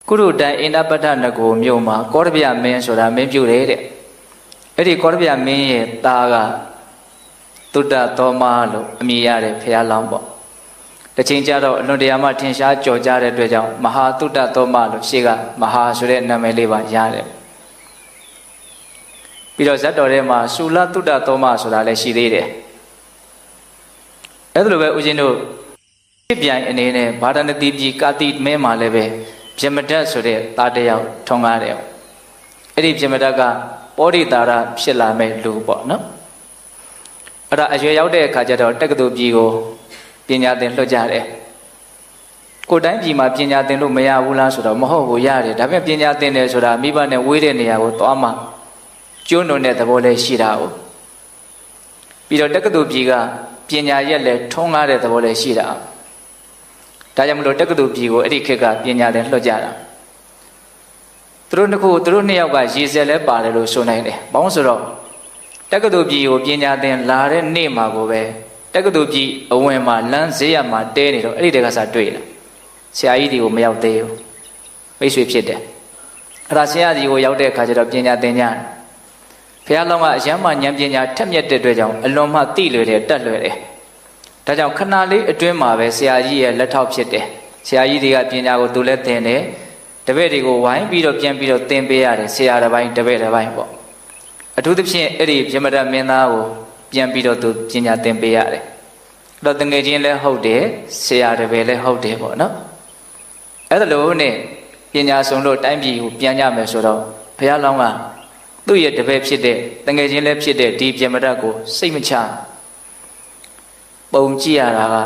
Kuru dan indapatan nago myoma korbia men soda men pyure. Edi korbia men taga tuda toma lo amiyare phaya lambo. The chinjaro nodiyama tinsha jojare dwejang maha tuda toma lo shiga maha sure nameleba yare. Piro zatore ma sula tuda toma soda le shiသေးတယ်။အဲ့ဒါလိုပဲဦးဇင်းတို့ပြပြိုင်အနေနဲ့ဗာဒနတိပြည်ကာတိမဲမှာလည်းပဲပြမတတ်ဆိုတဲ့သားတယောက်ထုံကားတယ်။အဲ့ဒီပြမတတ်ကပောဓိတာရဖြစ်လာမဲ့လူပေါ့နော်။အဲ့ဒါအရွယ်ရောက်တဲ့အခါကျတော့တက္ကသိုလ်ပြည်ကိုပညာသင်လွှတ်ကြတယ်။ကိုယ်တိုင်းပြည်မှာပညာသင်လို့မရဘူးလားဆိုတော့မဟုတ်ဘူးရတယ်။ဒါပေမဲ့ပညာသင်တယ်ဆိုတာမိဘနဲ့ဝေးတဲ့နေရာကိုသွားမှကျွန်းတော်တဲ့သဘောလေးရှိတာကိုပြီးတော့တက္ကသိုလ်ပြည်ကပညာရက်လည်းထုံးကားတဲ့သဘောလေးရှိတာဒါကြောင့်မလို့တက္ကသိုလ်ပြည်ကိုအဲ့ဒီခေတ်ကပညာသင်လွှတ်ကြတာသူတို့နှစ်ယောက်ကရည်စက်လဲပါတယ်လို့ဆိုနိုင်တယ်ဘာလို့ဆိုတော့တက္ကသိုလ်ပြည်ကိုပညာသင်လာတဲ့နေ့မှာကိုပဲတက္ကသိုလ်ပြည်အဝင်မှာလမ်းဈေးရမှာတဲနေတော့အဲ့ဒီတက်ကစားတွေ့လာဆရာကြီးတွေကိုမရောက်သေးဘူးမိတ်ဆွေဖြစ်တယ်အဲ့ဒါဆရာကြီးကိုရောက်တဲ့အခါကျတော့ပညာသင်ကြတယ်ဘုရားလောင်းကအယမ်းမှဉာဏ်ပညာထက်မြက်တဲ့အတွက်ကြောင့်အလွန်မှသိလွယ်တယ်တတ်လွယ်တယ်ဒါကြောင့်ခဏလေးအတွင်းမှာပဲဆရာကြီးရဲ့လက်ထောက်ဖြစ်တယ်ဆရာကြီးတွေကပညာကိုသူလည်းသင်တယ်တပည့်တွေကိုဝိုင်းပြီးတော့ပြန်ပြီးတော့သင်ပေးရတယ်ဆရာတစ်ပိုင်းတပည့်တစ်ပိုင်းပေါ့အထူးသဖြင့်အဲ့ဒီပြမတမင်းသားကိုပြန်ပြီးတော့သူပညာသင်ပေးရတယ်အဲ့တော့တငယ်ချင်းလည်းဟုတ်တယ်ဆရာတစ်ပည့်လည်းဟုတ်တယ်ပေါ့နော်အဲ့ဒါလို့နဲ့ပညာဆုံးလို့တိုင်းပြည်ကိုပြန်ကြမယ်ဆိုတော့ဘုရားလောင်းကသူ့ရဲ့တပည့်ဖြစ်တဲ့တငယ်ချင်းလည်းဖြစ်တဲ့ဒီပြမတကိုစိတ်မချပုံကြည့်ရတာက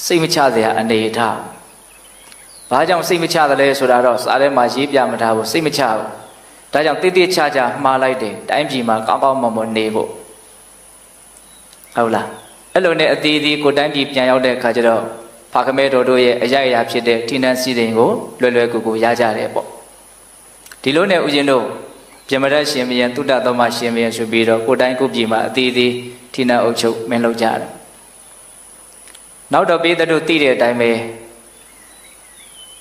စိတ်မချစရာအနေအထားဘာကြောင့်စိတ်မချသလဲဆိုတာတော့စာထဲမှာရေးပြမထားဘူးစိတ်မချဘူးဒါကြောင့်တိတိကျကျမှားလိုက်တယ်တိုင်းပြည်မှာကောင်းကောင်းမွန်မွန်နေဖို့ဟုတ်လားအဲ့လိုနဲ့အသီးသီးကိုတိုင်းပြည်ပြန်ရောက်တဲ့အခါကျတော့ဖာခမဲတော်တို့ရဲ့အရာရာဖြစ်တဲ့ဌိနန်းစည်းစိမ်ကိုလွယ်လွယ်ကူကူရကြတယ်ပေါ့ဒီလိုနဲ့ဦးဇင်းတို့ပြမတတ်ရှင်မယံတုတ္တသောမရှင်မယံဆိုပြီးတော့ကိုတိုင်းကိုပြည်မှာအသီးသီးဌိနန်းအုပ်ချုပ်မင်းလုပ်ကြတယ်နောက်တော့ပိသတို့သိတဲ့အတိုင်းပဲ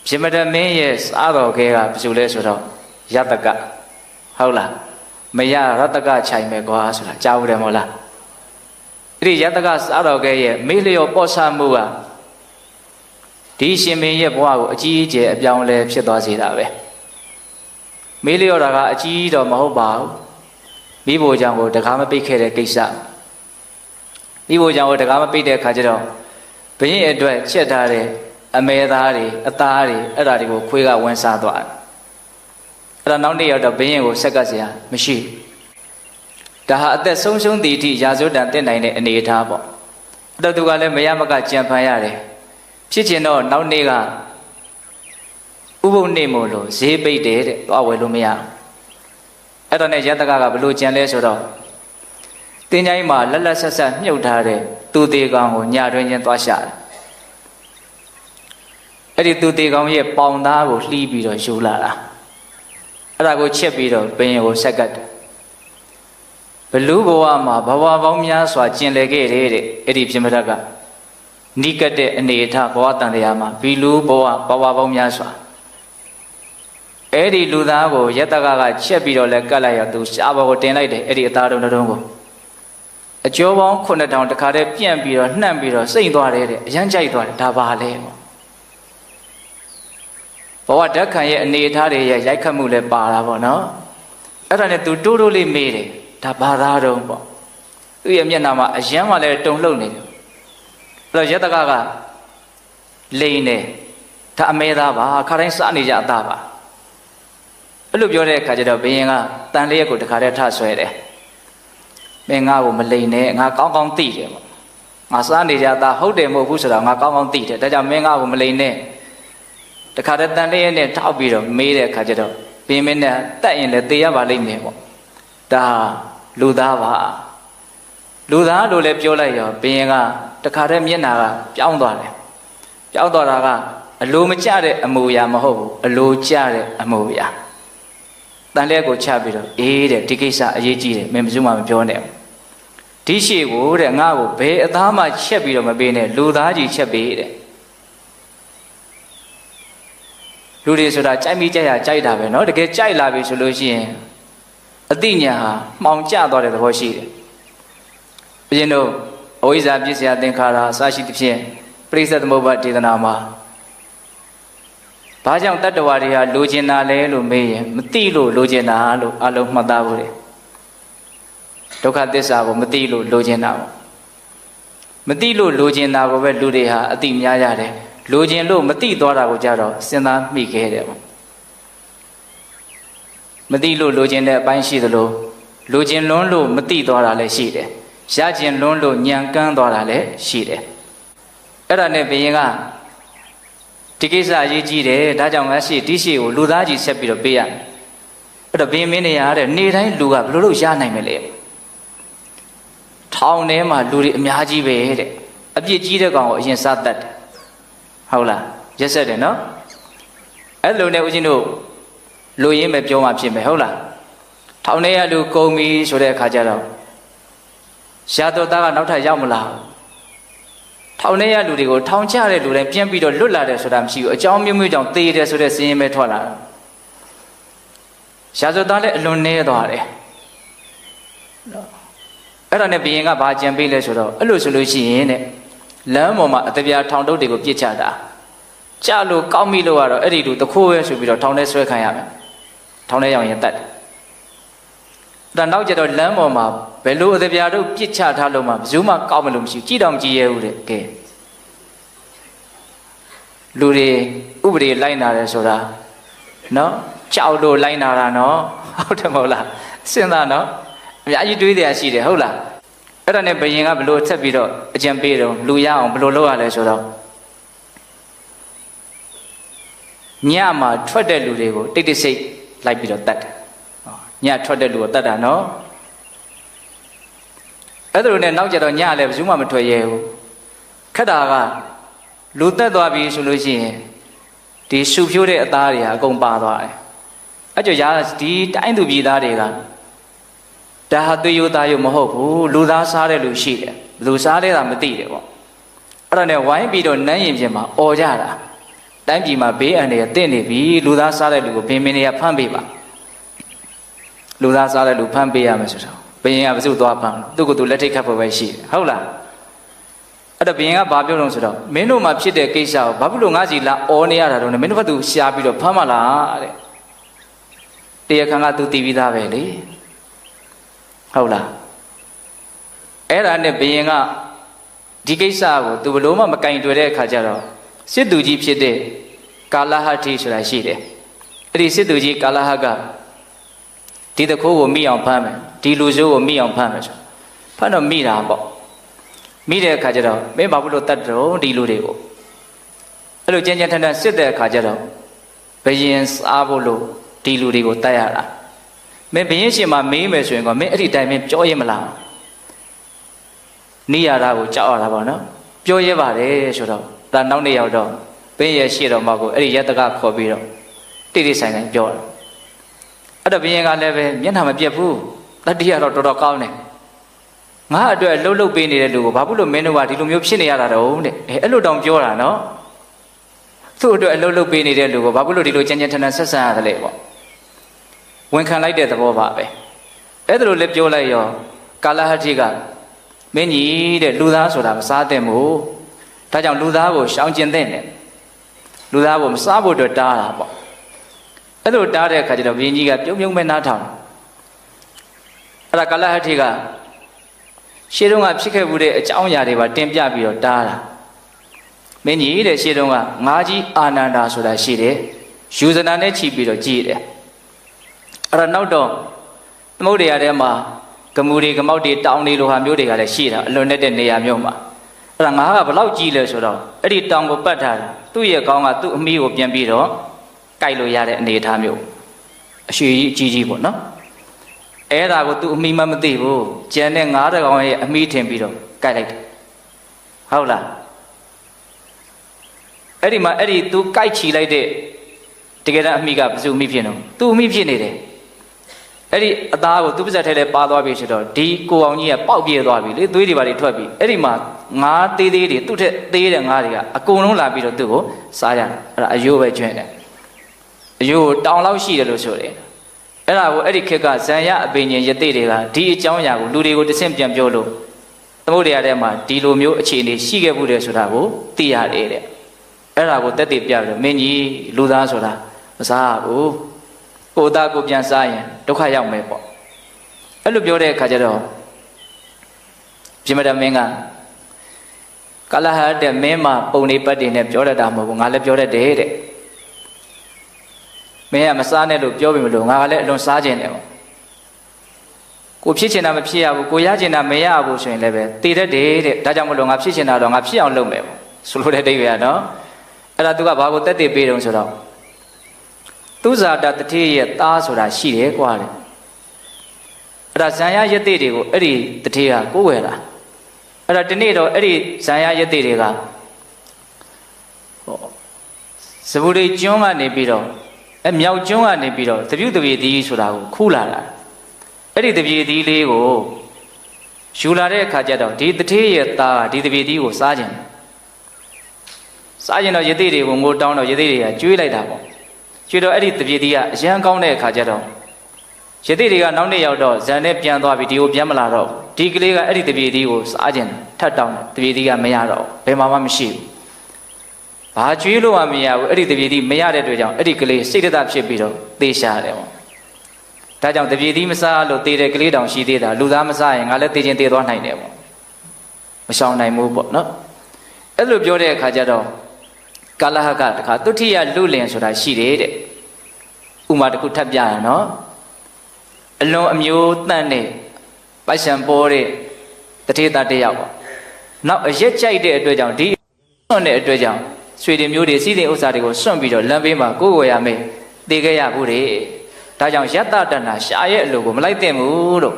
ပြမတတ်မင်းရဲ့စားတော်ခဲကဘယ်လိုလဲဆိုတော့ယတကဟုတ်လားမရရတကခြိုင်မယ်ကွာဆိုတာကြားဦးတယ်မဟုတ်လားအဲ့ဒီယတကစားတော်ခဲရဲ့မေးလျော်ပေါ့ဆမှုကဒီရှင်မင်းရဲ့ဘဝကိုအကြီးအကျယ်အပြောင်းလဲဖြစ်သွားစေတာပဲမေးလျော်တာကအကြီးတော့မဟုတ်ပါဘူးမိဖို့ကြောင့်ကိုတကားမပိတ်ခဲ့တဲ့ကိစ္စမိဖို့ကြောင့်ကိုတကားမပိတ်တဲ့အခါကျတော့ဘုရင်အတွက်ချက်ထားတဲ့အမဲသားတွေအသားတွေအဲ့ဒါတွေကိုခွေးကဝင်စားသွားတယ်အဲ့ဒါနောက်နေ့ရောက်တော့ဘုရင်ကိုဆက်ကပ်เสียမရှိဒါဟာအသက်ဆုံးရှုံးသည့်အထိရာဇဝတ္တန်တက်နိုင်တဲ့အနေအထားပေါ့အဲ့တော့သူကလည်းမရမကကြံဖန်ရတယ်ဖြစ်ချင်တော့နောက်နေ့ကဥပုပ်နေမို့လို့ဈေးပိတ်တယ်တဲ့သွားဝယ်လို့မရအဲ့တော့ねယတကကဘလို့ကြံလဲဆိုတော့တင်းချိုင်းမှာလက်လက်ဆက်ဆက်မြုပ်ထားတဲ့သူသေးကောင်ကိုညတွင်ချင်းသွားရှာတယ်အဲ့ဒီသူသေးကောင်ရဲ့ပေါင်သားကိုလှီးပြီးတော့ယူလာတာအဲ့ဒါကိုချက်ပြီးတော့ဘယင်ကိုဆက်ကတ်တယ်ဘလူးဘဝမှာဘဝပေါင်းများစွာကျင်လည်ခဲ့တယ်တဲ့အဲ့ဒီပြမတတ်ကနိကတဲ့အနေအထားဘဝတန်တရားမှာဘီလူဘဝပေါင်းများစွာအဲ့ဒီလူသားကိုယတကကချက်ပြီးတော့လဲကတ်လိုက်ရသူရှားဘောကိုတင်လိုက်တယ်အဲ့ဒီအသားတုံးတုံးကိုအကျော်ပေါင်း9000တခါတည်းပြန့်ပြီးတော့နှံ့ပြီးတော့စိမ့်သွားတယ်တဲ့အရန်ကြိုက်သွားတယ်ဒါပါလဲပေါ့ဘဝဓာတ်ခံရဲ့အနေအထားတွေရဲ့ရိုက်ခတ်မှုလည်းပါတာပေါ့နော်အဲ့ဒါနဲ့သူတိုးတိုးလေးမေးတယ်ဒါဘာသာတုံးပေါ့သူ့ရဲ့မျက်နှာမှာအရန်မှလည်းတုံလှုပ်နေတယ်အဲ့တော့ယတကကလိန်တယ်ဒါအမဲသားပါခါတိုင်းစားနေကြအသားပါအဲ့လိုပြောတဲ့အခါကျတော့ဘုရင်ကတန်လျက်ကိုတခါတည်းထဆွဲတယ်မင်းငါ့ကိုမလိန်နဲ့ငါကောင်းကောင်းသိတယ်ပေါ့ငါစားနေကြတာဟုတ်တယ်မဟုတ်ဘူးဆိုတော့ငါကောင်းကောင်းသိတယ်ဒါကြောင့်မင်းငါ့ကိုမလိန်နဲ့တခါတည်းတန်လျက်နဲ့ထောက်ပြီးတော့မေးတဲ့အခါကျတော့ဘုရင်မင်းနဲ့တက်ရင်လည်းသေရပါလိမ့်မယ်ပေါ့ဒါလူသားပါလူသားလို့လည်းပြောလိုက်ရောဘုရင်ကတခါတည်းမျက်နှာကပြောင်းသွားတယ်ပြောင်းသွားတာကအလိုမကျတဲ့အမူအရာမဟုတ်ဘူးအလိုကျတဲ့အမူအရာတန်လျက်ကိုချပြီးတော့အေးတဲ့ဒီကိစ္စအရေးကြီးတယ်မင်းဘယ်သူမှမပြောနဲ့ဒီရှိကိုတဲ့ငါ့ကိုဘယ်အသားမှချက်ပြီးတော့မပေးနဲ့လူသားကြီးချက်ပေးတဲ့ လူတွေဆိုတာကြိုက်မိကြရကြိုက်တာပဲเนาะတကယ်ကြိုက်လာပြီဆိုလို့ရှိရင်အတိညာဟာမှောင်ကျသွားတဲ့သဘောရှိတယ်ဘုရင်တို့အဝိဇ္ဇာပြည့်စရာသင်္ခါရအစရှိသဖြင့်ပရိစ္ဆေသမုပ္ပါဒေသနာမှာဘာကြောင့်တတ္တဝါတွေဟာလိုချင်တာလဲလို့မေးရင်မသိလို့လိုချင်တာလို့အလုံးမှတ်သားဖို့လေဒုက္ခသစ္စာကိုမသိလို့လိုချင်တာပေါ့မသိလို့လိုချင်တာကိုပဲလူတွေဟာအတိများရတယ်လိုချင်လို့မသိသွားတာကိုကြတော့စဉ်းစားမိခဲ့တယ်ပေါ့မသိလို့လိုချင်တဲ့အပိုင်းရှိသလိုလိုချင်လွန်းလို့မသိသွားတာလည်းရှိတယ်ရချင်လွန်းလို့ညံကန်းသွားတာလည်းရှိတယ်အဲ့ဒါနဲ့ဘုရင်ကဒီကိစ္စအရေးကြီးတယ်ဒါကြောင့်ငါရှိဒီရှိကိုလူသားကြီးဆက်ပြီးတော့ပေးရမယ်အဲ့တော့ဘုရင်မင်းနေရတဲ့နေတိုင်းလူကဘယ်လိုလုပ်ရနိုင်မလဲထောင်ထဲမှာလူတွေအများကြီးပဲတဲ့အပြစ်ကြီးတဲ့ကောင်ကိုအရင်စားတတ်တယ်ဟုတ်လားရက်ဆက်တယ်နော်အဲ့လိုနဲ့ဦးဇင်းတို့လူရင်းပဲပြောမှဖြစ်မယ်ဟုတ်လားထောင်ထဲကလူကုန်ပြီဆိုတဲ့အခါကျတော့ရှားတော်သားကနောက်ထပ်ရောက်မလာဘူးထောင်ထဲကလူတွေကိုထောင်ချတဲ့လူတိုင်းပြန်ပြီးတော့လွတ်လာတယ်ဆိုတာမရှိဘူးအကြောင်းမျိုးမျိုးကြောင့်သေတယ်ဆိုတဲ့စည်ရင်ပဲထွက်လာတာရှားတော်သားလည်းအလွန်နည်းသွားတယ်အဲ့ဒါနဲ့ဘုရင်ကဘာကြံပေးလဲဆိုတော့အဲ့လိုဆိုလို့ရှိရင်တဲ့လမ်းပေါ်မှာအတပြားထောင်တုပ်တွေကိုပြစ်ချတာကြလို့ကောက်မိလို့ကတော့အဲ့ဒီလူတခိုးပဲဆိုပြီးတော့ထောင်ထဲဆွဲခံရမယ်ထောင်ထဲရောက်ရင်တတ်တယ်ဒါနောက်ကျတော့လမ်းပေါ်မှာဘယ်လိုအတပြားတို့ပြစ်ချထားလို့မှဘယ်သူမှကောက်မလို့မရှိကြည့်တော့မကြည့်ရဘူးတဲ့ကဲလူတွေဥပဒေလိုက်နာတယ်ဆိုတာနော်ကြောက်လို့လိုက်နာတာနော်ဟုတ်တယ်မဟုတ်လားစဉ်းစားနော်အများကြီးတွေးတယ်ရှိတယ်ဟုတ်လားအဲ့ဒါနဲ့ဘယင်ကဘလို့ဆက်ပြီးတော့အကြံပေးတော့လူရအောင်ဘလို့လုပ်ရလဲဆိုတော့ညမှာထွက်တဲ့လူတွေကိုတိတ်တိတ်ဆိတ်လိုက်ပြီးတော့တတ်တယ်ညထွက်တဲ့လူကိုတတ်တာနော်အဲ့ဒါလိုနဲ့နောက်ကျတော့ညလည်းဘယ်သူမှမထွက်ရဲဘူးခက်တာကလူတက်သွားပြီဆိုလို့ရှိရင်ဒီရှုဖြိုးတဲ့အသားတွေဟာအကုန်ပါသွားတယ်အဲ့ကြောင့်ရာဒီတိုင်းသူပြည်သားတွေကဒါဟာသွေးရိုးသားရိုးမဟုတ်ဘူးလူသားစားတဲ့လူရှိတယ်ဘယ်သူစားလဲတာမသိတယ်ပေါ့အဲ့ဒါနဲ့ဝိုင်းပြီးတော့နန်းရင်ပြင်မှာអော်ကြတာတိုင်းပြည်မှာဘေးအန္တရာယ်တင့်နေပြီလူသားစားတဲ့လူကိုဘင်မင်းတွေကဖမ်းပေးပါလူသားစားတဲ့လူဖမ်းပေးရမယ်ဆိုတော့ဘယင်ကဘယ်သူသွားဖမ်းသူ့ကိုယ်သူလက်ထိတ်ခတ်ဖို့ပဲရှိတယ်ဟုတ်လားအဲ့တော့ဘယင်ကဘာပြောလို့ဆိုတော့မင်းတို့မှာဖြစ်တဲ့ကိစ္စကိုဘာဖြစ်လို့ငါစီလာអော်နေရတာတော့မင်းတို့ဘက်သူရှားပြီးတော့ဖမ်းမလားတဲ့တရားခံကသူတည်ပြီးသားပဲလေဟုတ်လားအဲ့ဒါနဲ့ဘယင်ကဒီကိစ္စကိုသူဘလို့မှမကင်တွေ့တဲ့အခါကျတော့စစ်သူကြီးဖြစ်တဲ့ကာလဟတိဆိုတာရှိတယ်အဲ့ဒီစစ်သူကြီးကာလဟကဒီတခိုးကိုမိအောင်ဖမ်းမယ်ဒီလူဆိုးကိုမိအောင်ဖမ်းမယ်ဆိုဖမ်းတော့မိတာပေါ့မိတဲ့အခါကျတော့မင်းဘာဖြစ်လို့တတ်တော့ဒီလူတွေကိုအဲ့လိုကြမ်းကြမ်းထန်ထန်စစ်တဲ့အခါကျတော့ဘယင်စားဖို့လို့ဒီလူတွေကိုတတ်ရတာမင်းဘယင်းရှင်မှာမေးမယ်ဆိုရင်ကမင်းအဲ့ဒီတိုင်းမင်းပြောရဲမလားနေရတာကိုကြောက်ရတာပေါ့နော်ပြောရဲပါတယ်ဆိုတော့ဒါနောက်နေ့ရောက်တော့ဘင်းရဲ့ရှေ့တော်မှာကိုအဲ့ဒီရတကခေါ်ပြီးတော့တိတိဆိုင်ဆိုင်ပြောတယ်အဲ့တော့ဘယင်းကလည်းပဲမျက်နှာမပြတ်ဘူးတတိယတော့တော်တော်ကောင်းတယ်ငါအတွက်လှုပ်လှုပ်ပေးနေတဲ့လူကိုဘာဖြစ်လို့မင်းတို့ကဒီလိုမျိုးဖြစ်နေရတာတော့တဲ့အဲ့လိုတောင်ပြောတာနော်သူ့အတွက်အလှုပ်လှုပ်ပေးနေတဲ့လူကိုဘာဖြစ်လို့ဒီလိုကြမ်းကြမ်းထန်ထန်ဆက်ဆံရတယ်လဲပေါ့ဝန်ခံလိုက်တဲ့သဘောပါပဲအဲ့ဒါလိုလည်းပြောလိုက်ရောကာလဟတိကမင်းကြီးတဲ့လူသားဆိုတာမစားသင့်ဘူးဒါကြောင့်လူသားကိုရှောင်ကျင်သင့်တယ်လူသားကိုမစားဖို့အတွက်တားတာပေါ့အဲ့လိုတားတဲ့အခါကျတော့ဘုရင်ကြီးကပြုံးပြုံးပဲနားထောင်အဲ့ဒါကာလဟတိကရှေးတုန်းကဖြစ်ခဲ့မှုတဲ့အကြောင်းအရာတွေပါတင်ပြပြီးတော့တားတာမင်းကြီးတဲ့ရှေးတုန်းကငါးကြီးအာနန္ဒာဆိုတာရှိတယ်ယူဇနာနဲ့ချီပြီးတော့ကြည်တယ်အဲ့ဒါနောက်တော့သမုဒ္ဒရာထဲမှာဂမူတွေဂမောက်တွေတောင်တွေလိုဟာမျိုးတွေကလည်းရှိတာအလွန်နဲ့တဲ့နေရာမျိုးမှာအဲ့ဒါငါကဘလောက်ကြီးလဲဆိုတော့အဲ့ဒီတောင်ကိုပတ်ထားတာသူ့ရဲ့ကောင်းကသူ့အမီးကိုပြန်ပြီးတော့ကြိုက်လို့ရတဲ့အနေအထားမျိုးအရွှေကြီးကြီးပေါ့နော်အဲ့ဒါကိုသူ့အမီးမသိဘူးကျန်တဲ့ငါးတကောင်ရဲ့အမီးထင်ပြီးတော့ကြိုက်လိုက်တယ်ဟုတ်လားအဲ့ဒီမှာအဲ့ဒီသူကြိုက်ချီလိုက်တဲ့တကယ်တမ်းအမိကဘယ်သူအမိဖြစ်နော်သူအမိဖြစ်နေတယ်အဲ့ဒီအသားကိုသူ့ပါဇက်ထဲလဲပါသွားပြီဆိုတော့ဒီကိုအောင်ကြီးကပေါက်ပြေးသွားပြီလေသွေးတွေပါတွေထွက်ပြီအဲ့ဒီမှာငါးသေးသေးတွေသူ့ထက်သေးတဲ့ငါးတွေကအကုန်လုံးလာပြီးတော့သူ့ကိုစားရတယ်အဲ့ဒါအယိုးပဲကျွန်းတယ် အယိုးတောင်လောက်ရှိတယ်လို့ဆိုတယ်အဲ့ဒါကိုအဲ့ဒီခေတ်ကဇံရအပင်ញင်ယသိတွေကဒီအကြောင်းအရာကိုလူတွေကိုတဆင့်ပြန်ပြောလို့သမုဒ္ဒရာထဲမှာဒီလိုမျိုးအခြေအနေရှိခဲ့မှုတယ်ဆိုတာကိုသိရတယ်တဲ့အဲ့ဒါကိုတက်တည်ပြပြီးမင်းကြီးလူသားဆိုတာမစားဘူးကိုသားကိုပြန်စားရင်ဒုက္ခရောက်မယ်ပေါ့အဲ့လိုပြောတဲ့အခါကျတော့ပြမတမင်းကကလဟတဲ့မင်းမပုံနေပတ်တင်နဲ့ပြောတတ်တာမဟုတ်ဘူးငါလည်းပြောတတ်တယ်တဲ့မင်းကမစားနဲ့လို့ပြောပြီမလို့ငါကလည်းအလွန်စားခြင်းတယ်ပေါ့ကိုဖြစ်ချင်တာမဖြစ်ရဘူးကိုရချင်တာမရဘူးဆိုရင်လည်းပဲတည်တတ်တယ်တဲ့ဒါကြောင့်မလို့ငါဖြစ်ချင်တာတော့ငါဖြစ်အောင်လုပ်မယ်ပေါ့ဆိုလိုတဲ့အဓိပ္ပာယ်ကနော်အဲ့ဒါသူကဘာကိုတက်တည်ပေးတုံးဆိုတော့သူဇာတတတိရဲ့သားဆိုတာရှိတယ်ကွာတဲ့အဲ့ဒါဇံရယသိတွေကိုအဲ့ဒီတတိကကိုးဝယ်လာအဲ့ဒါဒီနေ့တော့အဲ့ဒီဇံရယသိတွေကဟောဇဗုဒိကျွန်းကနေပြီးတော့မြောက်ကျွန်းကနေပြီးတော့တပြုတ်တပြေသီးဆိုတာကိုခူးလာတာအဲ့ဒီတပြေသီးလေးကိုယူလာတဲ့အခါကျတော့ဒီတတိရဲ့သားဒီတပြေသီးကိုစားခြင်းစားခြင်းတော့ယသိတွေကိုငိုတောင်းတော့ယသိတွေကကျွေးလိုက်တာပေါ့ကျွေးတော့အဲ့ဒီတပြေသီးကအရန်ကောင်းတဲ့အခါကျတော့ယသိတွေကနောက်နေ့ရောက်တော့ဇန်နဲ့ပြန်သွားပြီးဒီကိုပြန်မလာတော့ဒီကလေးကအဲ့ဒီတပြေသီးကိုစားခြင်းထပ်တောင်းတယ်တပြေသီးကမရတော့ဘယ်မှာမှမရှိဘူးဘာကျွေးလို့မှမရဘူးအဲ့ဒီတပြေသီးမရတဲ့အတွက်ကြောင့်အဲ့ဒီကလေးစိတ်တဖြစ်ပြီးတော့သေရှာတယ်ပေါ့ဒါကြောင့်တပြေသီးမစားလို့သေတဲ့ကလေးတောင်ရှိသေးတာလူသားမစားရင်ငါလည်းသေခြင်းသေသွားနိုင်တယ်ပေါ့မရှောင်နိုင်ဘူးပေါ့နော်အဲ့လိုပြောတဲ့အခါကျတော့ကာလဟကတခါသုထိယလူလင်ဆိုတာရှိတယ်တဲ့ဥမာတစ်ခုထပ်ပြရနော်အလွန်အမျိုးတန့်တဲ့ပိုက်ဆံပေါ်တဲ့တထေတာတယောက်ပေါ့နောက်အရက်ကြိုက်တဲ့အတွက်ကြောင့်ဒီစွန့်တဲ့အတွက်ကြောင့်ဆွေတွေမျိုးတွေစီးတဲ့ဥစ္စာတွေကိုစွန့်ပြီးတော့လမ်းဘေးမှာကိုယ်ကိုယ်ရမယ်သိခဲ့ရဘူးတဲ့ဒါကြောင့်ယတ္တတဏရှာရဲ့အလိုကိုမလိုက်သင့်ဘူးလို့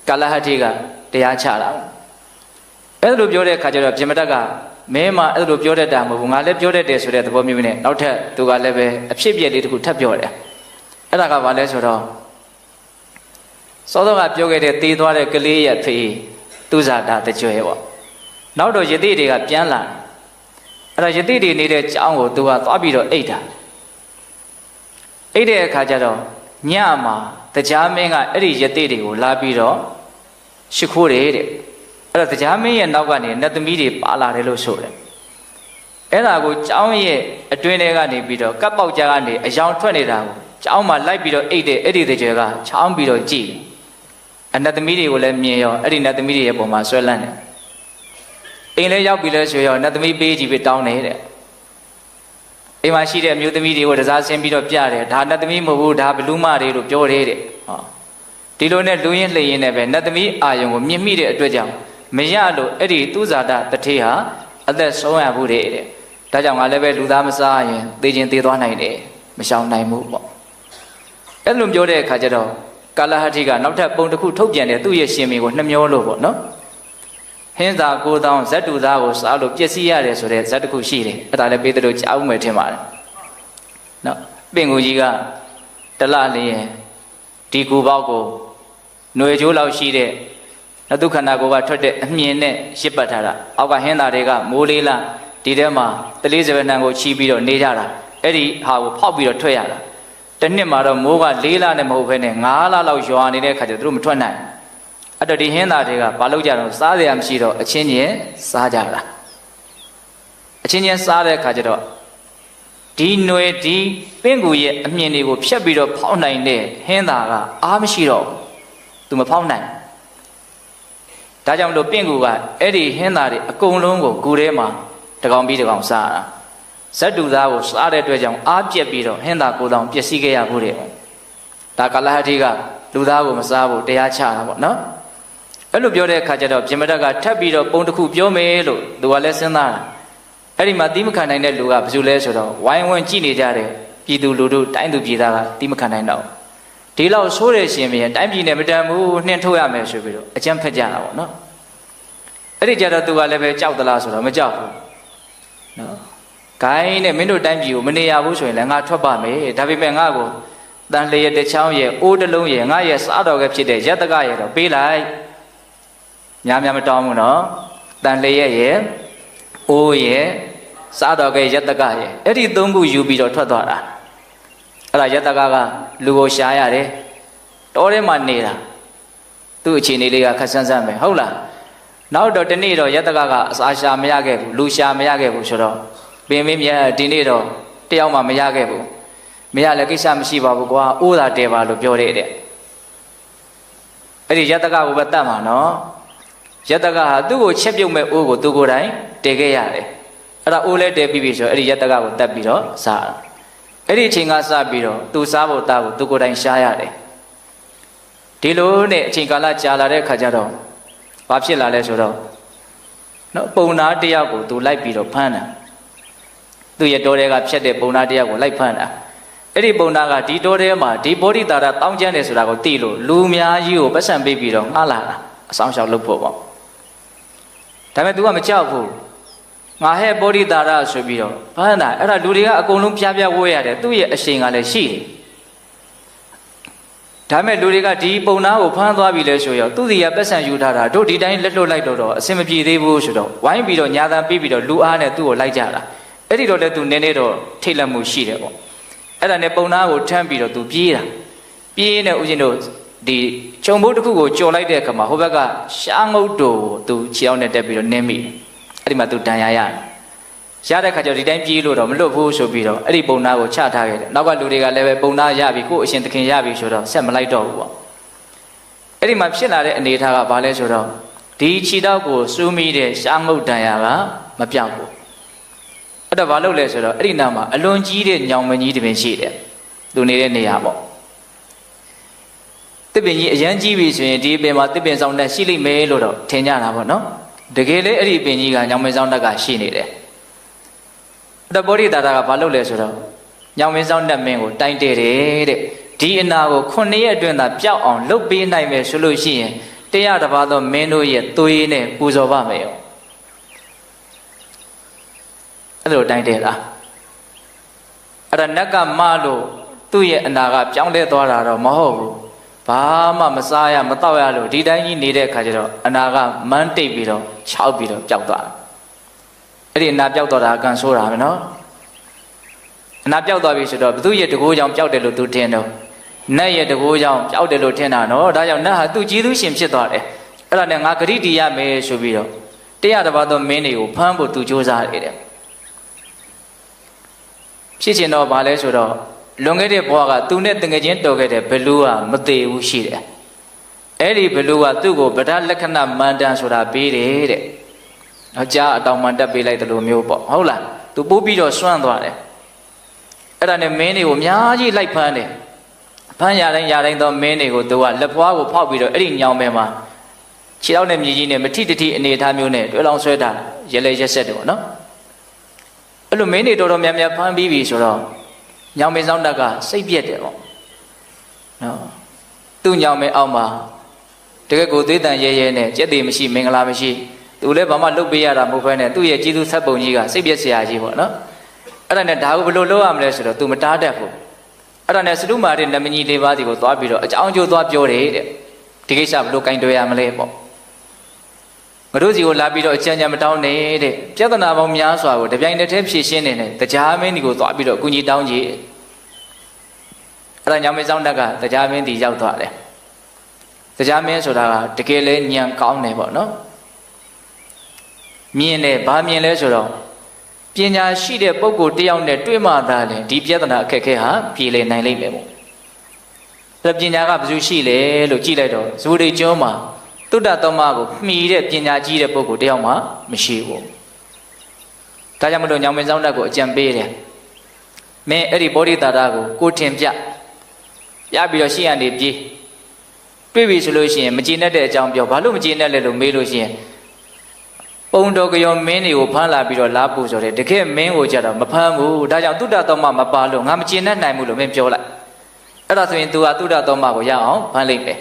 ကာလဟတိကတရားချတာအဲ့လိုပြောတဲ့အခါကျတော့ပြမတတ်ကမင်းမအဲ့လိုပြောတတ်တာမဟုတ်ဘူးငါလည်းပြောတတ်တယ်ဆိုတဲ့သဘောမျိုးနဲ့နောက်ထပ်သူကလည်းပဲအဖြစ်အပျက်လေးတစ်ခုထပ်ပြောတယ်အဲ့ဒါကဘာလဲဆိုတော့စောစောကပြောခဲ့တဲ့တေးသွားတဲ့ကလေးရဲ့ဖေးသူဇာတာတကြွယ်ပေါ့နောက်တော့ယတိတွေကပြန်လာအဲ့တော့ယတိတွေနေတဲ့ကျောင်းကိုသူကသွားပြီးတော့အိတ်တာအိတ်တဲ့အခါကျတော့ညမှာတရားမင်းကအဲ့ဒီယတိတွေကိုလာပြီးတော့ရှ िख ိုးတယ်တဲ့အဲ့တော့တရားမင်းရဲ့နောက်ကနေနတ်သမီးတွေပါလာတယ်လို့ဆိုတယ်အဲ့ဒါကိုကျောင်းရဲ့အတွင်းထဲကနေပြီးတော့ကပ်ပေါက်ကြားကနေအယောင်ထွက်နေတာကိုကျောင်းမှာလိုက်ပြီးတော့အိတ်တဲ့အဲ့ဒီတကြွယ်ကချောင်းပြီးတော့ကြည့်အနတ်သမီးတွေကိုလည်းမြင်ရောအဲ့ဒီနတ်သမီးတွေရဲ့ပုံမှာဆွဲလန်းတယ်အိမ်လည်းရောက်ပြီလဲဆိုရောနတ်သမီးပေးကြည့်ပြီးတောင်းနေတဲ့အိမ်မှာရှိတဲ့အမျိုးသမီးတွေကိုတစားဆင်းပြီးတော့ပြတယ်ဒါနတ်သမီးမဟုတ်ဘူးဒါဘလူးမတွေလို့ပြောတယ်တဲ့ဟောဒီလိုနဲ့လူရင်းလှည့်ရင်းနဲ့ပဲနတ်သမီးအာယုံကိုမြင့်မိတဲ့အတွက်ကြောင့်မရလို့အဲ့ဒီသူဇာတတထေဟာအသက်ဆုံးရဘူးတဲ့ဒါကြောင့်ငါလည်းပဲလူသားမစားရင်သေခြင်းသေသွားနိုင်တယ်မရှောင်နိုင်ဘူးပေါ့အဲ့လိုပြောတဲ့အခါကျတော့ကာလဟတိကနောက်ထပ်ပုံတစ်ခုထုတ်ပြန်တယ်သူ့ရဲ့ရှင်မင်းကိုနှမျောလို့ပေါ့နော်ဟင်းသာကိုတောင်းဇတ်တူသားကိုစားလို့ပျက်စီးရတယ်ဆိုတဲ့ဇတ်တစ်ခုရှိတယ်အဲ့ဒါလည်းပေးတယ်လို့ကြားဦးမယ်ထင်ပါတယ်နော်ပင်ကိုကြီးကတလလျင်ဒီကူပေါက်ကိုຫນွေကျိုးလောက်ရှိတဲ့နတုခန္ဓာကိုကထွက်တဲ့အမြင်နဲ့ရစ်ပတ်ထားတာအောက်ကဟင်းသားတွေကမိုးလေးလားဒီထဲမှာတလေးစပယ်နှံကိုချီးပြီးတော့နေကြတာအဲ့ဒီဟာကိုဖောက်ပြီးတော့ထွက်ရတာတစ်နှစ်မှာတော့မိုးက4လနဲ့မဟုတ်ဘဲနဲ့9လလောက်ရွာနေတဲ့ခါကျသူတို့မထွက်နိုင်အဲ့တော့ဒီဟင်းသားတွေကဘာလုပ်ကြတော့စားစရာမရှိတော့အချင်းချင်းစားကြတာအချင်းချင်းစားတဲ့ခါကျတော့ဒီຫນွေဒီပင့်ကူရဲ့အမြင်တွေကိုဖြတ်ပြီးတော့ဖောက်နိုင်တဲ့ဟင်းသားကအားမရှိတော့သူမဖောက်နိုင်ဒါကြောင့်မလို့ပင့်ကူကအဲ့ဒီဟင်းသားတွေအကုန်လုံးကိုဂူထဲမှာတကောင်ပြီးတကောင်စားတာဇတ်တူသားကိုစားတဲ့အတွက်ကြောင့်အားပြက်ပြီးတော့ဟင်းသားကိုယ်တောင်ပျက်စီးခဲ့ရဘူးတဲ့ဒါကာလဟတိကလူသားကိုမစားဘူးတရားချတာပေါ့နော်အဲ့လိုပြောတဲ့အခါကျတော့ပြမတတ်ကထပ်ပြီးတော့ပုံတစ်ခုပြောမယ်လို့သူကလည်းစဉ်းစားတာအဲ့ဒီမှာတိမခံနိုင်တဲ့လူကဘယ်သူလဲဆိုတော့ဝိုင်းဝန်းကြည့်နေကြတဲ့ပြည်သူလူထုတိုင်းသူပြည်သားကတိမခံနိုင်တော့ဒီလောက်ဆိုးတဲ့ရှင်မင်းတိုင်းပြည်နဲ့မတန်ဘူးနှင်းထုတ်ရမယ်ဆိုပြီးတော့အကြမ်းဖက်ကြတာပေါ့နော်အဲ့ဒီကြတော့သူကလည်းပဲကြောက်သလားဆိုတော့မကြောက်ဘူးနော်ဂိုင်းနဲ့မင်းတို့တိုင်းပြည်ကိုမနေရဘူးဆိုရင်လည်းငါထွက်ပါမယ်ဒါပေမဲ့ငါ့ကိုတန်လျက်တစ်ချောင်းရဲ့အိုးတစ်လုံးရဲ့ငါရဲ့စားတော်ကဖြစ်တဲ့ယတ္တကရဲ့တော့ပေးလိုက်များများမတောင်းဘူးနော်တန်လျက်ရဲ့အိုးရဲ့စားတော်ကယတ္တကရဲ့အဲ့ဒီသုံးခုယူပြီးတော့ထွက်သွားတာ အဲ့ဒါယတကကလူကိုရှားရတယ်တောထဲမှာနေတာသူ့အခြေအနေလေးကခက်ဆန်းဆန်းပဲဟုတ်လားနောက်တော့ဒီနေ့တော့ယတကကအစာရှာမရခဲ့ဘူးလူရှာမရခဲ့ဘူးဆိုတော့ပင်မင်းမြတ်ဒီနေ့တော့တယောက်မှမရခဲ့ဘူးမရလည်းကိစ္စမရှိပါဘူးကွာအိုးသာတဲပါလို့ပြောတဲ့အဲ့ဒီယတကကိုပဲတတ်မှာနော်ယတကဟာသူ့ကိုချက်ပြုတ်မဲ့အိုးကိုသူကိုယ်တိုင်တည်ခဲ့ရတယ်အဲ့ဒါအိုးလဲတည်ပြီးပြီဆိုတော့အဲ့ဒီယတကကိုတတ်ပြီးတော့စားအဲ့ဒီအချိန်ကစပြီးတော့သူစားဖို့တာကိုသူကိုယ်တိုင်ရှားရတယ်ဒီလိုနဲ့အချိန်ကာလကြာလာတဲ့ခါကျတော့ဘာဖြစ်လာလဲဆိုတော့နော်ပုံနာတယောက်ကိုသူလိုက်ပြီးတော့ဖမ်းတာသူ့ရဲ့တောထဲကဖြတ်တဲ့ပုံနာတယောက်ကိုလိုက်ဖမ်းတာအဲ့ဒီပုံနာကဒီတောထဲမှာဒီဘောဓိတာရတောင်းကျမ်းတယ်ဆိုတာကိုသိလို့လူအများကြီးကိုပတ်စံပေးပြီးတော့ငှားလာတာအဆောင်ရှောက်လုပ်ဖို့ပေါ့ဒါပေမဲ့ तू ကမကြောက်ဘူးငါဟဲ့ဘောဓိတာရဆိုပြီးတော့ဖမ်းတာအဲ့ဒါလူတွေကအကုန်လုံးပြားပြားဝဲရတယ်သူ့ရဲ့အရှိန်ကလည်းရှိတယ်ဒါပေမဲ့လူတွေကဒီပုံနာကိုဖမ်းသွားပြီလဲဆိုရောသူ့စီကပတ်စံယူထားတာတို့ဒီတိုင်းလက်လွတ်လိုက်တော့အဆင်မပြေသေးဘူးဆိုတော့ဝိုင်းပြီးတော့ညာတန်ပြီးတော့လူအားနဲ့သူ့ကိုလိုက်ကြတာအဲ့ဒီတော့လည်းသူနည်းနည်းတော့ထိတ်လန့်မှုရှိတယ်ပေါ့အဲ့ဒါနဲ့ပုံနာကိုထမ်းပြီးတော့သူပြေးတာပြေးနေဦးဇင်းတို့ဒီခြုံဘုတ်တစ်ခုကိုကြော်လိုက်တဲ့အခါမှာဟိုဘက်ကရှားငုတ်တို့သူခြေအောင်နဲ့တက်ပြီးတော့နင်းမိတယ်အဲ့ဒီမှာသူတန်ရာရတယ်ရတဲ့ခါကျတော့ဒီတိုင်းပြေးလို့တော့မလွတ်ဘူးဆိုပြီးတော့အဲ့ဒီပုံနာကိုချထားခဲ့တယ်နောက်ကလူတွေကလည်းပဲပုံနာရပြီကို့အရှင်သခင်ရပြီဆိုတော့ဆက်မလိုက်တော့ဘူးပေါ့အဲ့ဒီမှာဖြစ်လာတဲ့အနေအထားကဘာလဲဆိုတော့ဒီခြေထောက်ကိုစူးမိတဲ့ရှားငုတ်တန်ရာကမပြောက်ဘူးအဲ့တော့ဘာလုပ်လဲဆိုတော့အဲ့ဒီနားမှာအလွန်ကြီးတဲ့ညောင်မကြီးတစ်ပင်ရှိတယ်သူနေတဲ့နေရာပေါ့တစ်ပင်ကြီးအရန်ကြီးပြီဆိုရင်ဒီပင်မှာတစ်ပင်ဆောင်တက်ရှိလိမ့်မယ်လို့တော့ထင်ကြတာပေါ့နော်တကယ်လေအဲ့ဒီပင်ကြီးကညောင်မဆောင်တက်ကရှိနေတယ်အဲ့တော့ဘောဓိတာတာကဘာလုပ်လဲဆိုတော့ညောင်မဆောင်တက်မင်းကိုတိုင်တယ်တဲ့ဒီအနာကို9ရက်အတွင်းသာပျောက်အောင်လုပ်ပေးနိုင်မယ်ဆိုလို့ရှိရင်တရားတစ်ပါးသောမင်းတို့ရဲ့သွေးနဲ့ပူဇော်ပါမယ်ရောအဲ့လိုတိုင်တယ်လားအဲ့ဒါနတ်ကမလို့သူ့ရဲ့အနာကပြောင်းလဲသွားတာတော့မဟုတ်ဘူးဘာမှမစားရမတောက်ရလို့ဒီတိုင်းကြီးနေတဲ့အခါကျတော့အနာကမန်းတိတ်ပြီးတော့ခြောက်ပြီးတော့ပျောက်သွားတယ်အဲ့ဒီအနာပျောက်သွားတာအကန်ဆိုးတာပဲနော်အနာပျောက်သွားပြီဆိုတော့ဘသူရဲ့တကိုးကြောင့်ပျောက်တယ်လို့သူထင်တော့နတ်ရဲ့တကိုးကြောင့်ပျောက်တယ်လို့ထင်တာနော်ဒါကြောင့်နတ်ဟာသူ့ကျေးဇူးရှင်ဖြစ်သွားတယ်အဲ့ဒါနဲ့ငါဂရိတီရမယ်ဆိုပြီးတော့တရားတစ်ပါးသောမင်းတွေကိုဖမ်းဖို့သူကြိုးစားနေတယ်ဖြစ်ချင်တော့ဗာလဲဆိုတော့လွန်ခဲ့တဲ့ဘဝကသူနဲ့တငယ်ချင်းတော်ခဲ့တဲ့ဘလူးကမသေးဘူးရှိတယ်အဲ့ဒီဘလူးကသူ့ကိုဗဒလက္ခဏမန္တန်ဆိုတာပေးတယ်တဲ့အကြာအတောင်မှန်တက်ပေးလိုက်တယ်လို့မျိုးပေါ့ဟုတ်လားသူပို့ပြီးတော့စွန့်သွားတယ်အဲ့ဒါနဲ့မင်းတွေကိုအများကြီးလိုက်ဖမ်းတယ်ဖမ်းရတိုင်းသောမင်းတွေကိုသူကလက်ဖွားကိုဖောက်ပြီးတော့အဲ့ဒီညောင်မဲမှာခြေထောက်နဲ့မြေကြီးနဲ့မထိတတိအနေထားမျိုးနဲ့တွဲလောင်းဆွဲတာရဲလဲရက်ဆက်တယ်ပေါ့နော်အဲ့လိုမင်းတွေတော်တော်များများဖမ်းပြီးပြီဆိုတော့ညောင်မဲဆောင်တက်ကစိတ်ပြက်တယ်ပေါ့နော်သူ့ညောင်မဲအောက်မှာတကယ်ကိုသွေးတန်ရဲရဲနဲ့ကြက်တည်မရှိမင်္ဂလာမရှိသူလည်းဘာမှလုပ်ပေးရတာမဟုတ်ဘဲနဲ့သူ့ရဲ့ကျေးဇူးဆက်ပုံကြီးကစိတ်ပြက်စရာကြီးပေါ့နော်အဲ့ဒါနဲ့ဒါကိုဘယ်လိုလုပ်ရမလဲဆိုတော့ तू မတားတတ်ဘူးအဲ့ဒါနဲ့စတုမာတဲ့နမကြီးလေးပါးစီကိုသွားပြီးတော့အကြောင်းကျိုးသွားပြောတယ်တဲ့ဒီကိစ္စဘယ်လိုကင်တွယ်ရမလဲပေါ့ငါတို့စီကိုလာပြီးတော့အချမ်းချမ်းမတောင်းနဲ့တဲ့ပြဿနာပေါင်းများစွာကိုတပြိုင်တည်းဖြေရှင်းနေတယ်တရားမင်းဒီကိုသွားပြီးတော့အကူကြီးတောင်းကြည့်အဲ့ဒါညောင်မင်းဆောင်တက်ကတရားမင်းဒီရောက်သွားတယ်တရားမင်းဆိုတာကတကယ်လဲညံကောင်းတယ်ပေါ့နော်မြင်တယ်ဘာမြင်လဲဆိုတော့ပညာရှိတဲ့ပုဂ္ဂိုလ်တယောက်နဲ့တွေ့မှသာလေဒီပြဿနာအခက်အခဲဟာပြေလည်နိုင်လိမ့်မယ်ပေါ့ဒါပညာကဘယ်သူရှိလဲလို့ကြည့်လိုက်တော့ဇူရိကျွန်းမှာသုဒ္ဓသောမကိုမှီတဲ့ပညာကြီးတဲ့ပုဂ္ဂိုလ်တယောက်မှမရှိဘူးဒါကြောင့်မလို့ညောင်မင်းဆောင်တက်ကိုအကြံပေးတယ်မင်းအဲ့ဒီဘောဓိတာရကိုထင်ပြပြီးတော့ရှေ့ကနေပြေးတွေ့ပြီဆိုလို့ရှိရင်မကျေနပ်တဲ့အကြောင်းပြောဘာလို့မကျေနပ်လဲလို့မေးလို့ရှိရင်ပုံတော်ကြောမင်းတွေကိုဖမ်းလာပြီးတော့လာပူဆိုတယ်တကယ်မင်းကိုကြတော့မဖမ်းဘူးဒါကြောင့်သုဒ္ဓသောမမပါလို့ငါမကျေနပ်နိုင်ဘူးလို့မင်းပြောလိုက်အဲ့ဒါဆိုရင် तू ကသုဒ္ဓသောမကိုရအောင်ဖမ်းလိုက်မယ်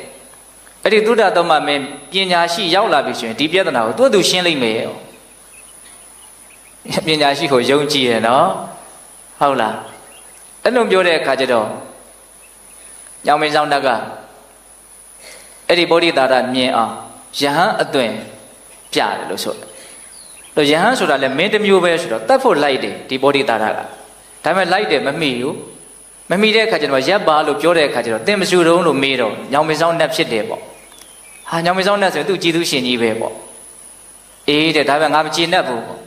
အဲ့ဒီသုဒ္ဓသောမမင်းပညာရှိရောက်လာပြီဆိုရင်ဒီပြဿနာကိုသူရှင်းလိုက်မယ်ပညာရှိကိုယုံကြည်ရနော်ဟုတ်လားအဲ့လိုပြောတဲ့အခါကျတော့ညောင်မင်းဆောင်တက်ကအဲ့ဒီဗောဓိတာရမြင်အောင်ယဟန်အသွင်ပြတယ်လို့ဆိုတော့ယဟန်ဆိုတာလည်းမင်းတစ်မျိုးပဲဆိုတော့တတ်ဖို့လိုက်တယ်ဒီဗောဓိတာရကဒါပေမဲ့လိုက်တယ်မမိဘူး မမိတဲ့အခါကျတော့ရပ်ပါလို့ပြောတဲ့အခါကျတော့သင်မရှူတုံးလို့မေးတော့ညောင်မဆောင်နဲ့ဖြစ်တယ်ပေါ့ဟာညောင်မဆောင်နဲ့ဆိုရင်သူကြည်သူရှင်ကြီးပဲပေါ့အေးတဲ့ဒါပေမဲ့ငါမကြည်နဲ့ဘူးပေါ့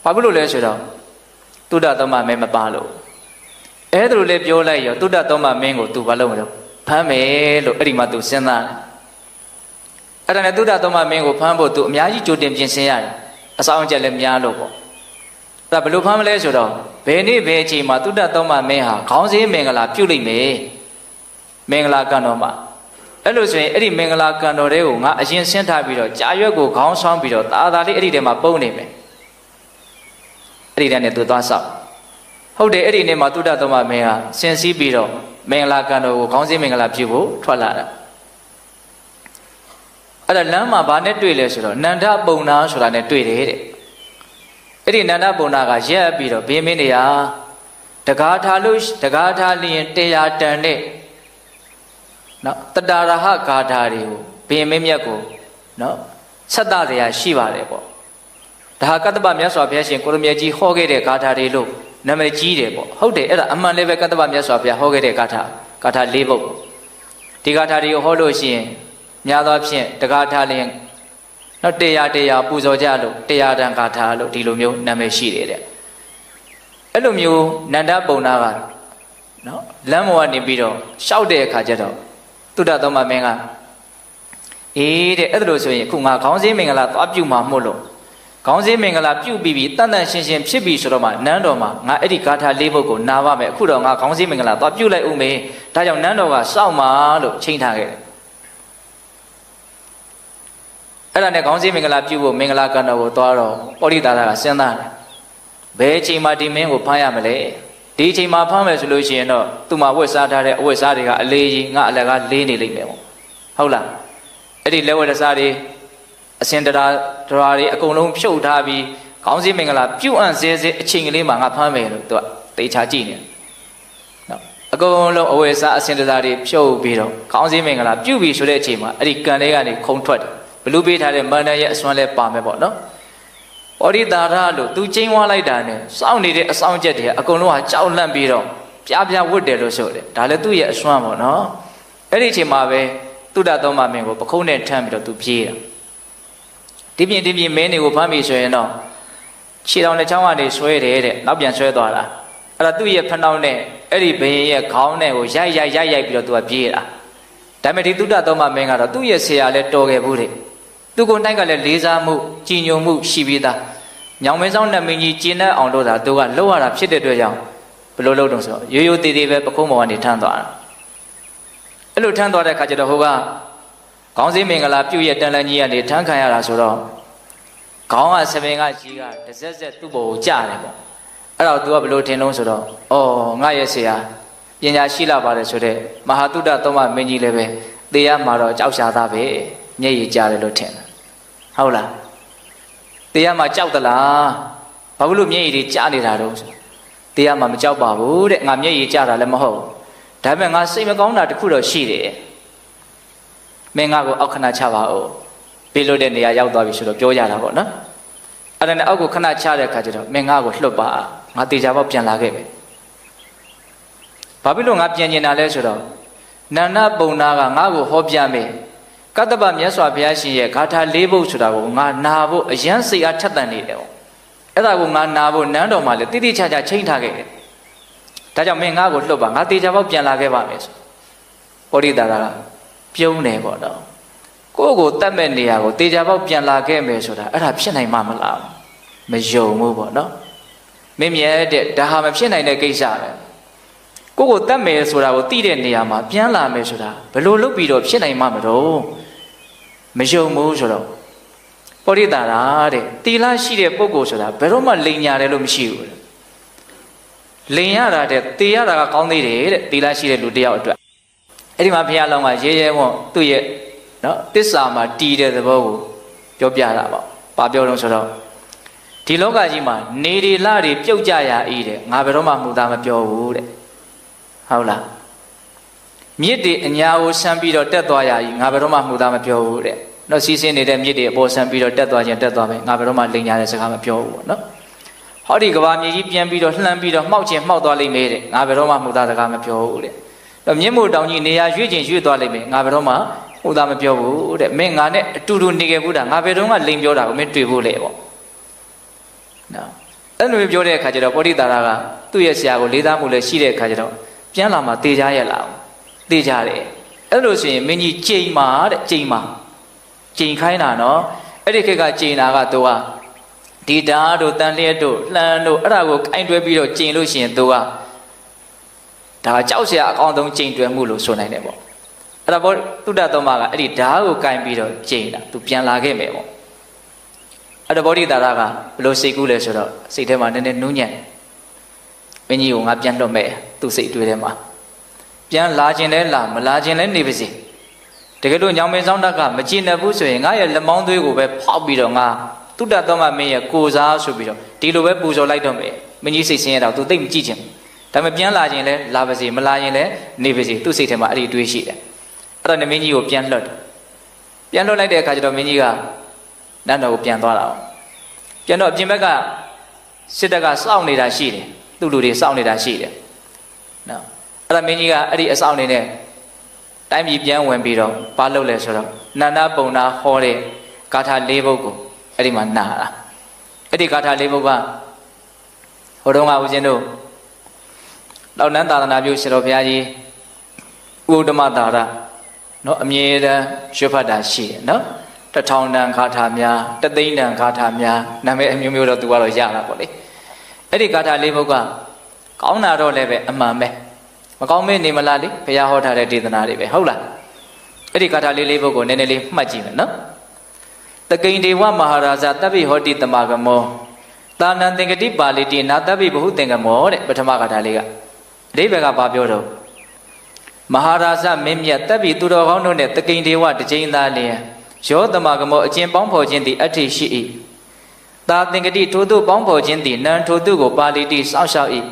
ဘာဖြစ်လို့လဲဆိုတော့တုဒ္ဒသမမင်းမပါလို့အဲ့ဒါလိုလေပြောလိုက်ရောတုဒ္ဒသမမင်းကိုသူဘာလုပ်မလို့ဖမ်းမယ်လို့အဲ့ဒီမှာသူစဉ်းစားတယ်အဲ့ဒါနဲ့တုဒ္ဒသမမင်းကိုဖမ်းဖို့သူအများကြီးကြိုတင်ပြင်ဆင်ရတယ်အဆောင်အကျက်လည်းများလို့ပေါ့အဲ့ဒါဘယ်လိုဖမ်းမလဲဆိုတော့ဘယ်နေ့ဘယ်အချိန်မှာတုဒ္ဒသမမင်းဟာခေါင်းစည်းမင်္ဂလာပြုတ်လိုက်မယ်မင်္ဂလာကံတော်မှာအဲ့လိုဆိုရင်အဲ့ဒီမင်္ဂလာကံတော်တွေကိုငါအရင်ဆင်းထားပြီးတော့ကြာရွက်ကိုခေါင်းဆောင်းပြီးတော့တာတာလေးအဲ့ဒီထဲမှာပုံနေမယ်အဲ့ဒီတည်းနဲ့သူသွားဆောက်ဟုတ်တယ်အဲ့ဒီနေ့မှာတုဒ္ဒသမမင်းဟာဆင်းစည်းပြီးတော့မင်္ဂလာကံတော်ကိုခေါင်းစည်းမင်္ဂလာပြုဖို့ထွက်လာတာအဲ့ဒါလမ်းမှာဘာနဲ့တွေ့လဲဆိုတော့နန္ဒပုံနာဆိုတာနဲ့တွေ့တယ်တဲ့အဲ့ဒီနန္ဒပုံနာကရက်ပြီးတော့ဘင်းမင်းနေရာတကားထားလို့တကားထားလျင်တရားတန်တဲ့နော်တတရဟဂါထာတွေကိုဘင်းမင်းမြတ်ကိုနော်ဆက်တတရားရှိပါတယ်ပေါ့ဒါကတ္တပမြတ်စွာဘုရားရှင်ကိုရမြတ်ကြီးဟောခဲ့တဲ့ဂါထာတွေလို့နာမည်ကြီးတယ်ပေါ့ဟုတ်တယ်အဲ့ဒါအမှန်လည်းပဲကတ္တပမြတ်စွာဘုရားဟောခဲ့တဲ့ဂါထာ၄ပုဒ်ဒီဂါထာတွေကိုဟောလို့ရှိရင်များသောဖြင့်တကားထားလျင်နော်တရားပူဇော်ကြလို့တရားတန်ဂါထာလို့ဒီလိုမျိုးနာမည်ရှိတယ်တဲ့အဲ့လိုမျိုးနန္ဒပုံနာကနော်လမ်းပေါ်ကနေပြီးတော့ရှောက်တဲ့အခါကျတော့တုဒ္ဒသမမင်းကအေးတဲ့အဲ့ဒါလို့ဆိုရင်အခုငါခေါင်းစည်းမင်္ဂလာသွားပြုမှာမို့လို့ခေါင်းစည်းမင်္ဂလာပြုပြီးပြီတန်တန်ရှင်းရှင်းဖြစ်ပြီဆိုတော့မှနန်းတော်မှာငါအဲ့ဒီဂါထာ၄ပုဒ်ကိုနာပါမယ်အခုတော့ငါခေါင်းစည်းမင်္ဂလာသွားပြုလိုက်ဦးမယ်ဒါကြောင့်နန်းတော်ကစောင့်ပါလို့ချိန်ထားခဲ့တယ်အဲ့ဒါနဲ့ခေါင်းစည်းမင်္ဂလာပြုဖို့မင်္ဂလာကံတော်ကိုသွားတော့ပောရိတာရကစဉ်းစားတယ်ဘယ်အချိန်မှဒီမင်းကိုဖမ်းရမလဲဒီအချိန်မှဖမ်းမယ်ဆိုလို့ရှိရင်တော့သူ့မှာဝတ်စားထားတဲ့အဝတ်စားတွေကအလေးကြီးငါအလကားလေးနေလိမ့်မယ်ပေါ့ဟုတ်လားအဲ့ဒီလက်ဝတ်စားတွေအစင်တရာတွေအကုန်လုံးဖြုတ်ထားပြီးခေါင်းစည်းမင်္ဂလာပြုတ်အံ့စေအချိန်ကလေးမှငါဖမ်းမယ်လို့သူကတေချာကြည့်နေတယ်နော်အကုန်လုံးအဝတ်စားအစင်တရာတွေဖြုတ်ပြီးတော့ခေါင်းစည်းမင်္ဂလာပြုတ်ပြီဆိုတဲ့အချိန်မှာအဲ့ဒီကံလေးကနေခုံထွက်တယ်ဘလူပေးထားတဲ့မန္တရဲ့အစွမ်းလဲပါမယ်ပေါ့နော်ဩရိတာရလို့သူချင်းဝါလိုက်တာနဲ့စောင့်နေတဲ့အဆောင်ချက်တွေအကုန်လုံးကကြောက်လန့်ပြီးတော့ပြားပြားဝတ်တယ်လို့ဆိုတယ်ဒါလည်းသူ့ရဲ့အစွမ်းပေါ့နော်အဲ့ဒီအချိန်မှာပဲတုဒ္ဒသမမင်းကိုပခုံးနဲ့ထမ်းပြီးတော့သူပြေးတာဒီပြင်မင်းတွေကိုဖမ်းပြီဆိုရင်တော့ခြေတော်နဲ့ချောင်းကနေဆွဲတယ်တဲ့နောက်ပြန်ဆွဲသွားတာအဲ့ဒါသူ့ရဲ့ဖနှောင်းနဲ့အဲ့ဒီဘယင်ရဲ့ခေါင်းနဲ့ကိုရိုက်ပြီးတော့သူကပြေးတာဒါပေမဲ့ဒီတုဒ္ဒသမမင်းကတော့သူ့ရဲ့ဆရာလည်းတော်ခဲ့ဘူးတဲ့သူကိုယ်တိုင်ကလည်းလေးစားမှုကြည်ညိုမှုရှိပြီးသားညောင်မင်းဆောင်နတ်မင်းကြီးကျင်းတဲ့အောင်လို့သာသူကလှုပ်ရတာဖြစ်တဲ့အတွက်ကြောင့်ဘယ်လိုလုပ်တော့ဆိုရိုးရိုးသေးသေးပဲပခုံးပေါ်ကနေထမ်းသွားတာအဲ့လိုထမ်းသွားတဲ့ခါကျတော့ဟိုကခေါင်းစည်းမင်္ဂလာပြုတ်ရဲ့တန်လန်းကြီးကနေထမ်းခံရတာဆိုတော့ခေါင်းကဆပင်ကကြီးကတစက်စက်သူ့ဘောကိုကြားတယ်ပေါ့အဲ့တော့သူကဘယ်လိုထင်လုံးဆိုတော့ဩငါရဲ့ဆရာပညာရှိလာပါတယ်ဆိုတဲ့မဟာတုဒ္ဒသမမင်းကြီးလည်းပဲသေရမှာတော့ကြောက်ရှာသားပဲမျက်ရည်ကျတယ်လို့ထင်တယ်ဟုတ်လားတရားမှာကြောက်သလားဘာလို့မျက်ရည်တွေကျနေတာတော့တရားမှာမကြောက်ပါဘူးတဲ့ငါမျက်ရည်ကျတာလည်းမဟုတ်ဒါပေမဲ့ငါစိတ်မကောင်းတာတခုတော့ရှိတယ်မင်းငါကိုအောက်ခဏချပါဦးပြေလို့တဲ့နေရာရောက်သွားပြီဆိုတော့ပြောကြတာပေါ့နော်အဲ့ဒါနဲ့အောက်ကိုခဏချတဲ့အခါကျတော့မင်းငါကိုလှုပ်ပါငါတေချာပေါက်ပြန်လာခဲ့ပဲဘာဖြစ်လို့ငါပြန်ကျင်တာလဲဆိုတော့နန္ဒပုံနာကငါ့ကိုဟောပြမယ်ကတ္တပမြတ်စွာဘုရားရှင်ရဲ့ဂါထာ၄ပုဒ်ဆိုတာကိုငါနာဖို့အယံစိတ်အားထက်သန်နေတယ်ပေါ့အဲ့ဒါကိုငါနာဖို့နန်းတော်မှာလေတိတိကျကျချိန်ထားခဲ့တယ်ဒါကြောင့်မင်းငါ့ကိုလှုပ်ပါငါတေချာပေါက်ပြန်လာခဲ့ပါမယ်ဆိုပောရိတာရကပြုံးတယ်ပေါ့နော်ကိုယ့်ကိုတတ်မဲ့နေရာကိုတေချာပေါက်ပြန်လာခဲ့မယ်ဆိုတာအဲ့ဒါဖြစ်နိုင်မှာမလားမယုံဘူးပေါ့နော်မင်းမြဲတဲ့ဒါဟာမဖြစ်နိုင်တဲ့ကိစ္စပဲကိုယ့်ကိုတတ်မယ်ဆိုတာကိုသိတဲ့နေရာမှာပြန်လာမယ်ဆိုတာဘယ်လိုလုပ်ပြီးတော့ဖြစ်နိုင်မှာမတော့မယုံဘူးဆိုတော့ပောရိတာရာတဲ့တီလာရှိတဲ့ပုဂ္ဂိုလ်ဆိုတာဘယ်တော့မှလိန်ညာတယ်လို့မရှိဘူးလိန်ရတာတဲ့တေရတာကကောင်းသေးတယ်တဲ့တီလာရှိတဲ့လူတယောက်အတွက်အဲ့ဒီမှာဘုရားလောင်းကရဲရဲဝံ့သူ့ရဲ့နော်တစ္ဆာမှာတီးတဲ့သဘောကိုပြောပြတာပေါ့။ဘာပြောတော့ဆိုတော့ဒီလောကကြီးမှာနေတွေလတွေပြုတ်ကြရဤတဲ့ငါဘယ်တော့မှမှုသားမပြောဘူးတဲ့။ဟုတ်လား။မြစ်တွေအညာကိုဆမ်းပြီးတော့တက်သွားရဤငါဘယ်တော့မှမှုသားမပြောဘူးတဲ့။နော်စီးစင်းနေတဲ့မြစ်တွေအပေါ်ဆမ်းပြီးတော့တက်သွားခြင်းတက်သွားမယ်ငါဘယ်တော့မှလိန်ညာတဲ့စကားမပြောဘူးပေါ့နော်။ ဟောဒီကဘာမြေကြီးပြန်ပြီးတော့လှမ်းပြီးတော့မှောက်ခြင်းမှောက်သွားလိမ့်မယ်တဲ့ငါဘယ်တော့မှမှုသားစကားမပြောဘူးတဲ့တော့မြင့်မို့တောင်ကြီးနေရာရွေ့ခြင်းရွေ့သွားလိမ့်မယ်ငါဘယ်တော့မှမှုသားမပြောဘူးတဲ့မင်းငါနဲ့အတူတူနေခဲ့ဘူးတာငါဘယ်တော့မှလိန်ပြောတာကိုမင်းတွေ့ဖို့လေပေါ့နော်အဲ့လိုပြောတဲ့အခါကျတော့ပောဋိတာရကသူ့ရဲ့ဆရာကိုလေးစားမှုလည်းရှိတဲ့အခါကျတော့ပြန်လာမှတေချာရဲ့လားတေချာတယ်အဲ့လိုဆိုရင်မင်းကြီးကြိမ်မာတဲ့ကြိမ်ခိုင်းတာနော်အဲ့ဒီခေတ်ကကြိမ်တာကသူကဒီဓာတ်တို့တန်လျက်တို့လှမ်းတို့အဲ့ဒါကိုကင်တွဲပြီးတော့ကြိမ်လို့ရှိရင်သူကဒါကကြောက်စရာအကောင်းဆုံးကြိမ်တွဲမှုလို့ဆိုနိုင်တယ်ပေါ့အဲ့ဒါပေါ့သုဒ္ဓသောမကအဲ့ဒီဓာတ်ကိုကင်ပြီးတော့ကြိမ်တာသူပြန်လာခဲ့မယ်ပေါ့အဲ့ဒါဗောဓိတာရကဘယ်လိုစိတ်ကူးလဲဆိုတော့စိတ်ထဲမှာနည်းနည်းနူးညံ့မင်းကြီးကိုငါပြန်လွတ်မယ်သူ့စိတ်တွေးထဲမှာပြန်လာခြင်းလဲလာမလာခြင်းလဲနေပါစေတကယ်လို့ညောင်မင်းဆောင်တက်ကမကြည်နပ်ဘူးဆိုရင်ငါရဲ့လက်မောင်းသွေးကိုပဲဖောက်ပြီးတော့ငါသုဒ္ဓသောမမင်းရဲ့ကိုစားဆိုပြီးတော့ဒီလိုပဲပူဇော်လိုက်တော့မယ်မင်းကြီးစိတ်ဆင်းရဲတော့သူသိမ့်မကြည့်ချင်ဒါပေမဲ့ပြန်လာခြင်းလဲလာပါစေမလာခြင်းလဲနေပါစေသူ့စိတ်ထဲမှာအဲ့ဒီတွေးရှိတယ်အဲ့တော့မင်းကြီးကိုပြန်လွတ်လိုက်တဲ့အခါကျတော့မင်းကြီးကနတ်တော်ကိုပြန်သွားတာပြန်တော့အပြင်ဘက်ကစစ်တပ်ကစောင့်နေတာရှိတယ်သူ့လူတွေစောင့်နေတာရှိတယ်နော်အဲ့ဒါမင်းကြီးကအဲ့ဒီအစောင့်နေနဲ့တိုင်းပြည်ပြန်ဝင်ပြီးတော့ဘာလုပ်လဲဆိုတော့နန္ဒပုံနာဟောတဲ့ဂါထာ၄ပုဒ်ကိုအဲ့ဒီမှာနာတာအဲ့ဒီဂါထာ၄ပုဒ်ကဟိုတုန်းကဦးဇင်းတို့လောက်နန်းသာသနာပြုရှင်တော်ဘုရားကြီးဥဒ္ဓမသာရနော်အမြဲတမ်းရွတ်ဖတ်တာရှိတယ်နော်1000တန်ဂါထာများ300တန်ဂါထာများနာမည်အမျိုးမျိုးတော့သူကတော့ရတာပေါ့လေအဲ့ဒီဂါထာ၄ပုဒ်ကကောင်းတာတော့လည်းပဲအမှန်ပဲမကောင်းမေးနေမလားလေဘုရားဟောထားတဲ့ဒေသနာတွေပဲဟုတ်လားအဲ့ဒီဂါထာ၄ပုဒ်ကိုနည်းနည်းလေးမှတ်ကြည့်မယ်နော်တကိန်ဒေဝမဟာရာဇတပ္ပိဟောတိတမဂမောသာနံသင်္ကတိပါဠိတိနာတပ္ပိဘဟုသင်္ကမောတဲ့ပထမဂါထာလေးကအဓိပ္ပာယ်ကဘာပြောတော့မဟာရာဇမင်းမြတ်တပ္ပိသူတော်ကောင်းတို့နဲ့တကိန်ဒေဝတစ်ကြိမ်သားလျင်ယောတမဂမောအကျင့်ပေါင်းဖော်ခြင်းသည်အဋ္ဌိရှိ၏သာသင်္ကတိထိုသို့ပေါင်းဖော်ခြင်းသည်နံထိုသို့ကိုပါဠိတိစောင့်ရှောက်၏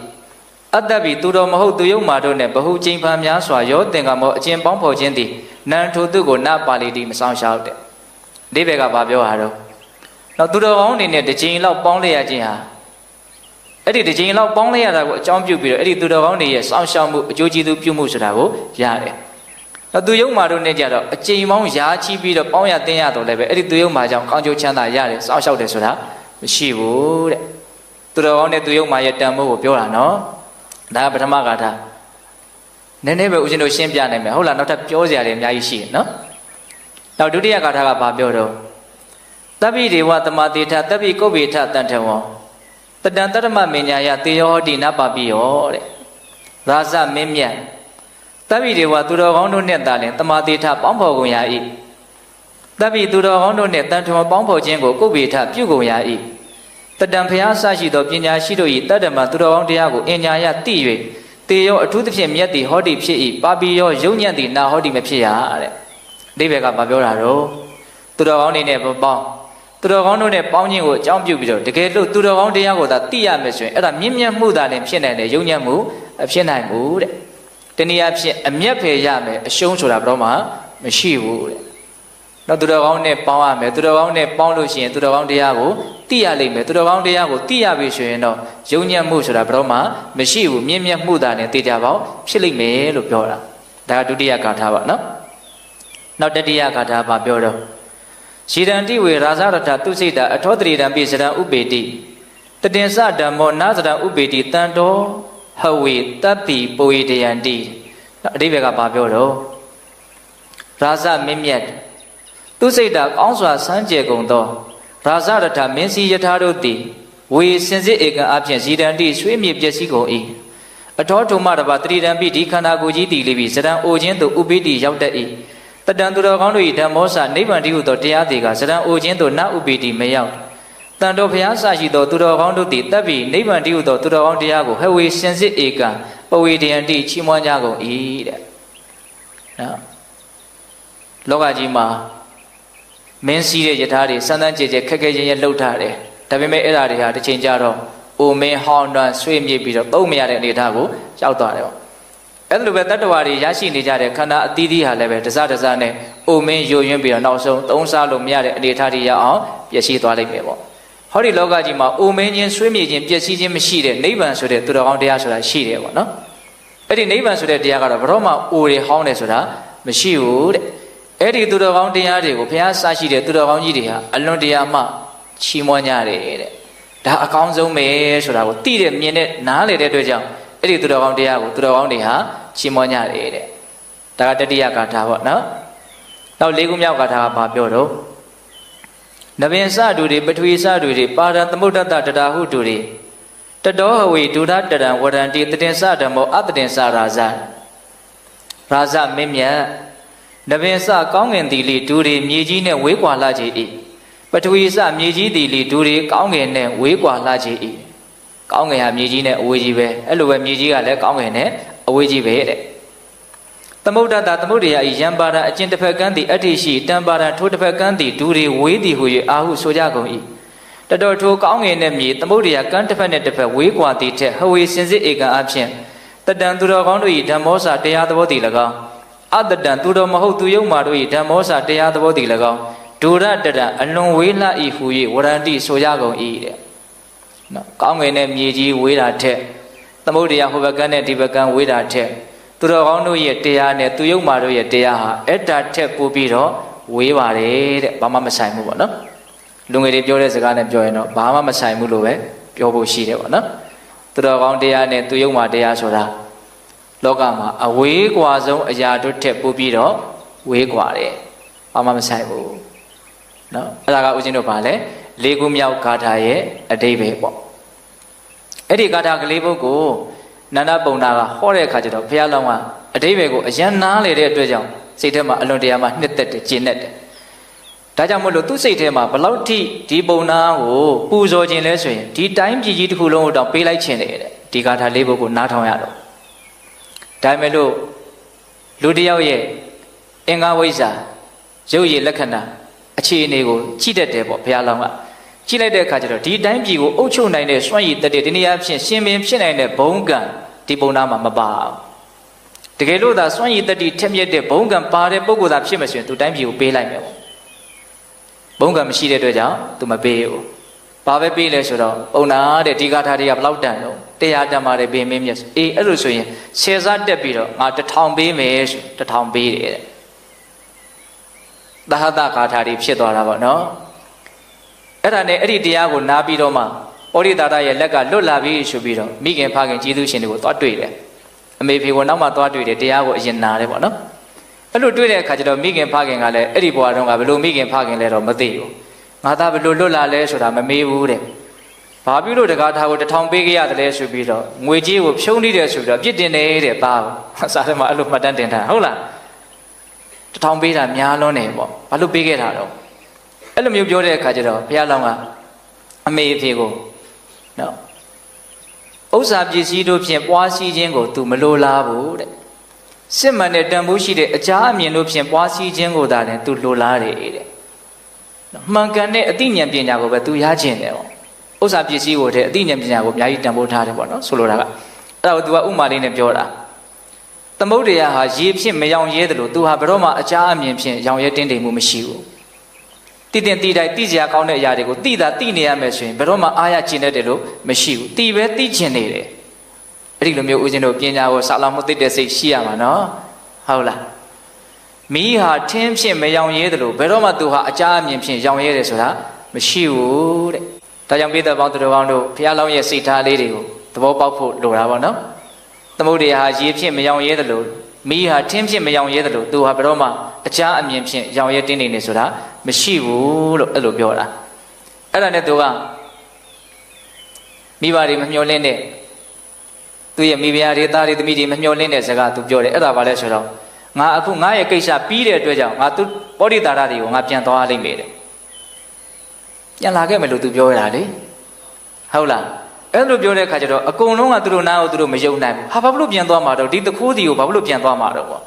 အတ္တပိသူတော်မဟုတ်သူယုံမာတို့နဲ့ဘဟုကျိန်ဖန်များစွာယောသင်္ကမောအကျင့်ပေါင်းဖော်ခြင်းသည်နံထိုသို့ကိုနပါဠိတိမစောင့်ရှောက်တဲ့ဒီဘက်ကဘာပြောတာတော့နောက်သူတော်ကောင်းအနေနဲ့တစ်ချိန်လောက်ပေါင်းလိုက်ရခြင်းဟာအဲ့ဒီတစ်ချိန်လောက်ပေါင်းလိုက်ရတာကိုအကြောင်းပြုပြီးတော့အဲ့ဒီသူတော်ကောင်းတွေရဲ့စောင့်ရှောက်မှုအကျိုးကျေးဇူးပြုမှုဆိုတာကိုရတယ်သူယုံမာတို့နဲ့ကြတော့အချိန်ပေါင်းရာချီပြီးတော့ပေါင်းရတင်းရတော့လည်းပဲအဲ့ဒီသူယုံမာကြောင့်ကောင်းကျိုးချမ်းသာရတယ်စောင့်ရှောက်တယ်ဆိုတာမရှိဘူးတဲ့သူတော်ကောင်းနဲ့သူယုံမာရဲ့တန်ဖိုးကိုပြောတာနော်ဒါကပထမဂါထာနည်းနည်းပဲဦးဇင်းတို့ရှင်းပြနိုင်မယ်ဟုတ်လားနောက်ထပ်ပြောစရာတွေအများကြီးရှိတယ်နော်နောက်ဒုတိယဂါထာကဘာပြောတော့တပ္ပိဒေဝသမာတိထတပ္ပိကုဗ္ဗေထတန်ထဝံတတံတတ္တမမညာယတေယောဟောတိနပပိယောတဲ့ရာဇမင်းမြတ်တပ္ပိဒေဝသူတော်ကောင်းတို့နဲ့တာလင်သမာတိထပေါင်းဖော်ကုန်ရ၏တပ္ပိသူတော်ကောင်းတို့နဲ့တန်ထဝံပေါင်းဖော်ခြင်းကိုကုဗ္ဗေထပြုကုန်ရ၏တတံဖျားဆရှိသောပညာရှိတို့၏တတ္တမသူတော်ကောင်းတရားကိုအင်ညာယသိ၍တေယောအထူးသဖြင့်မြတ်သည်ဟောတိဖြစ်၏ပါပိယောယုံညံ့သည်နာဟောတိမဖြစ်ရတဲ့ဒီဘက်ကမပြောတာတော့သူတော်ကောင်းတွေနဲ့ပေါင်းသူတော်ကောင်းတို့နဲ့ပေါင်းခြင်းကိုအကြောင်းပြုပြီးတော့တကယ်လို့သူတော်ကောင်းတရားကိုသာသိရမယ်ဆိုရင်အဲ့ဒါမြင့်မြတ်မှုသာလည်းဖြစ်နိုင်တယ်ယုံညံ့မှုဖြစ်နိုင်ဘူးတဲ့တနည်းအားဖြင့်အမျက်ဖယ်ရမယ်အရှုံးဆိုတာဘယ်တော့မှမရှိဘူးတဲ့နောက်သူတော်ကောင်းနဲ့ပေါင်းရမယ်သူတော်ကောင်းနဲ့ပေါင်းလို့ရှိရင်သူတော်ကောင်းတရားကိုသိရလိမ့်မယ်သူတော်ကောင်းတရားကိုသိရပြီဆိုရင်တော့ယုံညံ့မှုဆိုတာဘယ်တော့မှမရှိဘူးမြင့်မြတ်မှုသာနဲ့သိကြပါဦးဖြစ်လိမ့်မယ်လို့ပြောတာဒါကဒုတိယဂါထာပါနော်နောက်တတိယဂါထာပါပြောတော့ရှီရန်တိဝေရာဇရထသူစိတ်တာအထောတရိတံပိစရံဥပေတိတတင်စဓမ္မောနာစရံဥပေတိတန်တော်ဟဝေတပ္ပိပုဝေတယံတိအဓိပ္ပာယ်ကဘာပြောတော့ရာဇမင်းမြတ်သူစိတ်တာကောင်းစွာစမ်းကြယ်ကုန်သောရာဇရထမင်းစီယထာတို့သည်ဝေစင်စစ်ဧကံအဖြင့်ရှီရန်တိဆွေးမြေပျက်စီးကုန်၏အထောထုံမတပါတရိတံပိဒီခန္ဓာကိုယ်ကြီးတည်လိပြီစရံအိုခြင်းသို့ဥပိတိရောက်တတ်၏တတံသူတော်ကောင်းတို့၏ဓမ္မောစနိဗ္ဗာန်တည်းဟုသောတရားတွေကစရံအိုခြင်းသို့နဥပိတိမရောက်တန်တော်ဘုရားဆရှိသောသူတော်ကောင်းတို့သည်တပ်ပြီးနိဗ္ဗာန်တည်းဟုသောသူတော်ကောင်းတရားကိုဟဝေစင်စစ်ဧကံပဝေတယံတိချီးမွမ်းကြကုန်၏တဲ့နော်လောကကြီးမှာမင်းစည်းတဲ့ယထာတွေစမ်းစမ်းကြဲကြဲခက်ခဲချင်းရဲ့လှုပ်ထားတယ်ဒါပေမဲ့အဲ့ဓာတွေဟာတစ်ချိန်ကြတော့အိုမင်းဟောင်းတွန်းဆွေးမြေ့ပြီးတော့သုံးမရတဲ့အနေအထားကိုရောက်သွားတယ်ပေါ့အဲ့လိုပဲတတ္တဝါတွေရရှိနေကြတဲ့ခန္ဓာအသီးသီးဟာလည်းပဲတစတစနဲ့အိုမင်းယိုယွင်းပြီးတော့နောက်ဆုံးသုံးစားလို့မရတဲ့အနေအထားတွေရအောင်ပျက်စီးသွားလိမ့်မယ်ပေါ့ဟ ဟောဒီလောကကြီးမှာအိုမင်းချင်းဆွေးမြေ့ချင်းပျက်စီးခြင်းမရှိတဲ့နိဗ္ဗာန်ဆိုတဲ့သူတော်ကောင်းတရားဆိုတာရှိတယ်ပေါ့နော်အဲ့ဒီနိဗ္ဗာန်ဆိုတဲ့တရားကတော့ဘယ်တော့မှအိုတွေဟောင်းတယ်ဆိုတာမရှိဘူးတဲ့အဲ့ဒီသူတော်ကောင်းတရားတွေကိုဘုရားစရှိတဲ့သူတော်ကောင်းကြီးတွေဟာအလွန်တရာမှချီးမွမ်းကြတယ်တဲ့ဒါအကောင်းဆုံးပဲဆိုတာကိုသိတဲ့မြင်တဲ့နားလေတဲ့အတွက်ကြောင့်အဲ့ဒီသူတော်ကောင်းတရားကိုသူတော်ကောင်းတွေဟာချီးမွမ်းကြတယ်တဲ့ဒါကတတိယဂါထာပေါ့နော်နောက်၄ခုမြောက်ဂါထာကဘာပြောတော့နဗင်စတူတွေပထဝီစတူတွေပါရသမုဒ္ဒတတတာဟုတူတွေတတောဟဝေဒုဒတရံဝရံတိတတင်္စဓမ္မောအတတင်္စရာဇရာဇမင်းမြတ်နဗင်စကောင်းငင်တီလီဒူတွေမြေကြီးနဲ့ဝေးကွာလာကြ၏ပထဝီစမြေကြီးတီလီဒူတွေကောင်းငင်နဲ့ဝေးကွာလာကြ၏ကောင်းငင်ဟာမြေကြီးနဲ့အဝေးကြီးပဲအဲ့လိုပဲမြေကြီးကလည်းကောင်းငင်နဲ့အဝေးကြီးပဲတဲ့သမုဒ္ဒတာသမုဒ္ဒရာဤယံပါဒအကျင့်တစ်ဖက်ကန်းသည်အဋ္ဌိရှိတံပါဒထိုတစ်ဖက်ကန်းသည်ဒူတွေဝေးသည်ဟု၍အာဟုဆိုကြကုန်၏တတော်ထိုကောင်းငင်နဲ့မြေသမုဒ္ဒရာကန်းတစ်ဖက်နဲ့တစ်ဖက်ဝေးကွာသည်ထက်ဟဝေစင်စစ်ဧကံအဖြစ်တတံသူတော်ကောင်းတို့၏ဓမ္မောစာတရားသဘောသည်၎င်းအတတံသူတော်မဟုတ်သူယုံမာတို့၏ဓမ္မောစာတရားသဘောသည်၎င်းဒုရတတံအလွန်ဝေးလှ၏ဟု၍ဝရန္တိဆိုကြကုန်၏တဲ့နော်ကောင်းငင်နဲ့မြေကြီးဝေးတာထက်သမုဒ္ဒရာဟိုဘက်ကန်းနဲ့ဒီဘက်ကန်းဝေးတာထက်သူတော်ကောင်းတို့ရဲ့တရားနဲ့သူယုံမာတို့ရဲ့တရားဟာအဲ့တာထက်ပိုပြီးတော့ဝေးပါတယ်တဲ့ဘာမှမဆိုင်ဘူးပေါ့နော်လူငယ်တွေပြောတဲ့စကားနဲ့ပြောရင်တော့ဘာမှမဆိုင်ဘူးလို့ပဲပြောဖို့ရှိတယ်ပေါ့နော်သူတော်ကောင်းတရားနဲ့သူယုံမာတရားဆိုတာလောကမှာအဝေးကွာဆုံးအရာတို့ထက်ပိုပြီးတော့ဝေးကွာတယ်ဘာမှမဆိုင်ဘူးနော်အဲ့ဒါကဦးဇင်းတို့ဗာလဲ၄ခုမြောက်ဂါထာရဲ့အဓိပ္ပာယ်ပေါ့အဲ့ဒီဂါထာကလေးပုဒ်ကိုနန္ဒပုံနာကဟောတဲ့အခါကျတော့ဘုရားလောင်းကအဓိပ္ပာယ်ကိုအယံနားလေတဲ့အတွက်ကြောင့်စိတ်ထဲမှာအလွန်တရာမှနှစ်သက်တယ်ကျဉ်တ်တယ်ဒါကြောင့်မို့လို့သူ့စိတ်ထဲမှာဘလောက်ထိဒီပုံနာကိုပူဇော်ခြင်းလဲဆိုရင်ဒီတိုင်းပြည်ကြီးတစ်ခုလုံးကိုတော့ပေးလိုက်ခြင်းတယ်တဲ့ဒီဂါထာလေးပုဒ်ကိုနားထောင်ရတော့ဒါပေမဲ့လို့လူတစ်ယောက်ရဲ့အင်္ဂါဝိဇ္ဇာရုပ်ရည်လက္ခဏာအခြေအနေကိုကြည့်တတ်တယ်ပေါ့ဘုရားလောင်းကကြည့်လိုက်တဲ့အခါကျတော့ဒီတိုင်းပြည်ကိုအုပ်ချုပ်နိုင်တဲ့စွန့်ရည်တတ်တဲ့ဒီနေရာဖြင့်ရှင်ပင်ဖြစ်နိုင်တဲ့ဘုံကံဒီပုံနာမှာမပါဘူးတကယ်လို့သာစွန့်ရည်တတ်တဲ့ထက်မြက်တဲ့ဘုံကံပါတဲ့ပုဂ္ဂိုလ်သာဖြစ်မှဆိုရင်သူတိုင်းပြည်ကိုပေးလိုက်မယ်ပေါ့ဘုံကံမရှိတဲ့အတွက်ကြောင့်သူမပေးဘူးဘာပဲပေးလဲဆိုတော့ပုံနာတဲ့ဒီဂါထာတွေကဘလောက်တန်တော့တရားတန်ပါတယ်ပေးမင်းမြတ်အေးအဲ့လိုဆိုရင်ဆယ်စားတက်ပြီးတော့ငါ1000ပေးမယ်ဆို1000ပေးတယ်တဲ့သဟတဂါထာတွေဖြစ်သွားတာပေါ့နော်အဲ့ဒါနဲ့အဲ့ဒီတရားကိုနားပြီးတော့မှဩရိတာရရဲ့လက်ကလွတ်လာပြီဆိုပြီးတော့မိခင်ဖခင်ကျေးဇူးရှင်တွေကိုသွားတွေ့တယ်အမေဖေကနောက်မှသွားတွေ့တယ်တရားကိုအရင်နာတယ်ပေါ့နော်အဲ့လိုတွေ့တဲ့အခါကျတော့မိခင်ဖခင်ကလည်းအဲ့ဒီဘဝတုန်းကဘယ်လိုမိခင်ဖခင်လဲတော့မသိဘူးငါသားဘယ်လိုလွတ်လာလဲဆိုတာမမေးဘူးတဲ့ဘာဖြစ်လို့တကားထားကို1000ပေးခဲ့ရတယ်လဲဆိုပြီးတော့ငွေကြီးကိုဖြုံးနေတယ်ဆိုပြီးတော့ပြစ်တင်နေတဲ့သားကိုစာထဲမှာအဲ့လိုမှတ်တမ်းတင်ထားဟုတ်လား1000ပေးတာများလွန်းနေပေါ့ဘာလို့ပေးခဲ့တာတော့အဲ့လိုမျိုးပြောတဲ့အခါကျတော့ဘုရားလောင်းကအမေအဖေကိုနော်ဥစ္စာပစ္စည်းတို့ဖြင့်ပွားစည်းခြင်းကို तू မလိုလားဘူးတဲ့စစ်မှန်တဲ့တန်ဖိုးရှိတဲ့အကြအမြင်တို့ဖြင့်ပွားစည်းခြင်းကိုသာလည်း तू လိုလားတယ်တဲ့မှန်ကန်တဲ့အသိဉာဏ်ပညာကိုပဲ तू ရခြင်းတယ်ပေါ့ဥစ္စာပစ္စည်းကိုတဲ့အသိဉာဏ်ပညာကိုအများကြီးတန်ဖိုးထားတယ်ပေါ့နော်ဆိုလိုတာကအဲ့ဒါကို तू ကဥမာလေးနဲ့ပြောတာသမုဒ္ဒရာဟာရေဖြင့်မယောင်ရဲတယ်လို့ तू ဟာဘယ်တော့မှအကြအမြင်ဖြင့်ရောင်ရဲတင်းတိမ်မှုမရှိဘူးတိတင်တိတိုက်တိစရာကောင်းတဲ့အရာတွေကိုတိတာတိနေရမယ်ဆိုရင်ဘယ်တော့မှအားရကျင်တတ်တယ်လို့မရှိဘူးတိပဲတိကျင်နေတယ်အဲ့ဒီလိုမျိုးဦးဇင်းတို့ပညာကိုစာလောင်မှုသိတဲ့စိတ်ရှိရမှာနော်ဟုတ်လားမိဟာထင်းဖြင့်မယောင်ရဲတယ်လို့ဘယ်တော့မှသူဟာအကြအမြင်ဖြင့်ရောင်ရဲတယ်ဆိုတာမရှိဘူးတဲ့ဒါကြောင့်ပိဿပေါင်းသူတော်ကောင်းတို့ဘုရားလောင်းရဲ့စိတ်ထားလေးတွေကိုသဘောပေါက်ဖို့လိုတာပေါ့နော်သမုဒ္ဒရာဟာရေဖြင့်မယောင်ရဲတယ်လို့မိဟာထင်းဖြင့်မယောင်ရဲတယ်လို့သူဟာဘယ်တော့မှအကြအမြင်ဖြင့်ရောင်ရဲတင်းနေနေဆိုတာမရှိဘူးလို့အဲ့လိုပြောတာအဲ့ဒါနဲ့သူကမိဘတွေမမျှော်လင့်တဲ့သူရဲ့မိဖုရားတွေသားတွေသမီးတွေမမျှော်လင့်တဲ့စကားသူပြောတယ်အဲ့ဒါဘာလဲဆိုတော့ငါအခုငါရဲ့ကိစ္စပြီးတဲ့အတွက်ကြောင့်ငါသူပောဓိတာရတွေကိုငါပြန်သွားလိမ့်မယ်တဲ့ပြန်လာခဲ့မယ်လို့သူပြောရတာလေဟုတ်လားအဲ့လိုပြောတဲ့အခါကျတော့အကုန်လုံးကသူတို့နားကိုသူတို့မယုံနိုင်ဘူးဟာဘာလို့ပြန်သွားမှာတော့ဒီတခိုးတီကိုဘာလို့ပြန်သွားမှာတော့ပေါ့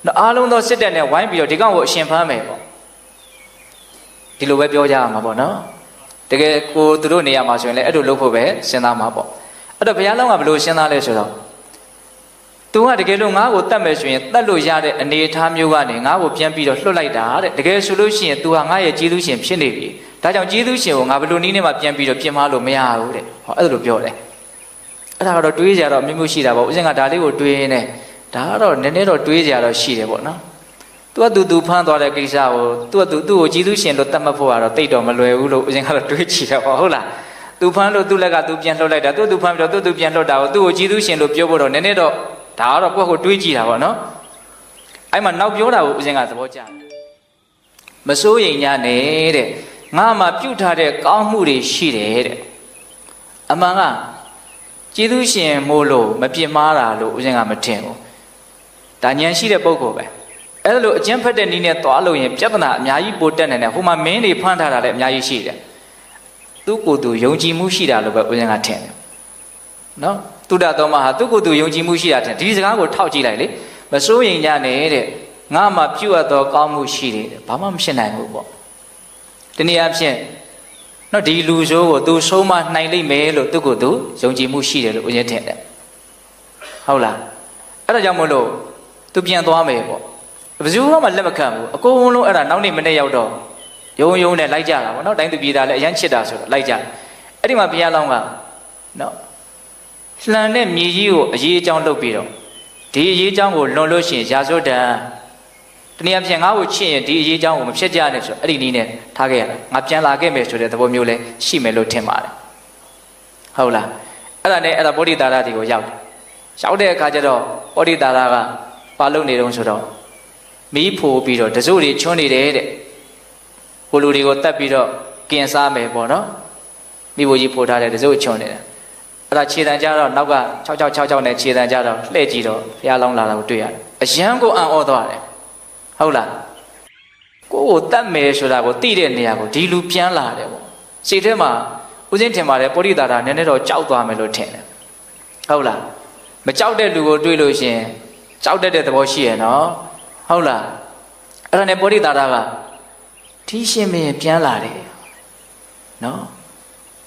နော်အားလုံးသောစစ်တပ်နဲ့ဝိုင်းပြီးတော့ဒီကောင်ကိုအရှင်ဖမ်းမယ်ပေါ့ဒီလိုပဲပြောကြရမှာပေါ့နော်တကယ်ကိုသူတို့နေရာမှာဆိုရင်လည်းအဲ့လိုလုပ်ဖို့ပဲစဉ်းစားမှာပေါ့အဲ့တော့ဘုရားလောင်းကဘယ်လိုစဉ်းစားလဲဆိုတော့သူကတကယ်လို့ငါ့ကိုတတ်မယ်ဆိုရင်တတ်လို့ရတဲ့အနေအထားမျိုးကနေငါ့ကိုပြန်ပြီးတော့လွှတ်လိုက်တာတဲ့တကယ်ဆိုလို့ရှိရင် तू ဟာငါ့ရဲ့ကျေးဇူးရှင်ဖြစ်နေပြီ ဒါကြောင့်ကျေးဇူးရှင်ကိုငါဘယ်လိုနည်းနဲ့မှပြန်ပြီးတော့ပြင်မလို့မရဘူးတဲ့ဟောအဲ့လိုပြောတယ်အဲ့ဒါကတော့တွေးကြတော့မျိုးမျိုးရှိတာပေါ့ဦးဇင်းကဒါလေးကိုတွေးနေဒါကတော့နည်းနည်းတော့တွေးကြတော့ရှိတယ်ပေါ့နော်သူဖမ်းသွားတဲ့ကိစ္စကိုသူ့ကိုကျေးဇူးရှင်လို့သတ်မှတ်ဖို့ကတော့တိတ်တော့မလွယ်ဘူးလို့ဦးဇင်းကတော့တွေးကြည့်တာပေါ့ဟုတ်လားသူဖမ်းလို့သူ့လက်ကသူပြန်လှုပ်လိုက်တာသူဖမ်းပြီးတော့သူပြန်လှုပ်တာကိုသူ့ကိုကျေးဇူးရှင်လို့ပြောဖို့တော့နည်းနည်းတော့ဒါကတော့ကိုယ့်ကိုတွေးကြည့်တာပေါ့နော်အဲ့မှာနောက်ပြောတာကိုဦးဇင်းကသဘောကျတယ်မစိုးရိမ်ကြနဲ့တဲ့ငါမှပြုတ်ထားတဲ့ကောင်းမှုတွေရှိတယ်တဲ့အမှန်ကကျေးဇူးရှင်မို့လို့မပြစ်မှားတာလို့ဦးဇင်းကမထင်ဘူးဒါဉာဏ်ရှိတဲ့ပုဂ္ဂိုလ်ပဲအဲ့လိုအကျဉ်းဖက်တဲ့နည်းနဲ့သွားလို့ရင်ပြဿနာအများကြီးပိုတက်နေတယ်ဟိုမှာမင်းတွေဖမ်းထားတာလည်းအများကြီးရှိတယ်သူ့ကိုယ်သူယုံကြည်မှုရှိတာလို့ပဲဦးဇင်းကထင်တယ်နော်တုဒ္ဒတော်မှာဟာသူ့ကိုယ်သူယုံကြည်မှုရှိတာထင်ဒီစကားကိုထောက်ကြည့်လိုက်လေမစိုးရိမ်ကြနဲ့တဲ့ငါမှပြုတ်သောကောင်းမှုရှိတယ်ဘာမှမဖြစ်နိုင်ဘူးပေါ့ဒီနည်းအားဖြင့်နော်ဒီလူဆိုးကိုသူဆုံးမနိုင်လိမ့်မယ်လို့သူ့ကိုယ်သူယုံကြည်မှုရှိတယ်လို့ဦးဇင်းထင်တယ်ဟုတ်လားအဲ့ဒါကြောင့်မို့လို့သူပြန်သွားမယ်ပေါ့ဘယ်သူမှလက်မခံဘူးအကုန်လုံးအဲ့ဒါနောက်နေ့မနေ့ရောက်တော့ယုံနဲ့လိုက်ကြတာပေါ့နော်တိုင်းသူပြည်သားလည်းအရန်ချစ်တာဆိုတော့လိုက်ကြအဲ့ဒီမှာဘုရားလောင်းကနော်လှန်တဲ့မြေကြီးကိုအရေးအကြောင်းလုပ်ပြီးတော့ဒီအရေးအကြောင်းကိုလွန်လို့ရှိရင်ရာဇဝတ္တတနည်းအားဖြင့်ငါ့ကိုချစ်ရင်ဒီအရေးအကြောင်းကိုမဖြစ်ကြနဲ့ဆိုအဲ့ဒီနည်းနဲ့ထားခဲ့ရတာငါပြန်လာခဲ့မယ်ဆိုတဲ့သဘောမျိုးလည်းရှိမယ်လို့ထင်ပါတယ်ဟုတ်လားအဲ့ဒါနဲ့အဲ့ဒါဗောဓိတာရတွေကိုရောက်တဲ့အခါကျတော့ဗောဓိတာရကဘာလုပ်နေတုံးဆိုတော့မီးဖိုးပြီးတော့တစိုးတွေချွန်းနေတယ်တဲ့ဟိုလူတွေကိုတတ်ပြီးတော့ကင်စားမယ်ပေါ့နော်မိဘကြီးဖိုးထားတဲ့တစိုးချွန်းနေတယ်အဲ့ဒါခြေတံကြတော့နောက်က6666နဲ့ခြေတံကြတော့လှည့်ကြည့်တော့ဘုရားလောင်းလာတာကိုတွေ့ရတယ်အယံကိုအံ့ဩသွားတယ်ဟုတ်လားကိုယ်ကိုတတ်မယ်ဆိုတာကိုသိတဲ့နေရာကိုဒီလူပြန်လာတယ်ပေါ့စိတ်ထဲမှာဦးစင်းထင်ပါတယ်ပုရိသတာနည်းနည်းတော့ကြောက်သွားမယ်လို့ထင်တယ်ဟုတ်လားမကြောက်တဲ့လူကိုတွေ့လို့ရှိရင်ကြောက်တတ်တဲ့သဘောရှိရဲ့နော်ဟုတ်လားအဲ့ဒါနဲ့ပုရိသတာကဒီရှင်မင်းပြန်လာတယ်နော်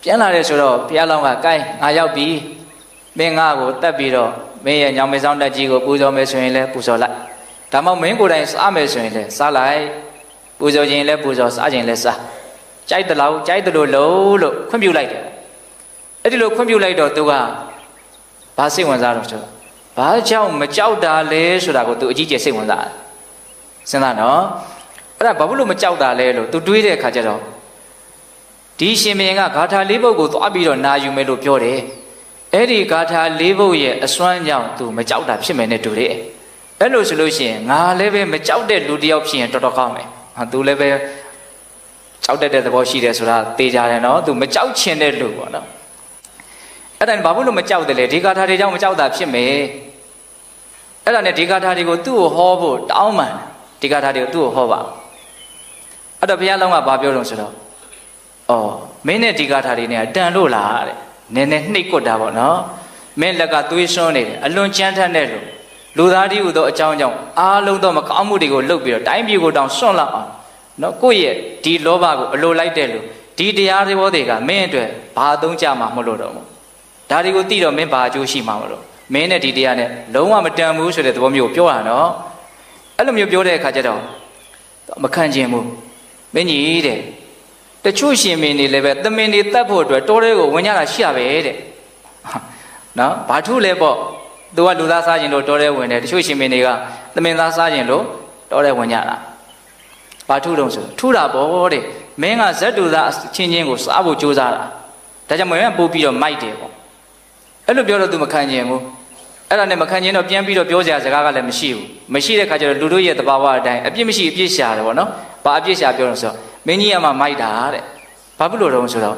ပြန်လာတယ်ဆိုတော့ဘုရားလောင်းကကိုင်းငါရောက်ပြီမင်းငါ့ကိုတတ်ပြီးတော့မင်းရဲ့ညောင်မေဆောင်တက်ကြီးကိုပူဇော်မယ်ဆိုရင်လည်းပူဇော်လိုက်ဒါမှမင်းကိုယ်တိုင်စားမယ်ဆိုရင်လည်းစားလိုက်ပူဇော်ခြင်းလည်းပူဇော်စားခြင်းလည်းစားကြိုက်တယ်လို့ကြိုက်တယ်လို့လို့ခွင့်ပြုလိုက်တယ်အဲ့ဒီလိုခွင့်ပြုလိုက်တော့သူကဘာစိတ်ဝင်စားတော့ဆိုတော့ဘာကြောင့်မကြောက်တာလဲဆိုတာကိုသူအကြီးကျယ်စိတ်ဝင်စားတယ်စဉ်းစားနော်အဲ့ဒါဘာလို့မကြောက်တာလဲလို့သူတွေးတဲ့အခါကျတော့ဒီရှင်မင်းကဂါထာ၄ပုဒ်ကိုသွားပြီးတော့နာယူမယ်လို့ပြောတယ်အဲ့ဒီဂါထာ၄ပုဒ်ရဲ့အစွမ်းကြောင့်သူမကြောက်တာဖြစ်မယ်နဲ့တူတယ်အဲ့လိုဆိုလို့ရှိရင်ငါလည်းပဲမကြောက်တဲ့လူတစ်ယောက်ဖြစ်ရင်တော်တော်ကောင်းမယ်ဟာသူလည်းပဲကြောက်တတ်တဲ့သဘောရှိတယ်ဆိုတာသိကြတယ်နော်သူမကြောက်ချင်တဲ့လူပေါ့နော်အဲ့ဒါဘာလို့မကြောက်တယ်လဲဒီဂါထာတွေကြောင့်မကြောက်တာဖြစ်မယ်အဲ့ဒါနဲ့ဒီဂါထာတွေကိုသူ့ကိုဟောဖို့တောင်းပန်ဒီဂါထာတွေကိုသူ့ကိုဟောပါအဲ့တော့ဘုရားလောင်းကဘာပြောလို့ဆိုတော့အော်မင်းနဲ့ဒီဂါထာတွေနဲ့တန်လို့လားတဲ့နည်းနည်းနှိပ်ကွက်တာပေါ့နော်မင်းလက်ကသွေးစွန်းနေတယ်အလွန်ကြမ်းထက်တဲ့လူသားတည်းဟူသောအကြောင်းကြောင့်အားလုံးသောမကောင်းမှုတွေကိုလုပ်ပြီးတော့တိုင်းပြည်ကိုတောင်စွန့်လောက်အောင်နော်ကိုယ့်ရဲ့ဒီလောဘကိုအလိုလိုက်တဲ့လူဒီတရားတွေဘောတွေကမင်းအတွက်ဘာအသုံးကျမှာမလို့တော့ဘူးဒါတွေကိုသိတော့မင်းဘာအကျိုးရှိမှာမလို့မင်းနဲ့ဒီတရားနဲ့လုံးဝမတန်ဘူးဆိုတဲ့သဘောမျိုးပြောတာနော်အဲ့လိုမျိုးပြောတဲ့အခါကျတော့မခံချင်ဘူးမင်းကြီးတဲ့တချို့ရှင်မင်းတွေလည်းပဲသမင်တွေတတ်ဖို့အတွက်တောထဲကိုဝင်ကြတာရှိရပဲတဲ့နော်ဘာထုလဲပေါ့သူကလူသားစားခြင်းလို့တောထဲဝင်တယ်တချို့ရှင်မင်းတွေကသမင်သားစားခြင်းလို့တောထဲဝင်ကြတာဘာထုတော့ဆိုထုတာပေါ့တဲ့မင်းကဇတ်တူသားချင်းချင်းကိုစားဖို့ကြိုးစားတာဒါကြောင့်မင်းကပို့ပြီးတော့မိုက်တယ်ပေါ့အဲ့လိုပြောတော့ तू မခံချင်ဘူးအဲ့ဒါနဲ့မခံချင်တော့ပြန်ပြီးတော့ပြောစရာစကားကလည်းမရှိတဲ့ခါကျတော့လူတို့ရဲ့သဘာဝအတိုင်းအပြစ်မရှိအပြစ်ရှာတယ်ပေါ့နော်ဘာအပြစ်ရှာပြောလို့ဆိုတော့မင်းကြီးကမှမိုက်တာတဲ့ဘာဖြစ်လို့တော့ဆိုတော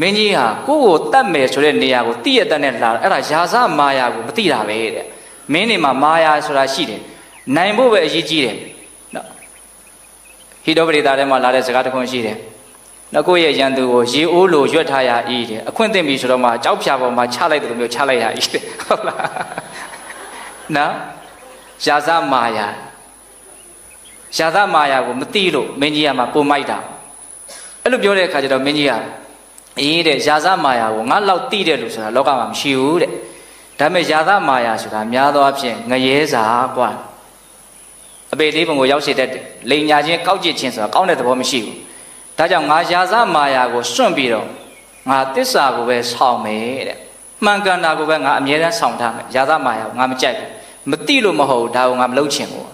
့မင်းကြီးဟာကိုယ့်ကိုတတ်မယ်ဆိုတဲ့နေရာကိုတိရတဲ့နဲ့လာအဲ့ဒါယာစမာယာကိုမသိတာပဲတဲ့မင်းနေမှာမာယာဆိုတာရှိတယ်နိုင်ဖို့ပဲအရေးကြီးတယ်နော်ဟိတောပရိသထဲမှာလာတဲ့စကားတစ်ခုရှိတယ်နော်ကိုယ့်ရဲ့ရန်သူကိုရေအိုးလိုရွက်ထားရဤတဲ့အခွင့်အသင့်ပြီဆိုတော့မှကြောက်ဖြာပေါ်မှာချလိုက်တယ်လို့မျိုးချလိုက်ရဤတဲ့ဟုတ်လားနော်ယာစမာယာကိုမသိလို့မင်းကြီးကမှပုံမိုက်တာအဲ့လိုပြောတဲ့အခါကျတော့မင်းကြီးကအေးတဲ့ယာစမာယာကိုငါလောက်သိတယ်လို့ဆိုတာလောကမှာမရှိဘူးတဲ့ဒါပေမဲ့ယာစမာယာဆိုတာများသောအားဖြင့်ငရဲစာကွာအပေလေးပုံကိုရောက်စေတတ်တယ်လိန်ညာချင်းကောက်ကျစ်ချင်းဆိုတာကောင်းတဲ့သဘောမရှိဘူး ဒါကြောင့်ငါရာဇမာယာကိုစွန့်ပြီးတော့ငါသစ္စာကိုပဲဆောင်မယ်တဲ့မှန်ကန်တာကိုပဲငါအမြဲတမ်းဆောင်ထားမယ်ရာဇမာယာကိုငါမကြိုက်ဘူးမသိလို့မဟုတ်ဘူးဒါကိုငါမလုပ်ချင်ဘူး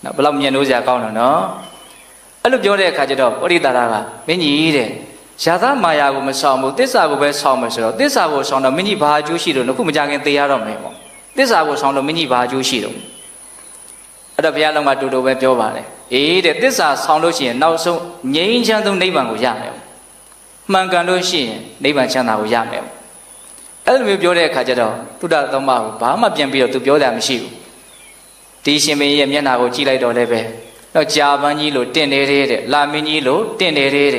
နော်ဘယ်လောက်မြင်လို့စရာကောင်းတော့နော်အဲ့လိုပြောတဲ့အခါကျတော့ပရိသတ်ကမင်းကြီးတဲ့ရာဇမာယာကိုမဆောင်ဘူးသစ္စာကိုပဲဆောင်မယ်ဆိုတော့သစ္စာကိုဆောင်တော့မင်းကြီးဘာအကျိုးရှိလို့ခုမကြခင်သေရတော့မယ်ပေါ့သစ္စာကိုဆောင်လို့မင်းကြီးဘာအကျိုးရှိတော့အဲ့တော့ဘုရားလုံးကတူတူပဲပြောပါတယ်အေးတဲ့သစ္စာဆောင်လို့ရှိရင်နောက်ဆုံးငြိမ်းချမ်းသောနိဗ္ဗာန်ကိုရမယ်မှန်ကန်လို့ရှိရင်နိဗ္ဗာန်ချမ်းသာကိုရမယ်အဲ့လိုမျိုးပြောတဲ့အခါကျတော့သုဒ္ဓသုံးပါးကိုဘာမှပြန်ပြီးတော့သူပြောတာမရှိဘူးဒီရှင်မင်းရဲ့မျက်နှာကိုကြည့်လိုက်တော့လည်းပဲတော့ကြာပန်းကြီးလို့တင့်နေတဲ့လာမင်းကြီးလို့တင့်နေတဲ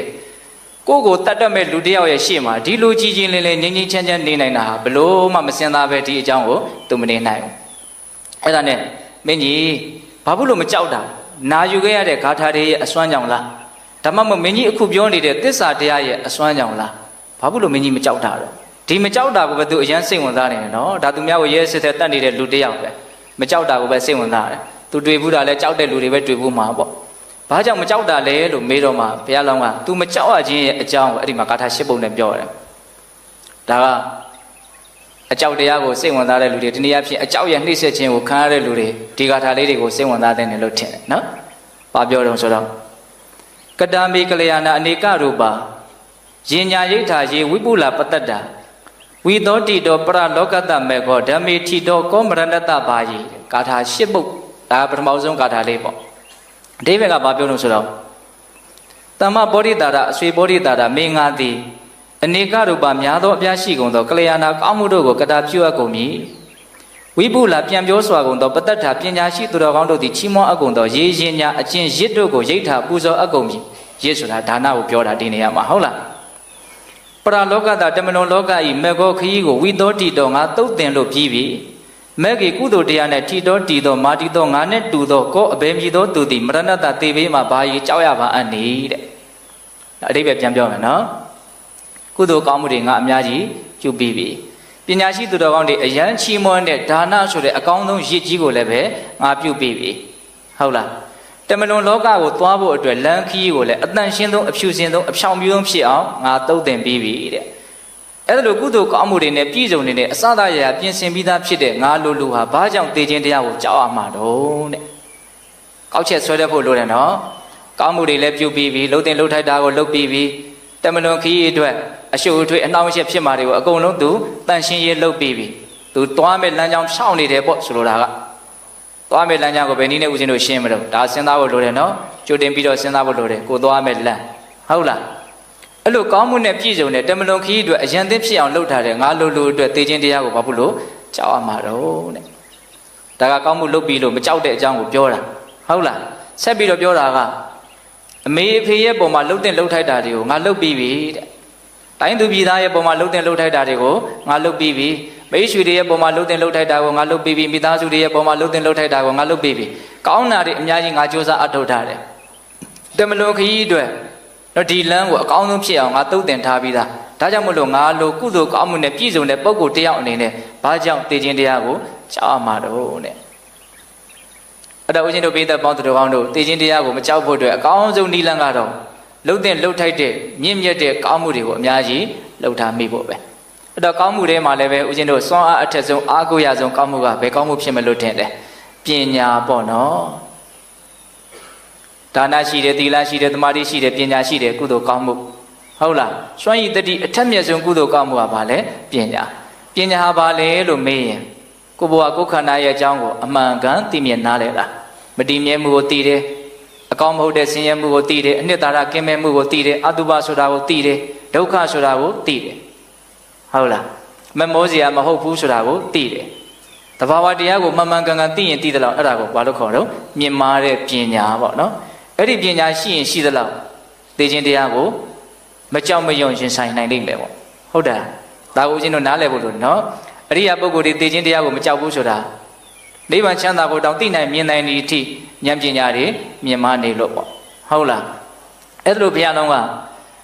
့ကိုကိုတတ်တတ်မဲ့လူတယောက်ရဲ့ရှေ့မှာဒီလိုကြီးကြီးလင်းလင်းငြိမ်းငြိမ်းချမ်းချမ်းနေနိုင်တာဟာဘလို့မှမစင်သားပဲဒီအကြောင်းကိုသူမနေနိုင်ဘူးအဲ့ဒါနဲ့မင်းကြီးဘာဖြစ်လို့မကြောက်တာနာယူခဲ့ရတဲ့ဂါထာတွေရဲ့အစွမ်းကြောင့်လားဒါမှမဟုတ်မင်းကြီးအခုပြောနေတဲ့သစ္စာတရားရဲ့အစွမ်းကြောင့်လားဘာဖြစ်လို့မင်းကြီးမကြောက်တာတော့ဒီမကြောက်တာကိုပဲသူအရန်စိတ်ဝင်စားနေတယ်နော်ဒါသူများကိုရဲစစ်တဲ့တတ်နေတဲ့လူတယောက်ပဲမကြောက်တာကိုပဲစိတ်ဝင်စားတယ်သူတွေ့ဘူးတာလဲကြောက်တဲ့လူတွေပဲတွေ့ဘူးမှာပေါ့ဘာကြောင့်မကြောက်တာလဲလို့မေးတော့မှဘုရားလောင်းက तू မကြောက်ရခြင်းရဲ့အကြောင်းကိုအဲ့ဒီမှာဂါထာ၈ပုံနဲ့ပြောတယ်ဒါကအကြောက်တရားကိုစိတ်ဝင်စားတဲ့လူတွေဒီနေ့အဖြစ်အကြောက်ရနှိမ့်ဆက်ခြင်းကိုခံရတဲ့လူတွေဒီဂါထာလေးတွေကိုစိတ်ဝင်စားတဲ့တယ်လို့ထင်တယ်နော်ဘာပြောတော့ဆိုတော့ကတံမေကလျာဏအနေကရူပါယင်ညာရိဋ္ဌာယေဝိပုလပတ္တတာဝိသောတိတောပရလောကတမေခောဓမ္မေထိတောကောမရဏတဘာယိဂါထာ၈ပုဒ်ဒါပထမဆုံးဂါထာလေးပေါ့အဓိပ္ပာယ်ကဘာပြောလို့ဆိုတော့သမ္မဗောဓိတာရအဆွေဗောဓိတာရမေငါသည်အနေကရူပများသောအပြားရှိကုန်သောကလျာဏကောင်းမှုတို့ကိုကတာပြုအပ်ကုန်မည်ဝိပုလပြန်ပြောစွာကုန်သောပတ္တထာပညာရှိသူတော်ကောင်းတို့သည်ချီးမွမ်းအပ်ကုန်သောရေရင်ညာအကျင့်ရစ်တို့ကိုရိဋ္ဌာပူဇော်အပ်ကုန်မည်ရစ်ဆိုတာဒါနကိုပြောတာဒီနေရာမှာဟုတ်လားပရလောကတာတမလွန်လောကဤမေခောခရီးကိုဝိသောတိတော်ငါတုတ်တင်လို့ပြီးပြီမေကေကုသိုလ်တရားနဲ့ထီတော်တီတော်မာတီတော်ငါနဲ့တူသောကောအဘယ်မြည်သောသူသည်မရဏတသေဘေးမှာဘာကြီးကြောက်ရပါအပ်နေတဲ့ဒါအဓိပ္ပာယ်ပြန်ပြောမယ်နော်ကုသိုလ်ကောင်းမှုတွေငါအများကြီးပြုပြီးပြီပညာရှိသူတော်ကောင်းတွေအယံချီးမွမ်းတဲ့ဒါနဆိုတဲ့အကောင်းဆုံးရစ်ကြီးကိုလည်းပဲငါပြုပြီးပြီဟုတ်လားတမလွန်လောကကိုသွားဖို့အတွက်လမ်းခီးကိုလည်းအတန်ရှင်းဆုံးအဖြူစင်ဆုံးအဖြောင်ပြူဆုံးဖြစ်အောင်ငါတုတ်တင်ပြီးပြီတဲ့အဲ့လိုကုသိုလ်ကောင်းမှုတွေနဲ့ပြည့်စုံနေတဲ့အစသာရပြင်ဆင်ပြီးသားဖြစ်တဲ့ငါလိုလူဟာဘာကြောင့်တည်ခြင်းတရားကိုကြောက်ရမှာတော့တဲ့ကောက်ချက်ဆွဲတတ်ဖို့လိုတယ်နော်ကောင်းမှုတွေလည်းပြုပြီးပြီလှုပ်တင်လှုပ်ထိုက်တာကိုလှုပ်ပြီးပြီတမလွန်ခီးအတွက်အရှုပ်အထွေးအနှောင့်အယှက်ဖြစ်မှာတွေကိုအကုန်လုံးသူတန်ရှင်းရေးလှုပ်ပြီးပြီသူသွားမဲ့လမ်းကြောင်းဖြောင်းနေတယ်ပေါ့ဆိုလိုတာကသွားမဲ့လမ်းကြောင်းကိုဘယ်နည်းနဲ့ဦးဇင်းတို့ရှင်းမလို့ဒါစဉ်းစားဖို့လိုတယ်နော်ကြိုတင်ပြီးတော့စဉ်းစားဖို့လိုတယ်ကိုသွားမဲ့လမ်းဟုတ်လားအဲ့လိုကောင်းမှုနဲ့ပြည့်စုံတဲ့တမလွန်ခီးအတွက်အရန်သင်းဖြစ်အောင်လှုပ်ထားတဲ့ငါလိုလူအတွက်သိခြင်းတရားကိုဘာဖြစ်လို့ကြောက်ရမှာတော့တဲ့ဒါကကောင်းမှုလုပ်ပြီးလို့မကြောက်တဲ့အကြောင်းကိုပြောတာဟုတ်လားဆက်ပြီးတော့ပြောတာကအမေအဖေရဲ့ပုံမှာလှုပ်တဲ့လှုပ်ထိုက်တာတွေကိုငါလှုပ်ပြီးပြီတဲ့တိုင်းသူပြည်သားရဲ့ပုံမှာလှုပ်တဲ့လှုပ်ထိုက်တာတွေကိုငါလှုပ်ပြီးပြီမိတ်ဆွေတွေရဲ့ပုံမှာလှုပ်တဲ့လှုပ်ထိုက်တာကိုငါလှုပ်ပြီးပြီမိသားစုတွေရဲ့ပုံမှာလှုပ်တဲ့လှုပ်ထိုက်တာကိုငါလှုပ်ပြီးပြီကောင်းတာတွေအများကြီးငါစူးစမ်းအထောက်ထားတယ်တမလွန်ခီးအတွက်တော့ဒီလမ်းကိုအကောင်းဆုံးဖြစ်အောင်ငါတုတ်တင်ထားပြီးသားဒါကြောင့်မလို့ငါလိုကုသိုလ်ကောင်းမှုနဲ့ပြည့်စုံတဲ့ပုဂ္ဂိုလ်တယောက်အနေနဲ့ဘာကြောင့်တည်ခြင်းတရားကိုကြောက်ရမှာတော့တဲ့အဲ့တော့ဦးဇင်းတို့ပိဿပေါင်းသူတော်ကောင်းတို့တည်ခြင်းတရားကိုမကြောက်ဖို့အတွက်အကောင်းဆုံးနည်းလမ်းကတော့လှုပ်တဲ့လှုပ်ထိုက်တဲ့မြင့်မြတ်တဲ့ကောင်းမှုတွေကိုအများကြီးလှုပ်ထားမိဖို့ပဲအဲ့တော့ကောင်းမှုတွေမှာလည်းပဲဦးဇင်းတို့စွမ်းအားအထက်ဆုံးအားကိုးရဆုံးကောင်းမှုကဘယ်ကောင်းမှုဖြစ်မလို့ထင်တယ်ပညာပေါ့နော်ဒါနရှိတယ်သီလရှိတယ်သမာဓိရှိတယ်ပညာရှိတယ်ကုသိုလ်ကောင်းမှုဟုတ်လားစွမ်းရည်တတိအထက်မြတ်ဆုံးကုသိုလ်ကောင်းမှုကဘာလဲပညာဟာဘာလဲလို့မေးရင်ကိုယ်ဘဝကိုယ်ခန္ဓာရဲ့အကြောင်းကိုအမှန်ကန်သိမြင်နားလည်တာမတည်မြဲမှုကိုသိတယ်အကောင်းမဟုတ်တဲ့ဆင်းရဲမှုကိုသိတယ်အနှစ်သာရကင်းမဲ့မှုကိုသိတယ်အတုပဆိုတာကိုသိတယ်ဒုက္ခဆိုတာကိုသိတယ်ဟုတ်လားမမောစရာမဟုတ်ဘူးဆိုတာကိုသိတယ်တဘာဝတရားကိုမှန်မှန်ကန်ကန်သိရင်သိတယ်လို့အဲ့ဒါကိုဘာလို့ခေါ်တော့မြင်မာတဲ့ပညာပေါ့နော်အဲ့ဒီပညာရှိရင်ရှိသလောက်သိခြင်းတရားကိုမကြောက်မရွံ့ရင်ဆိုင်နိုင်လိမ့်မယ်ပေါ့ဟုတ်တယ်ဒါကိုချင်းတို့နားလည်ဖို့လို့နော်အရိယာပုဂ္ဂိုလ်တွေသိခြင်းတရားကိုမကြောက်ဘူးဆိုတာနိဗ္ဗာန်ချမ်းသာဖို့တောင်သိနိုင်မြင်နိုင်တဲ့အထိဉာဏ်ပညာတွေမြင်မနေလို့ပေါ့ဟုတ်လားအဲ့လိုဘုရားတော်က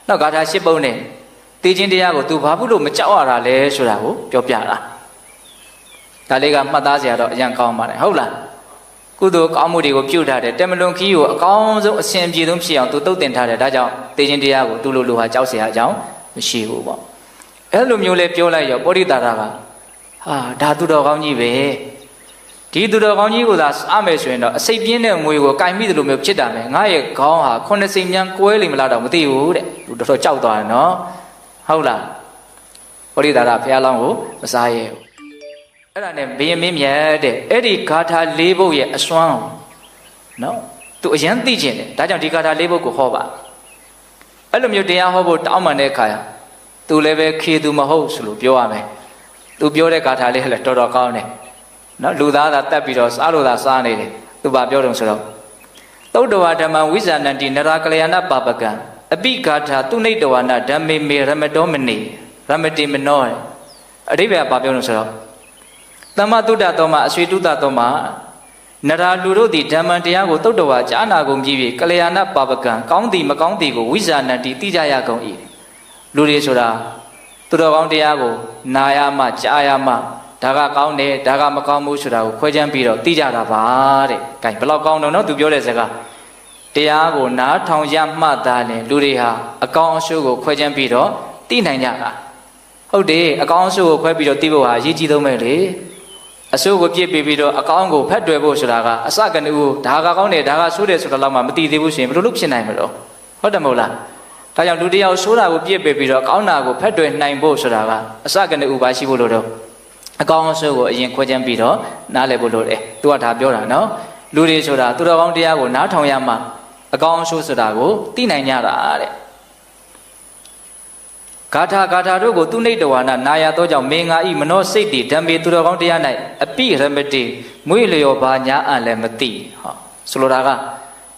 နောက်ဂါထာ၈ပုဒ်နဲ့သိခြင်းတရားကို तू ဘာဖြစ်လို့မကြောက်ရတာလဲဆိုတာကိုပြောပြတာဒါလေးကမှတ်သားစရာတော့အရင်ကောင်းပါတယ်ဟုတ်လား ကုသိုလ်ကောင်းမှုတွေကိုပြုထားတယ်တမလွန်ခီးကိုအကောင်းဆုံးအစဉ်ပြေဆုံးဖြစ်အောင်သူတုတ်တင်ထားတယ်ဒါကြောင့်တေခြင်းတရားကိုသူ့လိုလိုဟာကြောက်เสียအကြောင်းမရှိဘူးပေါ့အဲ့လိုမျိုးလေးပြောလိုက်ရောပောရိတာရကဟာဒါသူတော်ကောင်းကြီးပဲဒီသူတော်ကောင်းကြီးကိုသာစားမယ်ဆိုရင်တော့အစိတ်ပြင်းတဲ့ငွေကိုကင်မိတယ်လို့မျိုးဖြစ်တာမယ်ငါရဲ့ခေါင်းဟာ9စိတ်မြန်ကွဲလိမ့်မလားတော့မသိဘူးတဲ့သူတော်တော်ကြောက်သွားတယ်နော်ဟုတ်လားပောရိတာရဘုရားလောင်းကိုမစားရဲဘူးအဲ့ဒါနဲ့ဘယင်မင်းမြတ်တဲ့အဲ့ဒီဂါထာ၄ပုဒ်ရဲ့အစွမ်းနော်သူအရင်သိကျင်တယ်ဒါကြောင့်ဒီဂါထာ၄ပုဒ်ကိုဟောပါအဲ့လိုမျိုးတရားဟောဖို့တောင်းပန်တဲ့အခါသူလည်းပဲခေသူမဟုတ်ဆိုလို့ပြောရမယ်သူပြောတဲ့ဂါထာလေးလည်းတော်တော်ကောင်းတယ်နော်လူသားသာတက်ပြီးတော့စားလို့သာစားနေတယ်သူဘာပြောတုံဆိုတော့သုဒ္ဓဝါဓမ္မဝိဇာဏန္တိနရာကလျာဏပါပကံအပိဂါထာသူနိတဝါနဓမ္မေမေရမတောမနေရမတိမနောအဓိပ္ပာယ်ဘာပြောတုံဆိုတော့သမ္မာတုဒ္ဒသောမှာအဆွေတုဒ္ဒသောမှာနရာလူတို့သည်ဓမ္မတရားကိုသုဒ္ဓဝါကြားနာကုန်ပြီးကလျာဏပါပကံကောင်းသည်မကောင်းသည်ကိုဝိဇာဏန္တိသိကြရကုန်၏လူတွေဆိုတာသူတော်ကောင်းတရားကိုနာရမှကြားရမှဒါကကောင်းတယ်ဒါကမကောင်းဘူးဆိုတာကိုခွဲခြမ်းပြီးတော့သိကြတာပါတဲ့။ဒါဘယ်လောက်ကောင်းတော့နော်သူပြောတဲ့စကားတရားကိုနားထောင်ရမှသာလေလူတွေဟာအကောင်းအဆိုးကိုခွဲခြမ်းပြီးတော့သိနိုင်ကြတာ။ဟုတ်တယ်အကောင်းအဆိုးကိုခွဲပြီးတော့သိဖို့ဟာအရေးကြီးဆုံးပဲလေ။အဆိုးကိုပြစ်ပြီးတော့အကောင်းကိုဖက်တွယ်ဖို့ဆိုတာကအစကနဦးဒါကကောင်းတယ်ဒါကဆိုးတယ်ဆိုတာတော့မှမသိသေးဘူးဆိုရင်ဘယ်လိုလုပ်ဖြစ်နိုင်မလို့ဟုတ်တယ်မဟုတ်လား။ဒါကြောင့်လူတယောက်ဆိုးတာကိုပြစ်ပြီးတော့ကောင်းတာကိုဖက်တွယ်နိုင်ဖို့ဆိုတာကအစကနဦးပါရှိဖို့လို့တော့အကောင်းအဆိုးကိုအရင်ခွဲခြမ်းပြီးတော့နားလည်ဖို့လိုတယ်သူကဒါပြောတာနော်လူတွေဆိုတာသူတော်ကောင်းတရားကိုနားထောင်ရမှအကောင်းအဆိုးဆိုတာကိုသိနိုင်ကြတာတဲ့ဂါထာတို့ကိုသူနိတဝါနနာယသောကြောင့်မေငါဤမနောစိတ်တိဓမ္မေသူတော်ကောင်းတရား၌အပိရမတိမွေလျော်ဘာညာအံလည်းမသိဟောဆိုလိုတာက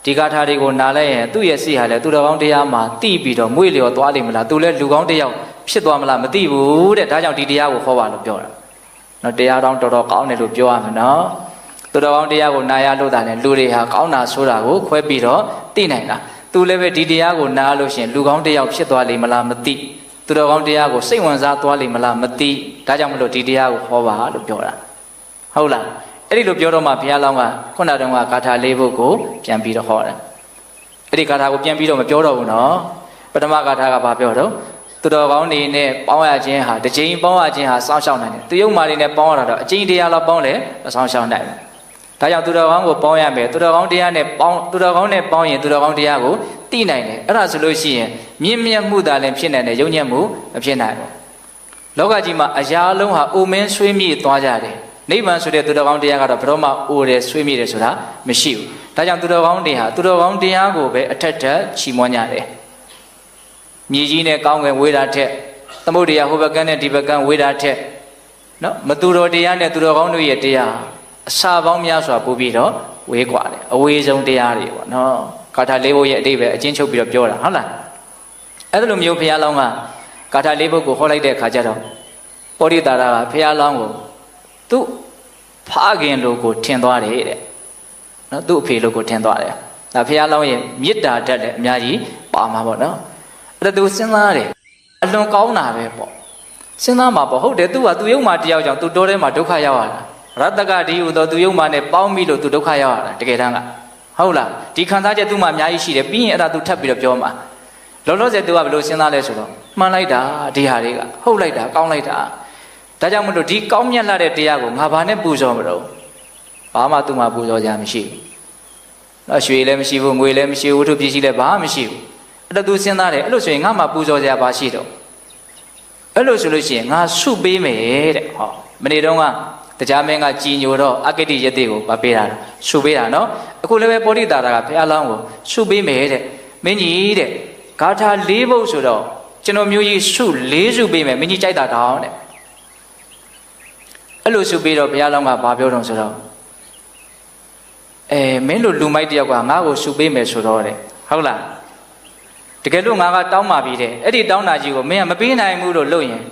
ဒီဂါထာတွေကိုနားလဲရင်သူ့ရဲ့စိတ်ဟာလည်းသူတော်ကောင်းတရားမှာသိပြီးတော့မွေလျော်သွားလိမ့်မလားသူလည်းလူကောင်းတရားဖြစ်သွားမလားမသိဘူးတဲ့ဒါကြောင့်ဒီတရားကိုခေါ်ပါလို့ပြောတာနော်တရားတော်တော်ကောင်းတယ်လို့ပြောရမှာနော်သူတော်ကောင်းတရားကိုနာရလို့တာနဲ့လူတွေဟာကောင်းတာဆိုတာကိုခွဲပြီးတော့သိနိုင်တာသူလည်းပဲဒီတရားကိုနာလို့ရှိရင်လူကောင်းတရားဖြစ်သွားလိမ့်မလားမသိသူတော်ကောင်းတရားကိုစိတ်ဝင်စားသွားလိမ့်မလားမသိဒါကြောင့်မလို့ဒီတရားကိုဟောပါလို့ပြောတာဟုတ်လားအဲ့ဒီလိုပြောတော့မှဘုရားလောင်းကခုနတုန်းကဂါထာ၄ပုဒ်ကိုပြန်ပြီးတော့ဟောတယ်အဲ့ဒီဂါထာကိုပြန်ပြီးတော့မပြောတော့ဘူးနော်ပထမဂါထာကဘာပြောတော့သူတော်ကောင်းတွေနဲ့ပေါင်းရခြင်းဟာတစ်ချိန်ပေါင်းရခြင်းဟာစောင့်ရှောက်နိုင်တယ်သူယုံမာတွေနဲ့ပေါင်းရတာတော့အချိန်တရားလောက်ပေါင်းလဲမစောင့်ရှောက်နိုင်ဘူးဒါကြောင့်သူတော်ကောင်းကိုပေါင်းရမယ်သူတော်ကောင်းတရားနဲ့ပေါင်းသူတော်ကောင်းနဲ့ပေါင်းရင်သူတော်ကောင်းတရားကိုသိနိုင်တယ်အဲ့ဒါဆိုလို့ရှိရင်မြင့်မြတ်မှုသာလည်းဖြစ်နိုင်တယ်ယုံညံ့မှုမဖြစ်နိုင်ဘူးလောကကြီးမှာအရာအလုံးဟာအိုမင်းဆွေးမြေ့သွားကြတယ်နိဗ္ဗာန်ဆိုတဲ့သူတော်ကောင်းတရားကတော့ဘယ်တော့မှအိုတယ်ဆွေးမြေ့တယ်ဆိုတာမရှိဘူးဒါကြောင့်သူတော်ကောင်းတွေဟာသူတော်ကောင်းတရားကိုပဲအထက်ထက်ချီးမွမ်းကြတယ်မြေကြီးနဲ့ကောင်းကင်ဝေးတာထက်သမုဒ္ဒရာဟိုဘက်ကန်းနဲ့ဒီဘက်ကန်းဝေးတာထက်နော်မသူတော်တရားနဲ့သူတော်ကောင်းတို့ရဲ့တရားအစာပေါင်းများစွာပို့ပြီးတော့ဝေးกว่าတယ်အဝေးဆုံးတရားတွေပေါ့နော်ဂါထာ၄ပုဒ်ရဲ့အတိတ်ပဲအချင်းချုပ်ပြီးတော့ပြောတာဟုတ်လားအဲ့လိုမျိုးဘုရားလောင်းကဂါထာ၄ပုဒ်ကိုဟောလိုက်တဲ့အခါကျတော့ပောရိတာရကဘုရားလောင်းကိုသူ့ဖခင်လိုကိုထင်သွားတယ်တဲ့နော်သူ့အဖေလိုကိုထင်သွားတယ်ဒါဘုရားလောင်းရဲ့မေတ္တာဓာတ်လည်းအများကြီးပါမှာပေါ့နော်အဲ့ဒါသူစဉ်းစားတယ်အလွန်ကောင်းတာပဲပေါ့စဉ်းစားမှာပေါ့ဟုတ်တယ်သူကသူယုံမှတယောက်ကြောင့်သူတောထဲမှာဒုက္ခရောက်ရတာရတ္တကဒီဟူသောသူယုံမှနဲ့ပေါင်းပြီးလို့သူဒုက္ခရောက်ရတာတကယ်တမ်းကဟုတ်လားဒီခံစားချက်သူ့မှာအများကြီးရှိတယ်ပြီးရင်အဲ့ဒါသူထပ်ပြီးတော့ပြောမှာလောလောဆယ်သူကဘယ်လိုစဉ်းစားလဲဆိုတော့မှန်လိုက်တာဒီဟာတွေကဟုတ်လိုက်တာကောင်းလိုက်တာဒါကြောင့်မလို့ဒီကောင်းမြတ်လာတဲ့တရားကိုငါဘာနဲ့ပူဇော်မလို့ဘာမှသူ့မှာပူဇော်ကြမရှိဘူးနော်ရွှေလည်းမရှိဘူးငွေလည်းမရှိဘူးဝတ္ထုပစ္စည်းလည်းဘာမှမရှိဘူးအဲ့ဒါသူစဉ်းစားတယ်အဲ့လိုဆိုရင်ငါမှပူဇော်ကြပါရှိတော့အဲ့လိုဆိုလို့ရှိရင်ငါဆုပေးမယ်တဲ့ဟောမနေ့တုန်းကတရားမင်းကကြည်ညိုတော့အဂတိယတိကိုဗပေးတာဆုပေးတာနော်အခုလည်းပဲပောရိတာရကဘုရားလောင်းကိုဆုပေးမယ်တဲ့မင်းကြီးတဲ့ဂါထာ၄ပုဒ်ဆိုတော့ကျွန်တော်မျိုးကြီးဆု၄ဆုပေးမယ်မင်းကြီးကြိုက်တာတောင်းတဲ့အဲ့လိုဆုပေးတော့ဘုရားလောင်းကဘာပြောတော့ဆိုတော့မင်းတို့လူမိုက်တယောက်ကငါ့ကိုဆုပေးမယ်ဆိုတော့တဲ့ဟုတ်လားတကယ်လို့ငါကတောင်းပါပြီတဲ့အဲ့ဒီတောင်းတာကြီးကိုမင်းကမပေးနိုင်ဘူးလို့လုပ်ရင်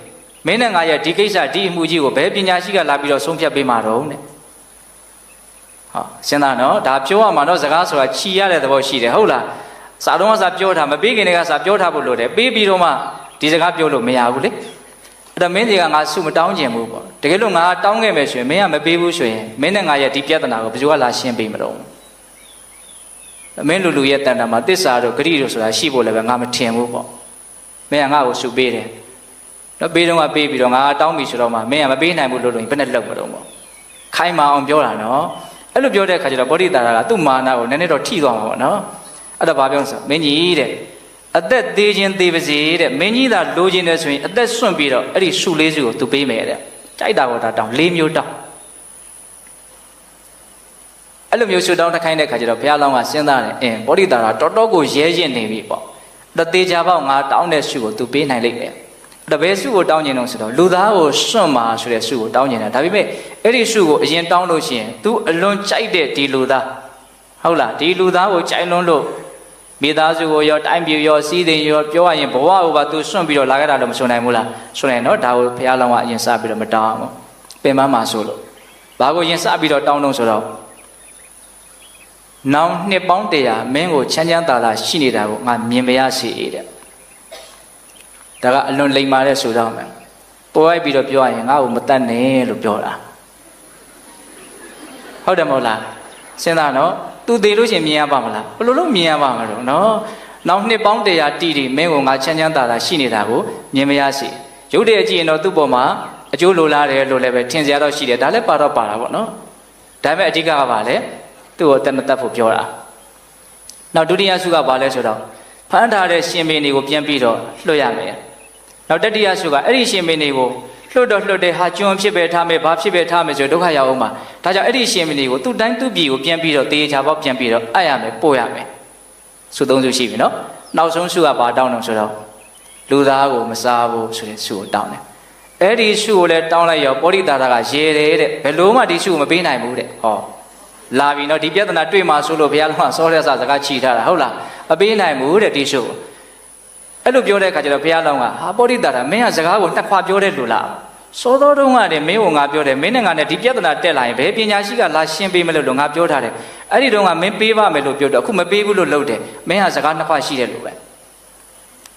မင်းနဲ့ငါရဲ့ဒီကိစ္စဒီအမှုကြီးကိုဘယ်ပညာရှိကလာပြီးတော့ဆုံးဖြတ်ပေးမှာတော့တဲ့ဟောစဉ်းစားနော်ဒါပြောရမှာတော့စကားဆိုတာခြီရတဲ့သဘောရှိတယ်ဟုတ်လားစာတော့စာပြောထားမပေးခင်တည်းကစာပြောထားဖို့လိုတယ်ပေးပြီးတော့မှဒီစကားပြောလို့မရဘူးလေအဲ့ အဲ့တော့မင်းကြီးကငါဆုမတောင်းကျင်ဘူးပေါ့တကယ်လို့ငါတောင်းခဲ့မယ်ဆိုရင်မင်းကမပေးဘူးဆိုရင်မင်းနဲ့ငါရဲ့ဒီပြဿနာကိုဘယ်သူကလာရှင်းပေးမလို့မင်းလူရဲ့တန်တာမှာတစ္ဆာတို့ဂရိတို့ဆိုတာရှိဖို့လည်းပဲငါမထင်ဘူးပေါ့မင်းကငါ့ကိုဆုပေးတယ်တော့ပေးတော့ကပေးပြီးတော့ငါတောင်းပြီဆိုတော့မှမင်းကမပေးနိုင်ဘူးလို့ဘယ်နဲ့လောက်မလို့ပေါ့ခိုင်းမအောင်ပြောတာနော်အဲ့လိုပြောတဲ့အခါကျတော့ဗောဓိတာရကသူ့မာနကိုနည်းနည်းတော့ထိသွားမှာပေါ့နော်အဲ့တော့ဘာပြောလဲဆိုမင်းကြီးတဲ့အသက်သေးခြင်းသေးပါစေတဲ့မင်းကြီးသာလိုချင်တယ်ဆိုရင်အသက်စွန့်ပြီးတော့အဲ့ဒီဆုလေးစုကိုသူပေးမယ်တဲ့ကြိုက်တာကိုဒါတောင်း၄မျိုးတောင်းအဲ့လိုမျိုးဆုတောင်းတစ်ခိုင်းတဲ့ခါကျတော့ဘုရားလောင်းကစဉ်းစားတယ်ဗောဓိတာရတော်တော်ကိုရဲရင်နေပြီပေါ့အဲ့တေချာပေါက်ငါတောင်းတဲ့ဆုကိုသူပေးနိုင်လိမ့်မယ်တပည့်ဆုကိုတောင်းကျင်တော့ဆိုတော့လူသားကိုစွန့်မှာဆိုတဲ့ဆုကိုတောင်းကျင်တာဒါပေမဲ့အဲ့ဒီဆုကိုအရင်တောင်းလို့ရှိရင် तू အလွန်ကြိုက်တဲ့ဒီလူသားဟုတ်လားဒီလူသားကိုကြိုက်လွန်းလို့မိသားစုကိုရောတိုင်းပြည်ရောစီးသိမ်ရောပြောရရင်ဘဝကိုပါ तू စွန့်ပြီးတော့လာခဲ့တာလို့မဆိုနိုင်ဘူးလားဆိုရင်တော့ဒါကိုဘုရားလောင်းကအရင်စပြီးတော့မတောင်းအောင်ပင်မမှာဆိုလို့ဘာကိုရင်စပြီးတော့တောင်းတော့ဆိုတော့နောင်နှစ်ပေါင်း100မင်းကိုချမ်းချမ်းသာသာရှိနေတာကိုငါမြင်ပါရစေတဲ့ဒါကအလွန်လိမ္မာတဲ့ဆိုတော့မယ်ပေါ်လိုက်ပြီးတော့ပြောရရင်ငါ့ကိုမတတ်နဲ့လို့ပြောတာဟုတ်တယ်မဟုတ်လားစဉ်းစားနော်သူသေးလို့ရှင်မြင်ရပါမလားဘယ်လိုလုပ်မြင်ရပါမလို့နော်နောက်နှစ်ပေါင်း100တိတိမင်းကိုငါချမ်းချမ်းသာသာရှိနေတာကိုမြင်မရစေရုပ်တရက်ကြည့်ရင်တော့သူ့ပေါ်မှာအကျိုးလိုလားတယ်လို့လည်းပဲထင်စရာတော့ရှိတယ်ဒါလည်းပါတော့ပါတာပေါ့နော်ဒါပေမဲ့အဓိကကပါလေသူ့ကိုတတ်မတတ်ဖို့ပြောတာနောက်ဒုတိယဆုကပါလဲဆိုတော့ဖမ်းထားတဲ့ရှင်မင်းတွေကိုပြန်ပြီးတော့လွှတ်ရမယ်နောက်တတိယဆုကအဲ့ဒီရှင်မင်းတွေကိုလွှတ်တဲ့ဟာကျွန်းဖြစ်ပဲထားမယ်ဘာဖြစ်ပဲထားမယ်ဆိုဒုက္ခရောက်အောင်ပါဒါကြောင့်အဲ့ဒီရှင်မင်းတွေကိုသူ့တိုင်းသူ့ပြည်ကိုပြန်ပြီးတော့တေချာပေါက်ပြန်ပြီးတော့အပ်ရမယ်ပို့ရမယ်ဆု3ဆုရှိပြီနော်နောက်ဆုံးဆုကဘာတောင်းတော့ဆိုတော့လူသားကိုမစားဘူးဆိုတဲ့ဆုကိုတောင်းတယ်အဲ့ဒီဆုကိုလည်းတောင်းလိုက်ရောပောဓိတာရကရေတယ်တဲ့ဘယ်လို့မှဒီဆုကိုမပေးနိုင်ဘူးတဲ့ဟောလာပြီနော်ဒီပြဿနာတွေ့မှာဆိုလို့ဘုရားလုံးကစောတဲ့စကားချီထားတာဟုတ်လားမပေးနိုင်ဘူးတဲ့ဒီဆုအဲ့လိုပြောတဲ့အခါကျတော့ဘုရားလောင်းကဟာပောဓိတာရမင်းကစကားကိုနှစ်ခွပြောတဲ့လူလားစောသောတုန်းကတည်းမင်းကငါပြောတယ်မင်းနဲ့ငါနဲ့ဒီပြဿနာတက်လာရင်ဘယ်ပညာရှိကလာရှင်းပေးမလို့ငါပြောထားတယ်အဲ့ဒီတုန်းကမင်းပေးပါမယ်လို့ပြောတော့အခုမပေးဘူးလို့လုပ်တယ်မင်းဟာစကားနှစ်ခွရှိတယ်လို့ပ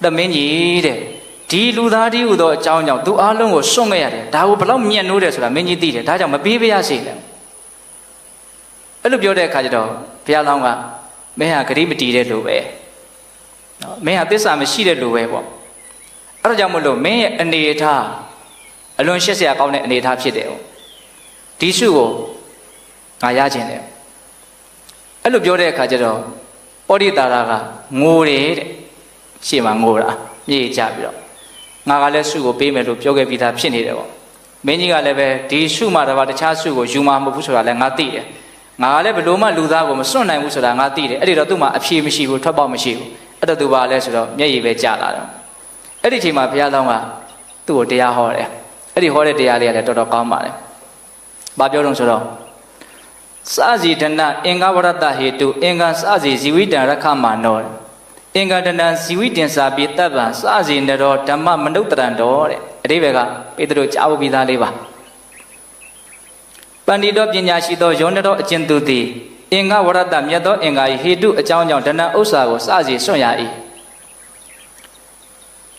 ဲသမင်းကြီးတဲ့ဒီလူသားတည်းဟူသောအကြောင်းကြောင့်သူအားလုံးကိုစွန့်ခဲ့ရတယ်ဒါကိုဘလောက်မြတ်နိုးတယ်ဆိုတာမင်းကြီးသိတယ်ဒါကြောင့်မပေးပါရစေနဲ့အဲ့လိုပြောတဲ့အခါကျတော့ဘုရားလောင်းကမင်းဟာဂရိမတီတဲ့လူပဲနော်မင်းဟာသစ္စာမရှိတဲ့လူပဲပေါ့အဲ့ဒါကြောင့်မလို့မင်းရဲ့အနေအထားအလွန်ရှက်စရာကောင်းတဲ့အနေအထားဖြစ်တယ်ဒီစုကိုငါရခြင်းတယ်အဲ့လိုပြောတဲ့အခါကျတော့ပောဓိတာရကငိုတယ်တဲ့ရှေ့မှာငိုတာမြေကြပြီးတော့ငါကလည်းစုကိုပေးမယ်လို့ပြောခဲ့ပြီးသားဖြစ်နေတယ်ပေါ့မင်းကြီးကလည်းပဲဒီစုမှတခြားစုကိုယူမှာမဟုတ်ဘူးဆိုတာလည်းငါသိတယ်ငါကလည်းဘလို့မှလူသားကိုမစွန့်နိုင်ဘူးဆိုတာငါသိတယ်အဲ့ဒီတော့သူ့မှာအဖြေမရှိဘူးထွက်ပေါက်မရှိဘူးအဲ့တော့သူပါလဲဆိုတော့မျက်ရည်ပဲကျလာတယ်အဲ့ဒီချိန်မှာဘုရားလောင်းကသူ့ကိုတရားဟောတယ်အဲ့ဒီဟောတဲ့တရားလေးကလည်းတော်တော်ကောင်းပါတယ်ဘာပြောတော့ဆိုတော့စဇီဒနာအင်္ဂဝရတဟေတုအင်္ဂစဇီဇီဝိတံရခမနောအင်္ဂဒနာဇီဝိတင်စာပိတ္တဗံစဇီနရောဓမ္မမနုဿတံတော်တဲ့အဓိပ္ပာယ်ကပေတရုကြားဖို့ပြီးသားလေးပါပန္တိတော်ပညာရှိသောယောနတော်အကျဉ်သူသည်အင်္ဂဝရတမြတ်သောအင်္ဂါ၏ဟေတုအကြောင်းကြောင့်ဒနာဥစ္စာကိုစဇီစွန့်ရ၏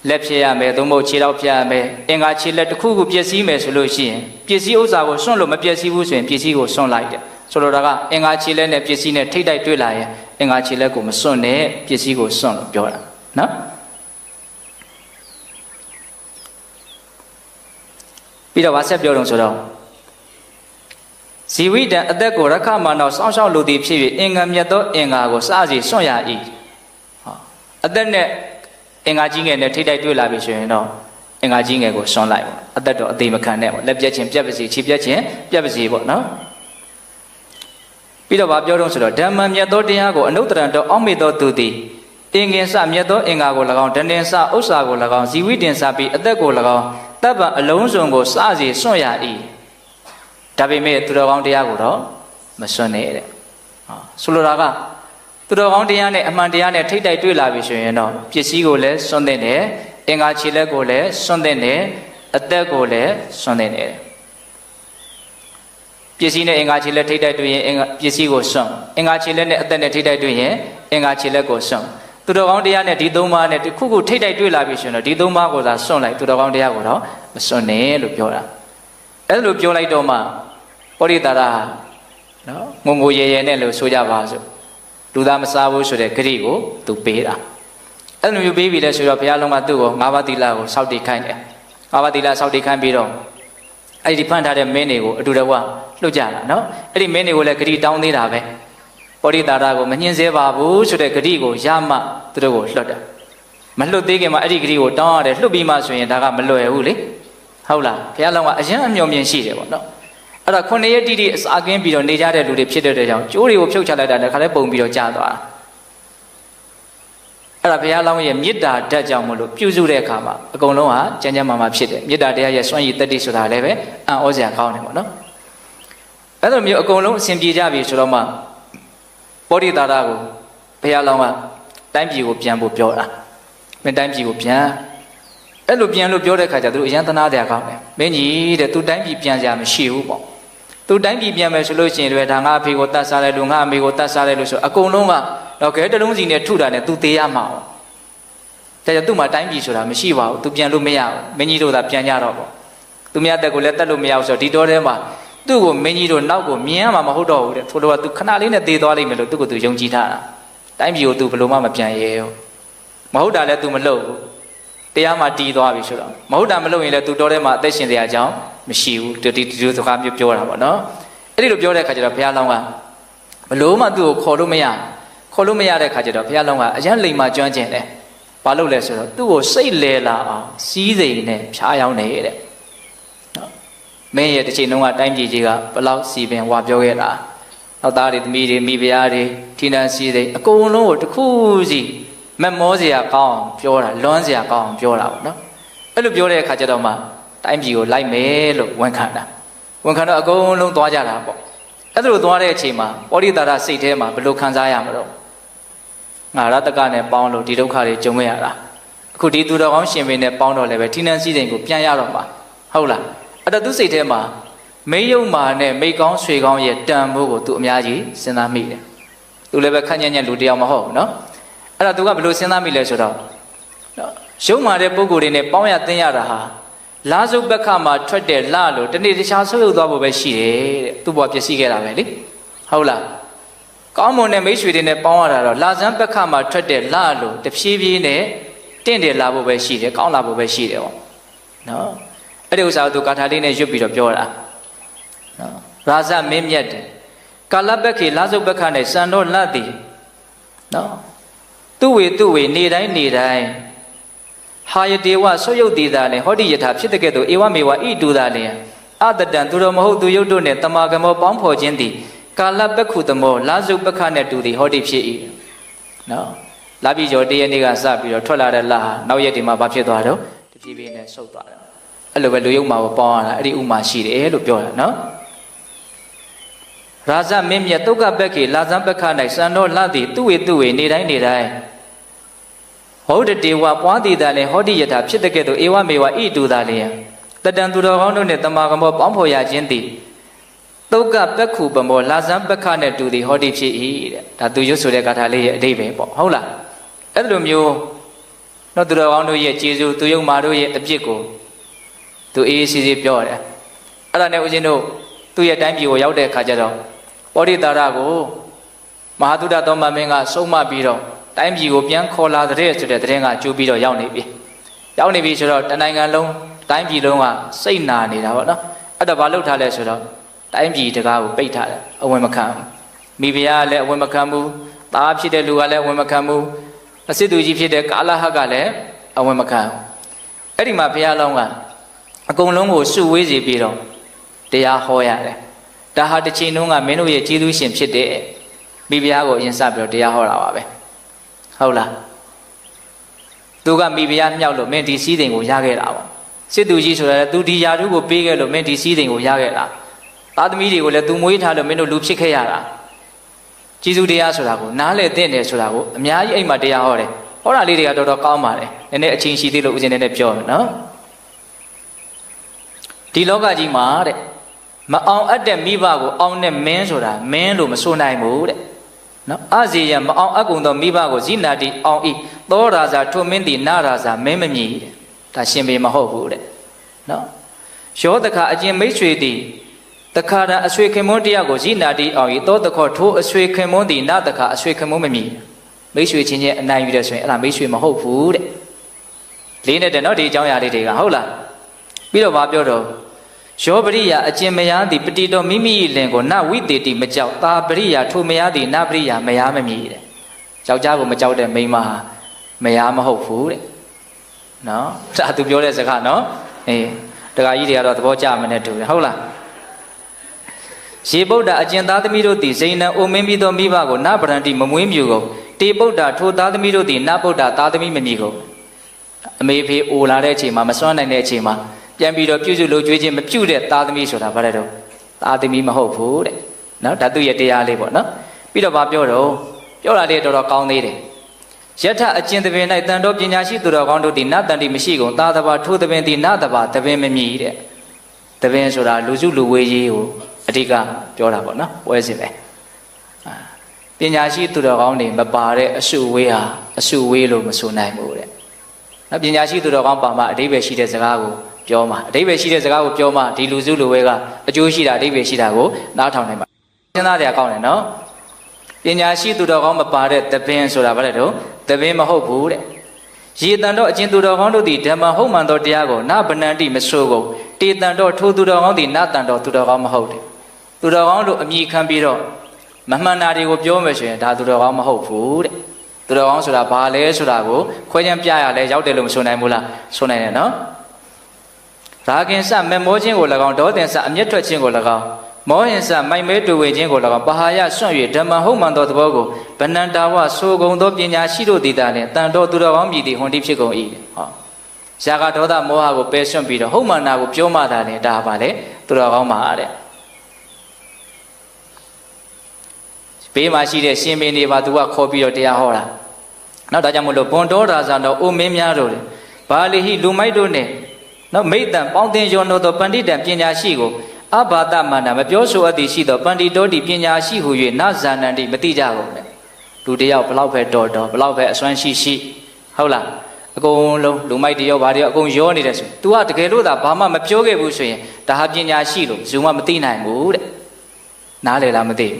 လက်ဖြည့်ရမယ်သို့မဟုတ်ခြေထောက်ဖြည့်ရမယ်အင်္ဂါခြေလက်တစ်ခုခုပျက်စီးမယ်ဆိုလို့ရှိရင်ပစ္စည်းဥစ္စာကိုစွန့်လို့မပျက်စီးဘူးဆိုရင်ပစ္စည်းကိုစွန့်လိုက်တယ်ဆိုလိုတာကအင်္ဂါခြေလက်နဲ့ပစ္စည်းနဲ့ထိတ်တိုက်တွေ့လာရင်အင်္ဂါခြေလက်ကိုမစွန့်နဲ့ပစ္စည်းကိုစွန့်လို့ပြောတာနော်ပြီးတော့ဗာဆက်ပြောတော့ဆိုတော့ဇီဝိတံအသက်ကိုရခမနောစောင့်ရှောက်လိုသည်ဖြစ်၍အင်္ဂါမြတ်သောအင်္ဂါကိုစစီစွန့်ရ၏ဟောအသက်နဲ့အင်္ဂါကြီးငယ်နဲ့ထိတ်တိုက်တွေ့လာပြီဆိုရင်တော့အင်္ဂါကြီးငယ်ကိုစွန့်လိုက်ပေါ့အသက်တော့အသေးမခံနဲ့ပေါ့လက်ပြက်ခြင်းပြက်ပါစေခြေပြက်ခြင်းပြက်ပါစေပေါ့နော်ပြီးတော့ဗာပြောတော့ဆိုတော့ဓမ္မမြတ်သောတရားကိုအနုတ္တရံတော်အောက်မေ့သောသူသည်အင်္ဂင်စမြတ်သောအင်္ဂါကို၎င်းဒဏ္ဍင်စဥစ္စာကို၎င်းဇီဝိတင်စပြီးအသက်ကို၎င်းတပ်ပံအလုံးစုံကိုစစီစွန့်ရ၏ဒါပေမဲ့သူတော်ကောင်းတရားကိုတော့မစွန့်နဲ့တဲ့ဆိုလိုတာကသူတော်ကောင်းတရားနဲ့အမှန်တရားနဲ့ထိတ်တိုက်တွေ့လာပြီဆိုရင်တော့ပစ္စည်းကိုလည်းစွန့်တဲ့တယ်အင်္ဂါခြေလက်ကိုလည်းစွန့်တဲ့တယ်အသက်ကိုလည်းစွန့်တဲ့တယ်ပစ္စည်းနဲ့အင်္ဂါခြေလက်ထိတ်တိုက်တွေ့ရင်ပစ္စည်းကိုစွန့်အင်္ဂါခြေလက်နဲ့အသက်နဲ့ထိတ်တိုက်တွေ့ရင်အင်္ဂါခြေလက်ကိုစွန့်သူတော်ကောင်းတရားနဲ့ဒီသုံးပါးနဲ့တစ်ခုခုထိတ်တိုက်တွေ့လာပြီဆိုရင်တော့ဒီသုံးပါးကိုသာစွန့်လိုက်သူတော်ကောင်းတရားကိုတော့ မစွန့်နဲ့လို့ပြောတာအဲ့လိုပြောလိုက်တော့မှပောရိတာရနော်ငုံရဲရဲနဲ့လို့ဆိုကြပါစို့လူသားမစားဘူးဆိုတဲ့ဂရိကိုသူပေးတာအဲ့လိုမျိုးပေးပြီလဲဆိုတော့ဘုရားလုံးကသူ့ကို၅ပါးသီလကိုစောင့်တည်ခိုင်းတယ်၅ပါးသီလစောင့်တည်ခိုင်းပြီးတော့အဲ့ဒီဖန်ထားတဲ့မင်းတွေကိုအတူတကွလှုပ်ကြတာနော်အဲ့ဒီမင်းတွေကိုလည်းဂရိတောင်းသေးတာပဲပောရိတာရကိုမညှင်းဆဲပါဘူးဆိုတဲ့ဂရိကိုရမှသူတို့ကိုလွှတ်တယ်မလွတ်သေးခင်မှာအဲ့ဒီဂရိကိုတောင်းရတယ်လွှတ်ပြီးမှဆိုရင်ဒါကမလွယ်ဘူးလေဟုတ်လားဘုရားလုံးကအရင်အမျှော်မြင်ရှိတယ်ပေါ့နော်အဲ့ဒါ9ရက်တိတိအစာကင်းပြီးတော့နေကြတဲ့လူတွေဖြစ်တဲ့ကြောင့်ကျိုးတွေကိုဖြုတ်ချလိုက်တာလည်းခါလဲပုံပြီးတော့ကြာသွားတာအဲ့ဒါဘုရားလောင်းရဲ့မေတ္တာဓာတ်ကြောင့်မလို့ပြုစုတဲ့အခါမှာအကုန်လုံးဟာကျမ်းကျမ်းမာမာဖြစ်တယ်မေတ္တာတရားရဲ့စွန့်ရည်တတ္တိဆိုတာလည်းပဲအံ့ဩစရာကောင်းတယ်ပေါ့နော်အဲ့လိုမျိုးအကုန်လုံးအစဉ်ပြေကြပြီဆိုတော့မှပောရိတာရကိုဘုရားလောင်းကတိုင်းပြည်ကိုပြန်ဖို့ပြောတာမင်းတိုင်းပြည်ကိုပြန်အဲ့လိုပြန်လို့ပြောတဲ့ခါကျသူတို့အရန်သနာတရားကောင်းတယ်မင်းကြီးတဲ့သူတိုင်းပြည်ပြန်ကြမရှိဘူးပေါ့သူတိုင်းပြည်ပြန်မယ်ဆိုလို့ရှိရင်လည်းဒါငါအဖေကိုတတ်စားတယ်လို့ငါအမေကိုတတ်စားတယ်လို့ဆိုအကုန်လုံးကတော့ခဲတလုံးစီနဲ့ထုတာနဲ့သူသေးရမှာပေါ့ဒါကြောင့်သူ့မှာတိုင်းပြည်ဆိုတာမရှိပါဘူးသူပြန်လို့မရဘူးမင်းကြီးတို့သာပြန်ကြတော့ပေါ့သူမရတဲ့ကိုလည်းတတ်လို့မရဘူးဆိုတော့ဒီတော့ထဲမှာသူ့ကိုမင်းကြီးတို့နောက်ကိုမြင်ရမှာမဟုတ်တော့ဘူးတဲ့ထို့တော့သူခဏလေးနဲ့သေသွားလိမ့်မယ်လို့သူ့ကိုသူယုံကြည်ထားတာတိုင်းပြည်ကိုသူဘယ်လိုမှမပြန်ရဲဘူးမဟုတ်တာလည်းသူမလုပ်ဘူးတရားမှတီးသွားပြီဆိုတော့မဟုတ်တာမလုပ်ရင်လည်းသူတော်ထဲမှာအသက်ရှင်တဲ့အကြောင်းမရှိဘူးဒီစကားမျိုးပြောတာပေါ့နော်အဲ့ဒီလိုပြောတဲ့ခါကျတော့ဘုရားလောင်းကဘလို့မှသူ့ကိုခေါ်လို့မရတဲ့ခါကျတော့ဘုရားလောင်းကအရန်လိမ်မှကျွမ်းကျင်တယ်ဘာလို့လဲဆိုတော့သူ့ကိုစိတ်လဲလာအောင်စီးစိမ်နဲ့ဖြားယောင်းနေတဲ့နော်မင်းရဲ့တစ်ချိန်လုံးကတိုင်းပြည်ကြီးကဘလောက်စီပင်ဝါပြောခဲ့တာနောက်သားတွေသမီးတွေမိဖုရားတွေထီနန်းစီးစိမ်အကုန်လုံးကိုတစ်ခုစီမမောစရာကောင်းပြောတာလွမ်းစရာကောင်းပြောတာပေါ့နော်အဲ့လိုပြောတဲ့အခါကျတော့မှတိုင်းပြည်ကိုလိုက်မယ်လို့ဝန်ခံတာဝန်ခံတော့အကုန်လုံးသွားကြတာပေါ့အဲ့လိုသွားတဲ့အချိန်မှာပောရိတာရစိတ်ထဲမှာဘယ်လိုခံစားရမလို့ငါရတကနဲ့ပေါင်းလို့ဒီဒုက္ခတွေကြုံရတာအခုဒီသူတော်ကောင်းရှင်ပင်နဲ့ပေါင်းတော့လည်းပဲထိနှံစည်းစိမ်ကိုပြန်ရတော့မှာဟုတ်လားအဲ့တော့သူစိတ်ထဲမှာမေယုံမာနဲ့မိကောင်းဆွေကောင်းရဲ့တန်ဖိုးကိုသူအများကြီးစဉ်းစားမိတယ်သူလည်းပဲခန့်ညံ့ညံ့လူတယောက်မဟုတ်ဘူးနော်အဲ့တော့သူကဘယ်လိုစဉ်းစားမိလဲဆိုတော့ရုံမာတဲ့ပုံကိုယ်တွေနဲ့ပေါင်းရသင်ရတာဟာလာစုပက္ခမှာထွက်တဲ့လလို့တနေ့တခြားဆုပ်ယုပ်သွားဖို့ပဲရှိတယ်တဲ့သူ့ဘဝပျက်စီးခဲ့တာပဲလေဟုတ်လားကောင်းမွန်တဲ့မိတ်ဆွေတွေနဲ့ပေါင်းရတာတော့လာဇန်ပက္ခမှာထွက်တဲ့လလို့တဖြည်းဖြည်းနဲ့တင့်တယ်လာဖို့ပဲရှိတယ်ကောင်းလာဖို့ပဲရှိတယ်ပေါ့နော်အဲ့ဒီဥစ္စာကိုသူကာထာလေးနဲ့ရွတ်ပြီးတော့ပြောတာနော်ရာဇမင်းမြတ်တယ်ကာလပက္ခေလာစုပက္ခနဲ့စံတော်လတ်သည်နော်သူဝေနေတိုင်းဟာယတေဝဆွယုတ်တိသာလည်းဟောတိယထာဖြစ်တဲ့ကဲ့သို့ဧဝမေဝဣတုသာလည်းအတတံသူတော်မဟုတ်သူယုတ်တို့နဲ့တမာကမောပေါင်းဖော်ခြင်းသည်ကာလပက္ခုသမောလာစုပက္ခနဲ့တူသည်ဟောတိဖြစ်၏နော်လာပြီကျော်တရနေ့ကစပြီးတော့ထွက်လာတဲ့လာဟာနောက်ရက်ဒီမှာဘာဖြစ်သွားတော့တဖြည်းဖြည်းနဲ့ဆုတ်သွားတယ်အဲ့လိုပဲလူယုတ်မှာပေါင်းရတာအဲ့ဒီဥမာရှိတယ်လို့ပြောတာနော်ရာဇမင်းမြတ်ဒုက္ခပက္ခေလာဇံပက္ခ၌စံတော်လသည်သူဝေနေတိုင်းဟုတ်တေဝပွားတည်တာလည်းဟောတိယထာဖြစ်တဲ့ကဲ့သို့ဧဝမေဝဣတုသာလည်းတတံသူတော်ကောင်းတို့နဲ့တမာကမောပေါင်းဖော်ရခြင်းသည်ဒုက္ခပက္ခုပမောလာဇံပက္ခနဲ့တူသည်ဟောတိဖြစ်၏တဲ့ဒါသူရွတ်ဆိုတဲ့ဂါထာလေးရဲ့အဓိပ္ပာယ်ပေါ့ဟုတ်လားအဲ့လိုမျိုးတော့သူတော်ကောင်းတို့ရဲ့ကျေးဇူးသူယုံမာတို့ရဲ့အပြစ်ကိုသူအေးအေးဆေးဆေးပြောရတယ်အဲ့ဒါနဲ့ဦးဇင်းတို့သူ့ရဲ့တိုင်းပြည်ကိုရောက်တဲ့အခါကျတော့ပောရိတာရကိုမဟာသုဒ္ဓသောမမင်းကဆုံးမပြီးတော့တိုင်းပြည်ကိုပြန်ခေါ်လာတဲ့ဆိုတဲ့သတင်းကကြိုးပြီးတော့ရောက်နေပြီဆိုတော့တနိုင်ငံလုံးတိုင်းပြည်လုံးကစိတ်နာနေတာပေါ့နော်အဲ့တော့ဘာလုပ်ထားလဲဆိုတော့တိုင်းပြည်တကားကိုပိတ်ထားတယ်အဝင်မခံဘူးမိဖုရားကလည်းအဝင်မခံဘူးသားဖြစ်တဲ့လူကလည်းအဝင်မခံဘူးအစစ်သူကြီးဖြစ်တဲ့ကာလဟကလည်းအဝင်မခံဘူးအဲ့ဒီမှာဘုရားလောင်းကအကုန်လုံးကိုစုဝေးစီပြီးတော့တရားဟောရတယ်ဒါဟာတစ်ချိန်လုံးကမင်းတို့ရဲ့ကျေးဇူးရှင်ဖြစ်တဲ့မိဖုရားကိုအရင်စပြီးတော့တရားဟောတာပါပဲဟုတ်လားသူကမိဖုရားမြောက်လို့မင်းဒီစည်းစိမ်ကိုရခဲ့တာပေါ့စစ်သူကြီးဆိုရဲသူဒီယာတုကိုပေးခဲ့လို့မင်းဒီစည်းစိမ်ကိုရခဲ့တာသားသမီးတွေကိုလည်းသူမွေးထားလို့မင်းတို့လူဖြစ်ခဲ့ရတာကျေးဇူးတရားဆိုတာကိုနားလည်သင့်တယ်ဆိုတာကိုအများကြီးအိမ်မှာတရားဟောတယ်ဟောတာလေးတွေကတော်တော်ကောင်းပါတယ်နည်းနည်းအချင်းရှိသေးလို့ဦးဇင်းနဲ့ပြောမယ်နော်ဒီလောကကြီးမှာတဲ့မအောင်အပ်တဲ့မိဘကိုအောင်တဲ့မင်းဆိုတာမင်းလို့မဆိုနိုင်ဘူးတဲ့နော်အဇေယမအောင်အကုံသောမိဘကိုဇိနာတိအောင်ဤသောရာဇာထိုမင်းသည်နာရာဇာမင်းမမြည်တဲ့ဒါရှင်ပေမဟုတ်ဘူးတဲ့ နော်ရောတခါအကျင့်မိတ်ဆွေသည်တခါတည်းအဆွေခင်မွန်းတရားကိုရည်နာတိအောင်ဤသောတခေါထိုးအဆွေခင်မွန်းသည်နတခါအဆွေခင်မွန်းမမြည်မိတ်ဆွေချင်းချင်းအနိုင်ယူတဲ့ဆိုရင်အဲ့ဒါမိတ်ဆွေမဟုတ်ဘူးတဲ့လေးနဲ့တဲ့နော်ဒီအကြောင်းအရာလေးတွေကဟုတ်လားပြီးတော့ဗာပြောတော့ယောပရိယာအကျင့်မယားသည်ပတိတော်မိမိ၏လင်ကိုနဝိတေတိမကြောက်သာပရိယာထိုမယားသည်နပရိယာမယားမမြည်တဲ့ယောက်ျားကိုမကြောက်တဲ့မိန်းမဟာမယားမဟုတ်ဘူးတဲ့နော်ဒါသူပြောတဲ့စကားနော်အေးတခါကြီးတွေကတော့သဘောကျမနဲ့တူတယ်ဟုတ်လားရေဗုဒ္ဓအကျင့်သားသမီးတို့သည်ဇိဏံအိုမင်းပြီးသောမိဘကိုနဗရန္တိမမွေးမြူကုန်တေဗုဒ္ဓထိုသားသမီးတို့သည်နဗုဒ္ဓသားသမီးမမြည်ကုန်အမေဖေအိုလာတဲ့အချိန်မှာမစွမ်းနိုင်တဲ့အချိန်မှာပြန်ပြီးတော့ပြုစုလို့ကြွေးခြင်းမပြုတဲ့သားသမီးဆိုတာဘာလဲတော့သားသမီးမဟုတ်ဘူးတဲ့နော်ဒါသူရဲ့တရားလေးပေါ့နော်ပြီးတော့ဗာပြောတော့ပြောတာလေးတော်တော်ကောင်းသေးတယ်ယထအကျင့်သဘင်၌တန်တော်ပညာရှိသူတော်ကောင်းတို့သည်နတန်တိမရှိကုန်သာတဘာထိုးသဘင်သည်နတဘာသဘင်မမြည်တဲ့သဘင်ဆိုတာလူစုလူဝေးကြီးကိုအဓိကပြောတာပေါ့နော်ပွဲစဉ်ပဲပညာရှိသူတော်ကောင်းတွေမပါတဲ့အစုဝေးဟာအစုဝေးလို့မဆိုနိုင်ဘူးတဲ့နော်ပညာရှိသူတော်ကောင်းပါမှအဓိပ္ပာယ်ရှိတဲ့စကားကိုပြောမှာအဓိပ္ပာယ်ရှိတဲ့စကားကိုပြောမှဒီလူစုလူဝေးကအကျိုးရှိတာအဓိပ္ပာယ်ရှိတာကိုနားထောင်နိုင်မှာစဉ်းစားကြရကောင်းတယ်နော်ပညာရှိသူတော်ကောင်းမပါတဲ့သဘင်ဆိုတာဘာလဲတော့သဘင်မဟုတ်ဘူးတဲ့ရေတန်တော့အကျဉ်သူတော်ကောင်းတို့သည်ဓမ္မဟုတ်မှန်သောတရားကိုနဗနန္တိမဆိုးကုန်တေတန်တော့ထိုသူတော်ကောင်းသည်နတန်တော့သူတော်ကောင်းမဟုတ်တယ်သူတော်ကောင်းတို့အမိခံပြီးတော့မမှန်တာတွေကိုပြောမယ်ဆိုရင်ဒါသူတော်ကောင်းမဟုတ်ဘူးတဲ့သူတော်ကောင်းဆိုတာဘာလဲဆိုတာကိုခွဲခြမ်းပြရလဲရောက်တယ်လို့မဆိုနိုင်ဘူးလားဆိုနိုင်တယ်နော်ရာဂင်စမမောခြင်းကို၎င်းဒေါသင်စအမျက်ထွက်ခြင်းကို၎င်းမောဟင်စမိုင်မဲတူဝေခြင်းကို၎င်းပဟာယစွန့်၍ဓမ္မဟုတ်မှန်သောသဘောကိုဗနန္တာဝဆိုကုန်သောပညာရှိတို့သည်သာလျှင်တန်တော်သူတော်ကောင်းမြည်သည်ဟွန်တိဖြစ်ကုန်၏ဟောရာဂဒေါသမောဟကိုပယ်စွန့်ပြီးတော့ဟုတ်မှန်တာကိုပြောမှသာလျှင်ဒါပါလေသူတော်ကောင်းပါတဲ့ဘေးမှာရှိတဲ့ရှင်မင်းတွေပါသူကခေါ်ပြီးတော့တရားဟောတာနောက်ဒါကြောင့်မို့လို့ဘွန်တော်ရာဇာတော်အိုမင်းများတို့ဘာလိဟိလူမိုက်တို့နဲ့နော်မိတ်တန်ပေါင်းတင်ရောသောပန္တိတံပညာရှိကိုအဘာတမန္တမပြောဆိုအပ်သည်ရှိသောပန္တိတောတိပညာရှိဟု၍နဇာနန္တိမတိကြကုန်နဲ့လူတယောက်ဘလောက်ပဲတော်တော်ဘလောက်ပဲအစွမ်းရှိဟုတ်လားအကုန်လုံးလူမိုက်တယောက်ဘာတယောက်အကုန်ရောနေတယ်ဆို तू ကတကယ်လို့သာဘာမှမပြောခဲ့ဘူးဆိုရင်ဒါဟာပညာရှိလို့ဇုံမမသိနိုင်ဘူးတဲ့နားလေလားမသိဘူး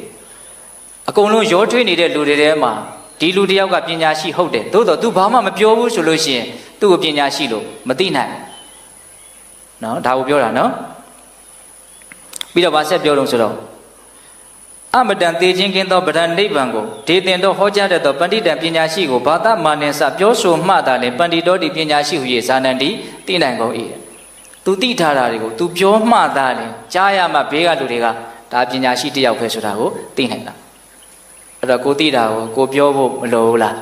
အကုန်လုံးရောထွေးနေတဲ့လူတွေထဲမှာဒီလူတယောက်ကပညာရှိဟုတ်တယ်သို့တော့ तू ဘာမှမပြောဘူးဆိုလို့ရှိရင်သူ့ကိုပညာရှိလို့မသိနိုင်ဘူးနော်ဒါကိုပြောတာနော်ပြီးတော့ဗာဆက်ပြောလို့ဆိုတော့အမတန်သေခြင်းကင်းသောဗဒ္ဒနိဗ္ဗာန်ကိုဒေသင်တော်ဟောကြားတတ်သောပန္တိတံပညာရှိကိုဘာသာမာနင်စပြောဆိုမှသာလေပန္တိတော်ဒီပညာရှိဟု၍ဇာနန္တိသိနိုင်ကုန်၏သူသိထားတာတွေကို तू ပြောမှသာလေကြားရမှဘေးကလူတွေကဒါပညာရှိတယောက်ပဲဆိုတာကိုသိနိုင်တာအဲ့တော့ကိုသိတာကိုကိုပြောဖို့မလိုဘူးလား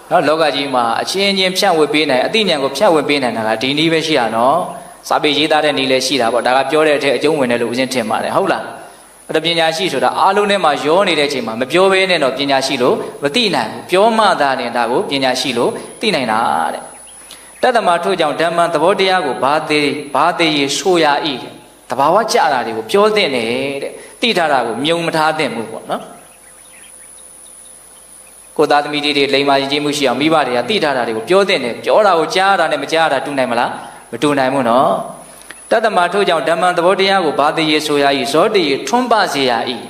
နော်လောကကြီးမှာအချင်းချင်းဖြန့်ဝေပေးနိုင်အသိဉာဏ်ကိုဖြန့်ဝေပေးနိုင်တာကဒီနည်းပဲရှိရနော်စာပေရေးသားတဲ့နည်းလည်းရှိတာပေါ့ဒါကပြောတဲ့အထက်အကျုံးဝင်တယ်လို့ဦးဇင်းထင်ပါတယ်ဟုတ်လားအဲ့ဒါပညာရှိဆိုတာအားလုံးထဲမှာရောနေတဲ့အချိန်မှာမပြောဘဲနဲ့တော့ပညာရှိလို့မသိနိုင်ဘူးပြောမှသာနဲ့ဒါကိုပညာရှိလို့သိနိုင်တာတဲ့တတ္တမထို့ကြောင့်ဓမ္မသဘောတရားကိုဘာသေးရေဆိုရ၏တဘာဝကြတာတွေကိုပြောသင့်တယ်တဲ့သိထားတာကိုမြုံမထားသင့်ဘူးပေါ့နော်ကိုသားသမီးတွေလိမ္မာကြီးမှုရှိအောင်မိဘတွေကသိထားတာတွေကိုပြောသင့်တယ်ပြောတာကိုကြားတာနဲ့မကြားတာတူနိုင်မလားမတူနိုင်ဘူးနော်တတ္တမထို့ကြောင့်ဓမ္မသဘောတရားကိုဘာသေးရေဆိုရ၏ဇောတိရေထွန်းပစေရ၏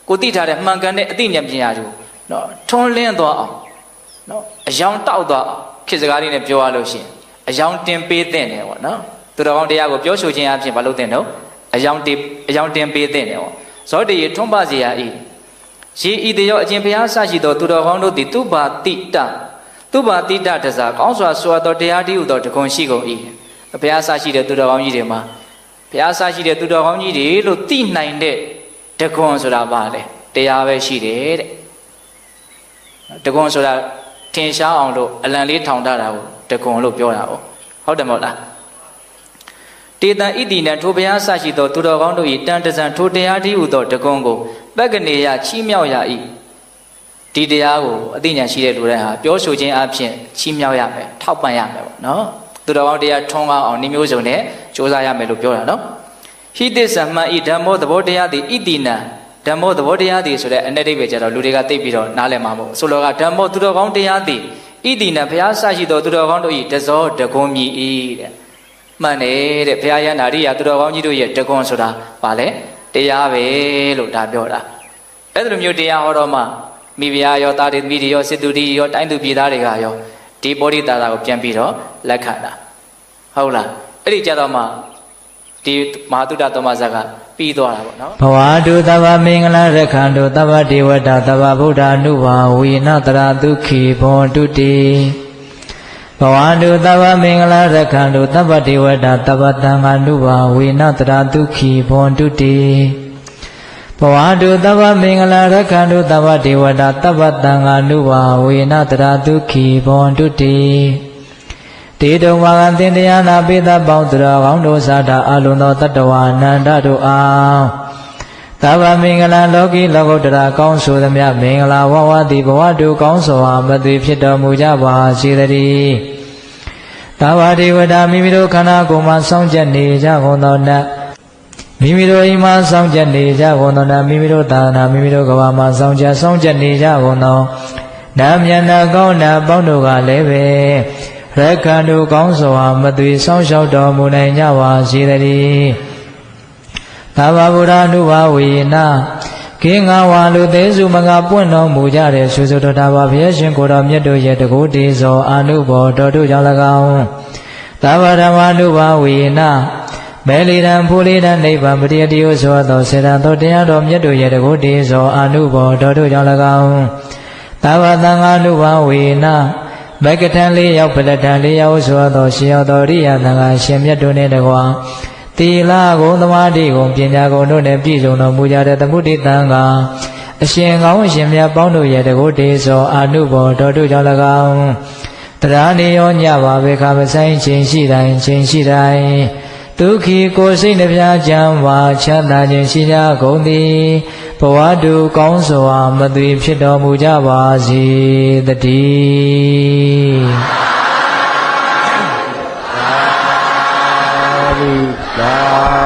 ကိုသိထားတဲ့မှန်ကန်တဲ့အသိဉာဏ်ပညာတို့နော်ထွန်းလင်းသွားအောင်နော်အယောင်တောက်သွားအောင်ခေတ်စကားလေးနဲ့ပြောရလို့ရှိရင်အယောင်တင်ပေးတဲ့တယ်ပေါ့နော်သူတော်ကောင်းတရားကိုပြောဆိုခြင်းအပြင်မလုပ်တဲ့တော့အယောင်တင်ပေးတဲ့တယ်ပေါ့ဇောတိရေထွန်းပစေရ၏ရေဤတရောအခြင်းဘုရားဆရှိသောသူတော်ကောင်းတို့သည်သူဘာတိတတစားကောင်းစွာဆိုသောတရားတည်းဟူသောတခွန်ရှိကုန်၏ဘုရားဆရှိတဲ့သူတော်ကောင်းကြီးတွေမှာဘုရားဆရှိတဲ့သူတော်ကောင်းကြီးတွေလို့သိနိုင်တဲ့တခွန်ဆိုတာပါလေတရားပဲရှိတယ်တဲ့တခွန်ဆိုတာထင်ရှားအောင်လို့အလံလေးထောင်ထားတာကိုတခွန်လို့ပြောတာဟုတ်တယ်မဟုတ်လားတေတံဣတိနံထိုဘုရားဆရှိသောသူတော်ကောင်းတို့၏တန်တဇံထိုတရားတည်းဟူသောတခွန်ကိုပက္ကနေယချီးမြှောက်ရ၏ဒီတရားကိုအသိဉာဏ်ရှိတဲ့လူတိုင်းဟာပြောဆိုခြင်းအပြင်ချီးမြှောက်ရမယ်ထောက်ပံ့ရမယ်ပေါ့နော်သူတော်ကောင်းတရားထွန်းကားအောင်နှမျိုးစုံနဲ့ကြိုးစားရမယ်လို့ပြောတာနော်ဟိသစ္စမံဤဓမ္မောသဘောတရားသည်ဣတိနံဓမ္မောသဘောတရားသည်ဆိုတဲ့အ내ဒိဗ္ဗေကျတော့လူတွေကသိပြီးတော့နားလည်မှာမို့ဆိုတော့ကဓမ္မောသူတော်ကောင်းတရားသည်ဣတိနံဘုရားဆရှိသောသူတော်ကောင်းတို့၏တဇောတကွန်မြည်၏တဲ့ မှန်တယ်ဘုရားယန္တာရိယသူတော်ကောင်းကြီးတို့ရဲ့တကွန်ဆိုတာဘာလဲတရားပဲလို့ဒါပြောတာအဲ့လိုမျိုးတရားဟောတော့မှမိဖုရားရောတာတိသမီးတွေရောစစ်သူတွေရောတိုင်းသူပြည်သားတွေကရောဒီပောဓိတာတာကိုပြန်ပြီးတော့လက်ခံတာဟုတ်လားအဲ့ဒီကြတော့မှဒီမဟာတုဒ္ဒသမဇကပြီးသွားတာပေါ့နော်ဘဝတုသဗ္ဗမင်္ဂလာရက္ခန္တုသဗ္ဗဒေဝတာသဗ္ဗဗုဒ္ဓ ानु ဘာဝေနတရာဒုက္ခိဘောတုတိဘဝတုသဗ္ဗမင်္ဂလာရက္ခန္တုသဗ္ဗဒေဝတာသဗ္ဗသံဃာ ानु ဘာဝေနတရာဒုက္ခိဘောတုတိဘဝတုသဗ္ဗမင်္ဂလာရက္ခန္တုသဗ္ဗဒေဝတာသဗ္ဗသံဃာ ानु ဘာဝေနတရာဒုက္ခိဘောတုတိတေတုံဝါကသင်တရားနာပိသပေါင်းသူတော်ကောင်းတို့စားတာအလုံးသောတတ္တဝါနန္ဒတို့အားသဗ္ဗမင်္ဂလာလောကီလောကုတ္တရာကောင်းဆိုသမျှမင်္ဂလာဝဝတိဘဝတုကောင်းစွာမသွေဖြစ်တော်မူကြပါစေတည်းသဗ္ဗဒေဝတာမိမိတို့ခန္ဓာကိုယ်မှာစောင့်ကြနေကြကုန်သောနတ်မိမိတို့အိမ်မှာစောင့်ကြနေကြကုန်သောနတ်မိမိတို့သာသနာမိမိတို့ကဘာမှာစောင့်ကြနေကြကုန်သောနတ်မြတ်နာကောင်းနာပေါင်းတို့ကလည်းပဲရက္ခန္တုကောင်းစွာမသွေဆောင်လျှောက်တော်မူနိုင်ကြပါစေတည်းသဗ္ဗဗုဒ္ဓ ानु ဘာဝေနခေငါဝါလူသေးစုမကပွင့်တော်မူကြတဲ့ဆွေဆိုတော်တာပါဘုရားရှင်ကိုတော်မြတ်တို့ရဲ့တကုတေဇောအာနုဘောတော်တို့ကြောင့်၎င်းသဗ္ဗဓမ္မ ानु ဘာဝေနမဲလီရန်ဖူလီရန်နိဗ္ဗာန်ပရိယတိယဆိုသောစေတံတော်တရားတော်မြတ်တို့ရဲ့တကုတေဇောအာနုဘောတော်တို့ကြောင့်၎င်းသဗ္ဗသံဃာ ानु ဘာဝေနမကထံလေးရောက်ပလထံလေးရောက်ဆိုသောရှင်ရောက်တော်ရိယသံဃာရှင်မြတ်တို့နှင့်တကွာသီလဂုဏ်သမာဓိဂုဏ်ပညာဂုဏ်တို့နှင့်ပြည့်စုံတော်မူကြတဲ့သမုဒိသံဃာအရှင်ကောင်းအရှင်မြတ်ပေါင်းတို့ရဲ့တကုတေဇောအာနုဘောတော်တို့ကြောင့်၎င်းတရားနေရောညပါဘေခါမဆိုင်ခြင်းရှိတိုင်းဒုက္ခိကိုယ်စိတ်နှပြချမ်းပါချမ်းသာခြင်းရှိကြကုန်သည်ဘဝတုကောင်းစွာမသွေဖြစ်တော်မူကြပါစေတည်းသာ